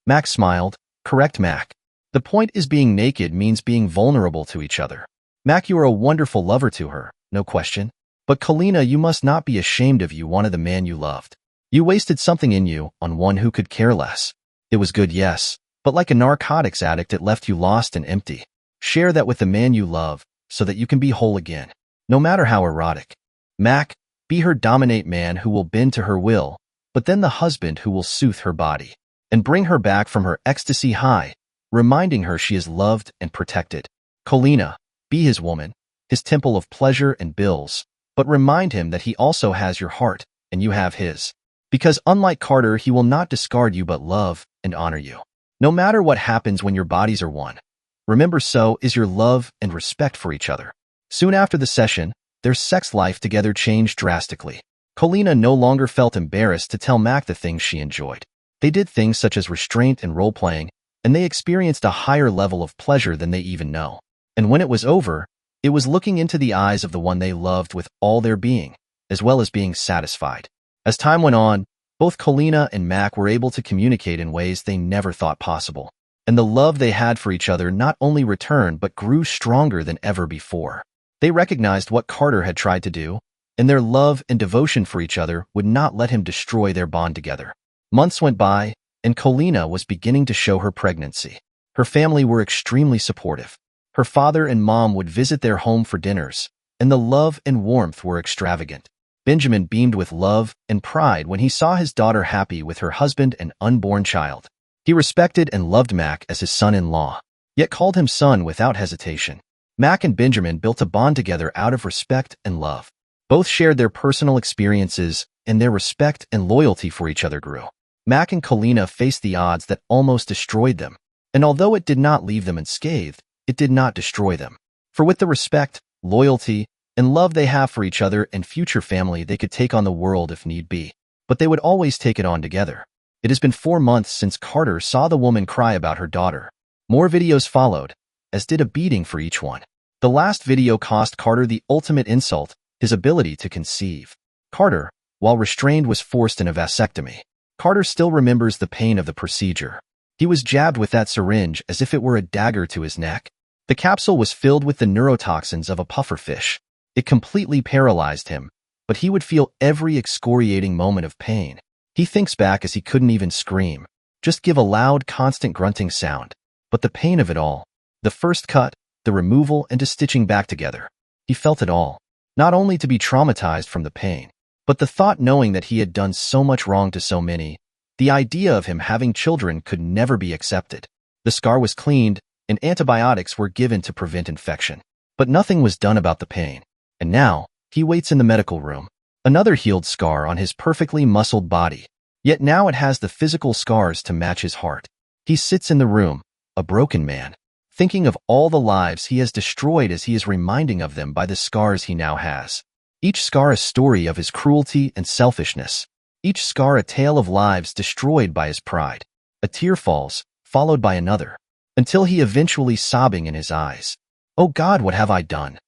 Mac smiled. Correct, Mac. The point is being naked means being vulnerable to each other. Mac, you are a wonderful lover to her, no question. But Colina, you must not be ashamed of you wanted the man you loved. You wasted something in you on one who could care less. It was good, yes, but like a narcotics addict, it left you lost and empty. Share that with the man you love so that you can be whole again, no matter how erotic. Mac, be her dominate man who will bend to her will, but then the husband who will soothe her body and bring her back from her ecstasy high, reminding her she is loved and protected. Colina, be his woman, his temple of pleasure and bills, but remind him that he also has your heart and you have his. Because unlike Carter, he will not discard you but love and honor you. No matter what happens when your bodies are one, remember so is your love and respect for each other. Soon after the session, their sex life together changed drastically. Colina no longer felt embarrassed to tell Mac the things she enjoyed. They did things such as restraint and role-playing, and they experienced a higher level of pleasure than they even know. And when it was over, it was looking into the eyes of the one they loved with all their being, as well as being satisfied. As time went on, both Colina and Mac were able to communicate in ways they never thought possible. And the love they had for each other not only returned but grew stronger than ever before. They recognized what Carter had tried to do, and their love and devotion for each other would not let him destroy their bond together. Months went by, and Colina was beginning to show her pregnancy. Her family were extremely supportive. Her father and mom would visit their home for dinners, and the love and warmth were extravagant. Benjamin beamed with love and pride when he saw his daughter happy with her husband and unborn child. He respected and loved Mac as his son-in-law, yet called him son without hesitation. Mac and Benjamin built a bond together out of respect and love. Both shared their personal experiences, and their respect and loyalty for each other grew. Mac and Colina faced the odds that almost destroyed them, and although it did not leave them unscathed, it did not destroy them. For with the respect, loyalty, and love they have for each other and future family, they could take on the world if need be. But they would always take it on together. It has been 4 months since Carter saw the woman cry about her daughter. More videos followed, as did a beating for each one. The last video cost Carter the ultimate insult, his ability to conceive. Carter, while restrained, was forced an vasectomy. Carter still remembers the pain of the procedure. He was jabbed with that syringe as if it were a dagger to his neck. The capsule was filled with the neurotoxins of a pufferfish. It completely paralyzed him, but he would feel every excoriating moment of pain. He thinks back as he couldn't even scream, just give a loud, constant grunting sound. But the pain of it all, the first cut, the removal, and the stitching back together, he felt it all. Not only to be traumatized from the pain, but the thought knowing that he had done so much wrong to so many. The idea of him having children could never be accepted. The scar was cleaned, and antibiotics were given to prevent infection. But nothing was done about the pain. And now, he waits in the medical room. Another healed scar on his perfectly muscled body. Yet now it has the physical scars to match his heart. He sits in the room, a broken man, thinking of all the lives he has destroyed as he is reminding of them by the scars he now has. Each scar a story of his cruelty and selfishness. Each scar a tale of lives destroyed by his pride. A tear falls, followed by another, until he eventually sobbing in his eyes. "Oh God, what have I done?"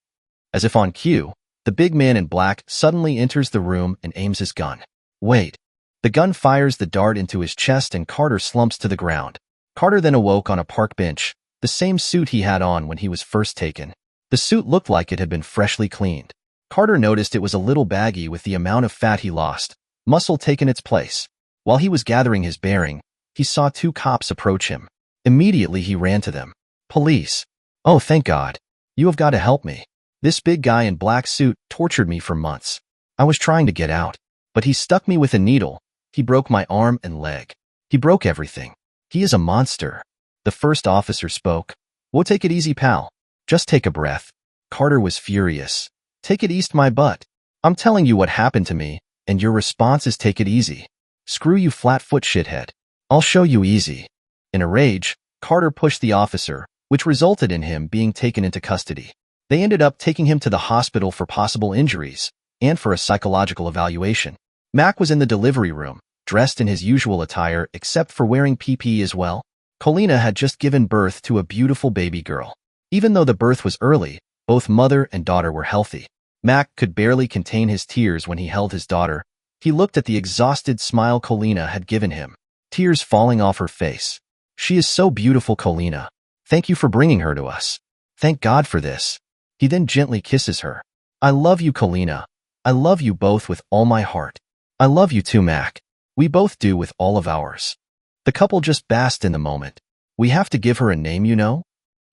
As if on cue, the big man in black suddenly enters the room and aims his gun. Wait. The gun fires the dart into his chest and Carter slumps to the ground. Carter then awoke on a park bench, the same suit he had on when he was first taken. The suit looked like it had been freshly cleaned. Carter noticed it was a little baggy with the amount of fat he lost, muscle taken its place. While he was gathering his bearing, he saw 2 cops approach him. Immediately he ran to them. "Police. Oh, thank God. You have got to help me. This big guy in black suit tortured me for months. I was trying to get out, but he stuck me with a needle. He broke my arm and leg. He broke everything. He is a monster." The first officer spoke. "We'll take it easy, pal. Just take a breath." Carter was furious. "Take it east my butt. I'm telling you what happened to me, and your response is take it easy. Screw you flat-foot shithead. I'll show you easy." In a rage, Carter pushed the officer, which resulted in him being taken into custody. They ended up taking him to the hospital for possible injuries and for a psychological evaluation. Mac was in the delivery room, dressed in his usual attire except for wearing PPE as well. Colina had just given birth to a beautiful baby girl. Even though the birth was early, both mother and daughter were healthy. Mac could barely contain his tears when he held his daughter. He looked at the exhausted smile Colina had given him, tears falling off her face. "She is so beautiful, Colina. Thank you for bringing her to us. Thank God for this." He then gently kisses her. "I love you, Colina. I love you both with all my heart. I love you too, Mac. We both do with all of ours." The couple just basked in the moment. "We have to give her a name, you know?"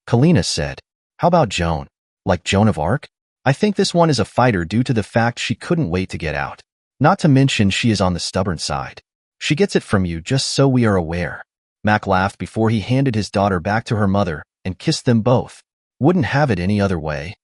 Colina said. "How about Joan? Like Joan of Arc? I think this one is a fighter due to the fact she couldn't wait to get out. Not to mention she is on the stubborn side. She gets it from you just so we are aware." Mac laughed before he handed his daughter back to her mother and kissed them both. Wouldn't have it any other way.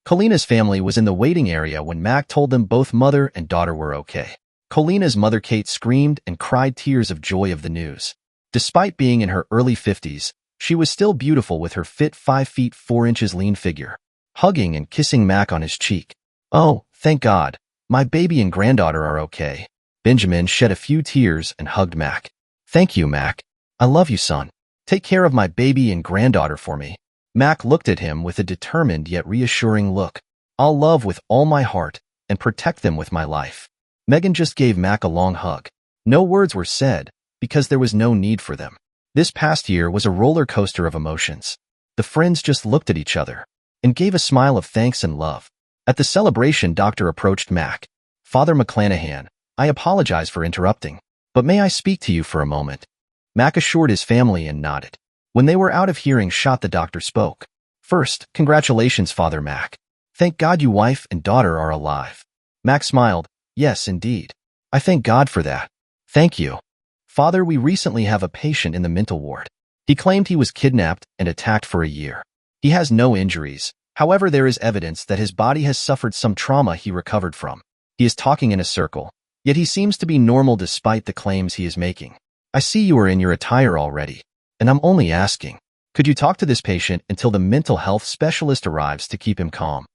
Colina's family was in the waiting area when Mac told them both mother and daughter were okay. Colina's mother Kate screamed and cried tears of joy of the news. Despite being in her early 50s, she was still beautiful with her fit 5 feet 4 inches lean figure, hugging and kissing Mac on his cheek. "Oh, thank God, my baby and granddaughter are okay." Benjamin shed a few tears and hugged Mac. "Thank you, Mac. I love you, son. Take care of my baby and granddaughter for me." Mac looked at him with a determined yet reassuring look. I'll love with all my heart and protect them with my life. Megan just gave Mac a long hug. No words were said because there was no need for them. This past year was a roller coaster of emotions. The friends just looked at each other and gave a smile of thanks and love. At the celebration, Doctor approached Mac. Father McClanahan, I apologize for interrupting, but may I speak to you for a moment? Mac assured his family and nodded. When they were out of hearing shot, the doctor spoke. First, congratulations, Father Mac. Thank God your wife and daughter are alive. Mac smiled. Yes, indeed. I thank God for that. Thank you. Father, we recently have a patient in the mental ward. He claimed he was kidnapped and attacked for a year. He has no injuries. However, there is evidence that his body has suffered some trauma he recovered from. He is talking in a circle, yet he seems to be normal despite the claims he is making. I see you are in your attire already, and I'm only asking, could you talk to this patient until the mental health specialist arrives to keep him calm?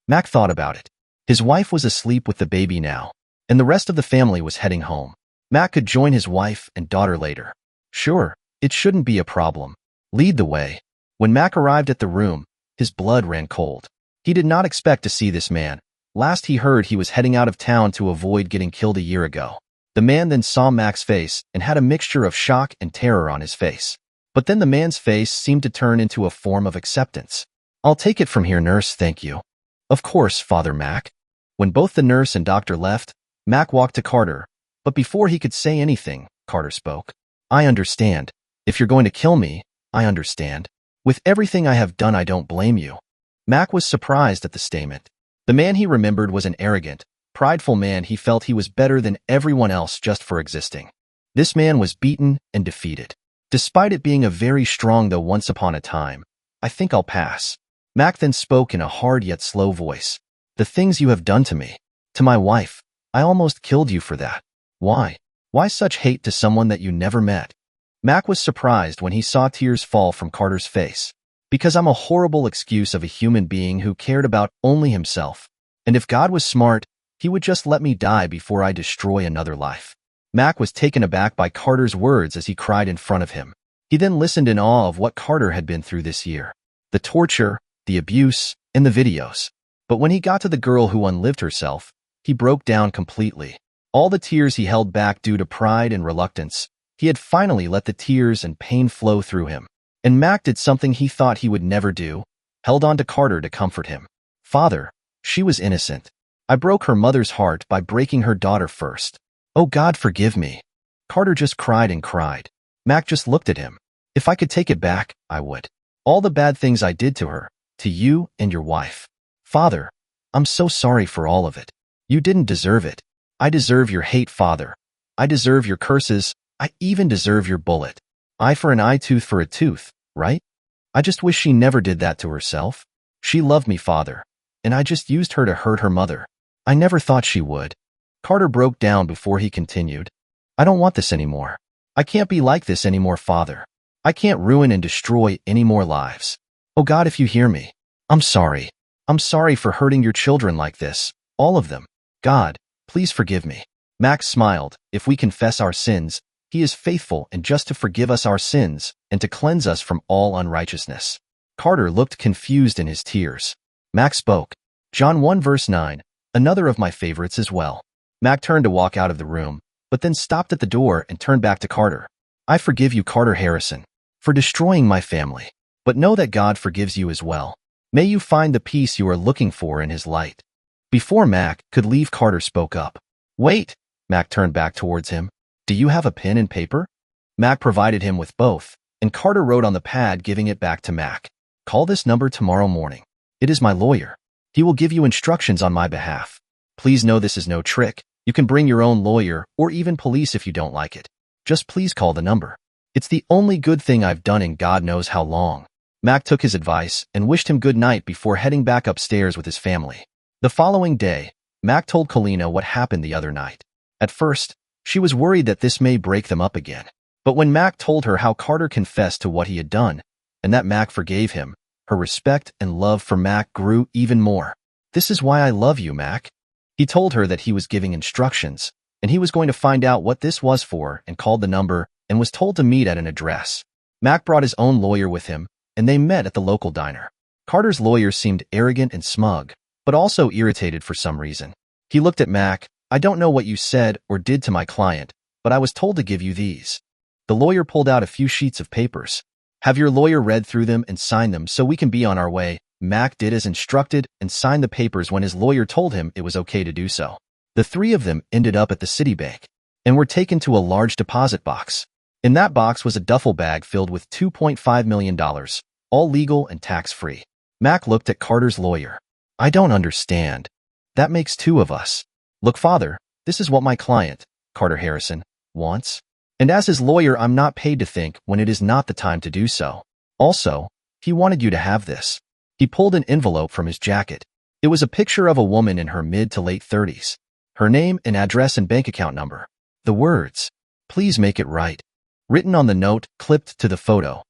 Mac thought about it. His wife was asleep with the baby now, and the rest of the family was heading home. Mac could join his wife and daughter later. Sure, it shouldn't be a problem. Lead the way. When Mac arrived at the room, his blood ran cold. He did not expect to see this man. Last he heard, he was heading out of town to avoid getting killed a year ago. The man then saw Mac's face and had a mixture of shock and terror on his face. But then the man's face seemed to turn into a form of acceptance. I'll take it from here, nurse, thank you. Of course, Father Mac. When both the nurse and doctor left, Mac walked to Carter. But before he could say anything, Carter spoke. I understand. If you're going to kill me, I understand. With everything I have done, I don't blame you. Mac was surprised at the statement. The man he remembered was an arrogant, prideful man. He felt he was better than everyone else just for existing. This man was beaten and defeated. Despite it being a very strong though once upon a time, I think I'll pass. Mac then spoke in a hard yet slow voice. The things you have done to me, to my wife, I almost killed you for that. Why? Why such hate to someone that you never met? Mac was surprised when he saw tears fall from Carter's face. Because I'm a horrible excuse of a human being who cared about only himself. And if God was smart, he would just let me die before I destroy another life. Mac was taken aback by Carter's words as he cried in front of him. He then listened in awe of what Carter had been through this year. The torture, the abuse, and the videos. But when he got to the girl who unlived herself, he broke down completely. All the tears he held back due to pride and reluctance, he had finally let the tears and pain flow through him. And Mac did something he thought he would never do, held on to Carter to comfort him. Father, she was innocent. I broke her mother's heart by breaking her daughter first. Oh God, forgive me. Carter just cried and cried. Mac just looked at him. If I could take it back, I would. All the bad things I did to her, to you and your wife. Father, I'm so sorry for all of it. You didn't deserve it. I deserve your hate, Father. I deserve your curses. I even deserve your bullet. Eye for an eye, tooth for a tooth, right? I just wish she never did that to herself. She loved me, Father, and I just used her to hurt her mother. I never thought she would. Carter broke down before he continued. I don't want this anymore. I can't be like this anymore, Father. I can't ruin and destroy any more lives. Oh God, if you hear me, I'm sorry. I'm sorry for hurting your children like this, all of them. God, please forgive me. Max smiled. If we confess our sins, he is faithful and just to forgive us our sins and to cleanse us from all unrighteousness. Carter looked confused in his tears. Mac spoke. John 1 verse 9, another of my favorites as well. Mac turned to walk out of the room, but then stopped at the door and turned back to Carter. I forgive you, Carter Harrison, for destroying my family, but know that God forgives you as well. May you find the peace you are looking for in his light. Before Mac could leave, Carter spoke up. Wait, Mac turned back towards him. Do you have a pen and paper? Mac provided him with both, and Carter wrote on the pad, giving it back to Mac. Call this number tomorrow morning. It is my lawyer. He will give you instructions on my behalf. Please know this is no trick. You can bring your own lawyer or even police if you don't like it. Just please call the number. It's the only good thing I've done in God knows how long. Mac took his advice and wished him good night before heading back upstairs with his family. The following day, Mac told Kalina what happened the other night. At first, she was worried that this may break them up again. But when Mac told her how Carter confessed to what he had done, and that Mac forgave him, her respect and love for Mac grew even more. This is why I love you, Mac. He told her that he was giving instructions, and he was going to find out what this was for and called the number and was told to meet at an address. Mac brought his own lawyer with him, and they met at the local diner. Carter's lawyer seemed arrogant and smug, but also irritated for some reason. He looked at Mac. "I don't know what you said or did to my client, but I was told to give you these." The lawyer pulled out a few sheets of papers. "Have your lawyer read through them and sign them so we can be on our way." Mac did as instructed and signed the papers when his lawyer told him it was okay to do so. The three of them ended up at the Citibank and were taken to a large deposit box. In that box was a duffel bag filled with $2.5 million, all legal and tax-free. Mac looked at Carter's lawyer. "I don't understand. That makes two of us." "Look, Father, this is what my client, Carter Harrison, wants. And as his lawyer, I'm not paid to think when it is not the time to do so. Also, he wanted you to have this." He pulled an envelope from his jacket. It was a picture of a woman in her mid to late 30s. Her name and address and bank account number. The words, "Please make it right," written on the note, clipped to the photo.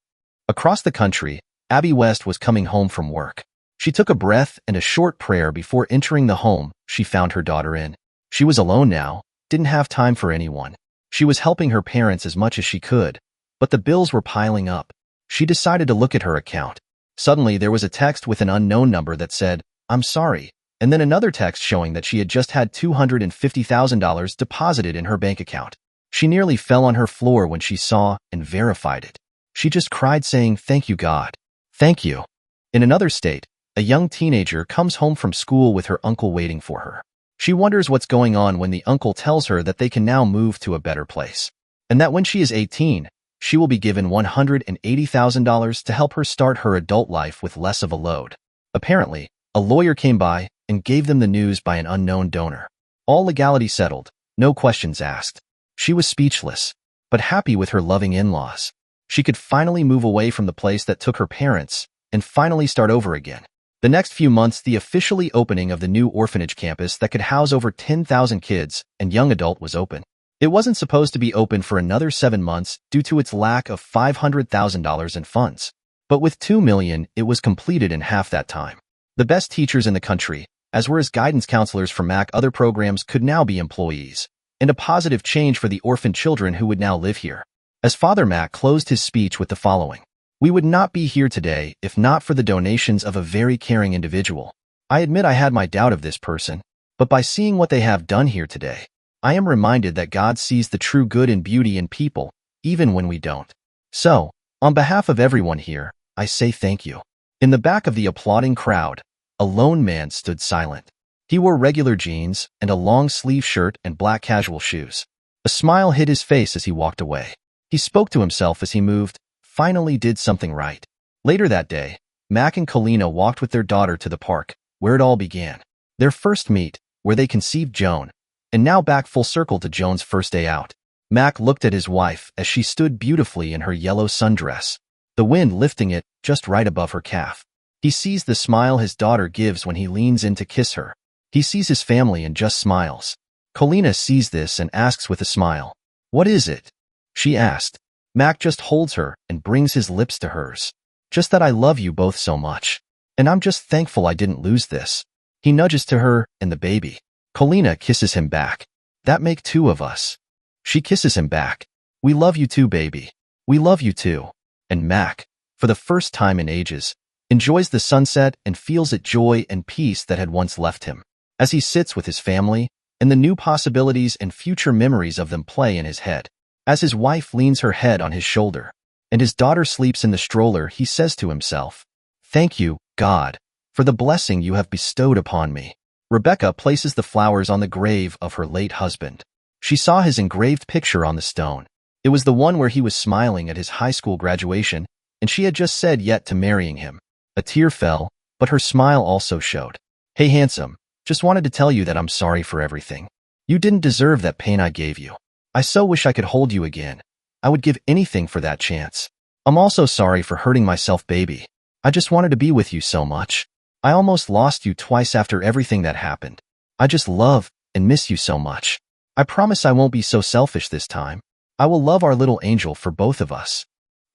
Across the country, Abby West was coming home from work. She took a breath and a short prayer before entering the home she found her daughter in. She was alone now, didn't have time for anyone. She was helping her parents as much as she could, but the bills were piling up. She decided to look at her account. Suddenly, there was a text with an unknown number that said, "I'm sorry," and then another text showing that she had just had $250,000 deposited in her bank account. She nearly fell on her floor when she saw and verified it. She just cried saying, "Thank you, God. Thank you." In another state, a young teenager comes home from school with her uncle waiting for her. She wonders what's going on when the uncle tells her that they can now move to a better place, and that when she is 18, she will be given $180,000 to help her start her adult life with less of a load. Apparently, a lawyer came by and gave them the news by an unknown donor. All legality settled, no questions asked. She was speechless, but happy with her loving in-laws. She could finally move away from the place that took her parents and finally start over again. The next few months, the officially opening of the new orphanage campus that could house over 10,000 kids and young adult was open. It wasn't supposed to be open for another 7 months due to its lack of $500,000 in funds. But with $2 million, it was completed in half that time. The best teachers in the country, as were his guidance counselors for MAC other programs, could now be employees, and a positive change for the orphan children who would now live here. As Father Mac closed his speech with the following, "We would not be here today if not for the donations of a very caring individual. I admit I had my doubt of this person, but by seeing what they have done here today, I am reminded that God sees the true good and beauty in people, even when we don't. So, on behalf of everyone here, I say thank you." In the back of the applauding crowd, a lone man stood silent. He wore regular jeans and a long-sleeve shirt and black casual shoes. A smile hid his face as he walked away. He spoke to himself as he moved, "Finally did something right." Later that day, Mac and Colina walked with their daughter to the park, where it all began. Their first meet, where they conceived Joan, and now back full circle to Joan's first day out. Mac looked at his wife as she stood beautifully in her yellow sundress, the wind lifting it just right above her calf. He sees the smile his daughter gives when he leans in to kiss her. He sees his family and just smiles. Colina sees this and asks with a smile, "What is it?" She asked. Mac just holds her and brings his lips to hers. "Just that I love you both so much. And I'm just thankful I didn't lose this." He nudges to her and the baby. Colina kisses him back. "That make two of us." She kisses him back. "We love you too, baby. We love you too." And Mac, for the first time in ages, enjoys the sunset and feels it joy and peace that had once left him. As he sits with his family, and the new possibilities and future memories of them play in his head. As his wife leans her head on his shoulder, and his daughter sleeps in the stroller, he says to himself, "Thank you, God, for the blessing you have bestowed upon me." Rebecca places the flowers on the grave of her late husband. She saw his engraved picture on the stone. It was the one where he was smiling at his high school graduation, and she had just said yet to marrying him. A tear fell, but her smile also showed. "Hey, handsome, just wanted to tell you that I'm sorry for everything. You didn't deserve that pain I gave you. I so wish I could hold you again. I would give anything for that chance. I'm also sorry for hurting myself, baby. I just wanted to be with you so much. I almost lost you twice after everything that happened. I just love and miss you so much. I promise I won't be so selfish this time. I will love our little angel for both of us."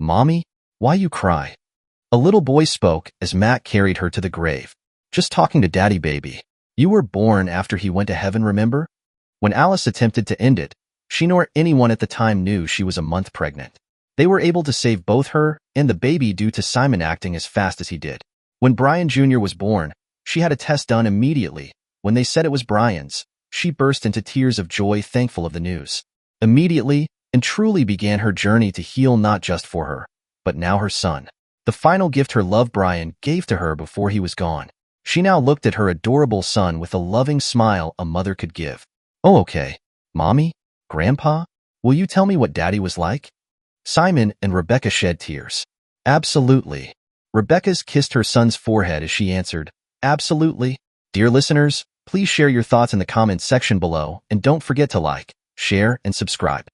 "Mommy, why you cry?" A little boy spoke as Matt carried her to the grave. "Just talking to Daddy, baby. You were born after he went to heaven, remember?" When Alice attempted to end it, she nor anyone at the time knew she was a month pregnant. They were able to save both her and the baby due to Simon acting as fast as he did. When Brian Jr. was born, she had a test done immediately. When they said it was Brian's, she burst into tears of joy, thankful of the news. Immediately, and truly began her journey to heal not just for her, but now her son. The final gift her love Brian gave to her before he was gone. She now looked at her adorable son with a loving smile a mother could give. Oh, okay. Mommy? Grandpa? Will you tell me what Daddy was like? Simon and Rebecca shed tears. Absolutely. Rebecca's kissed her son's forehead as she answered, absolutely. Dear listeners, please share your thoughts in the comments section below and don't forget to like, share, and subscribe.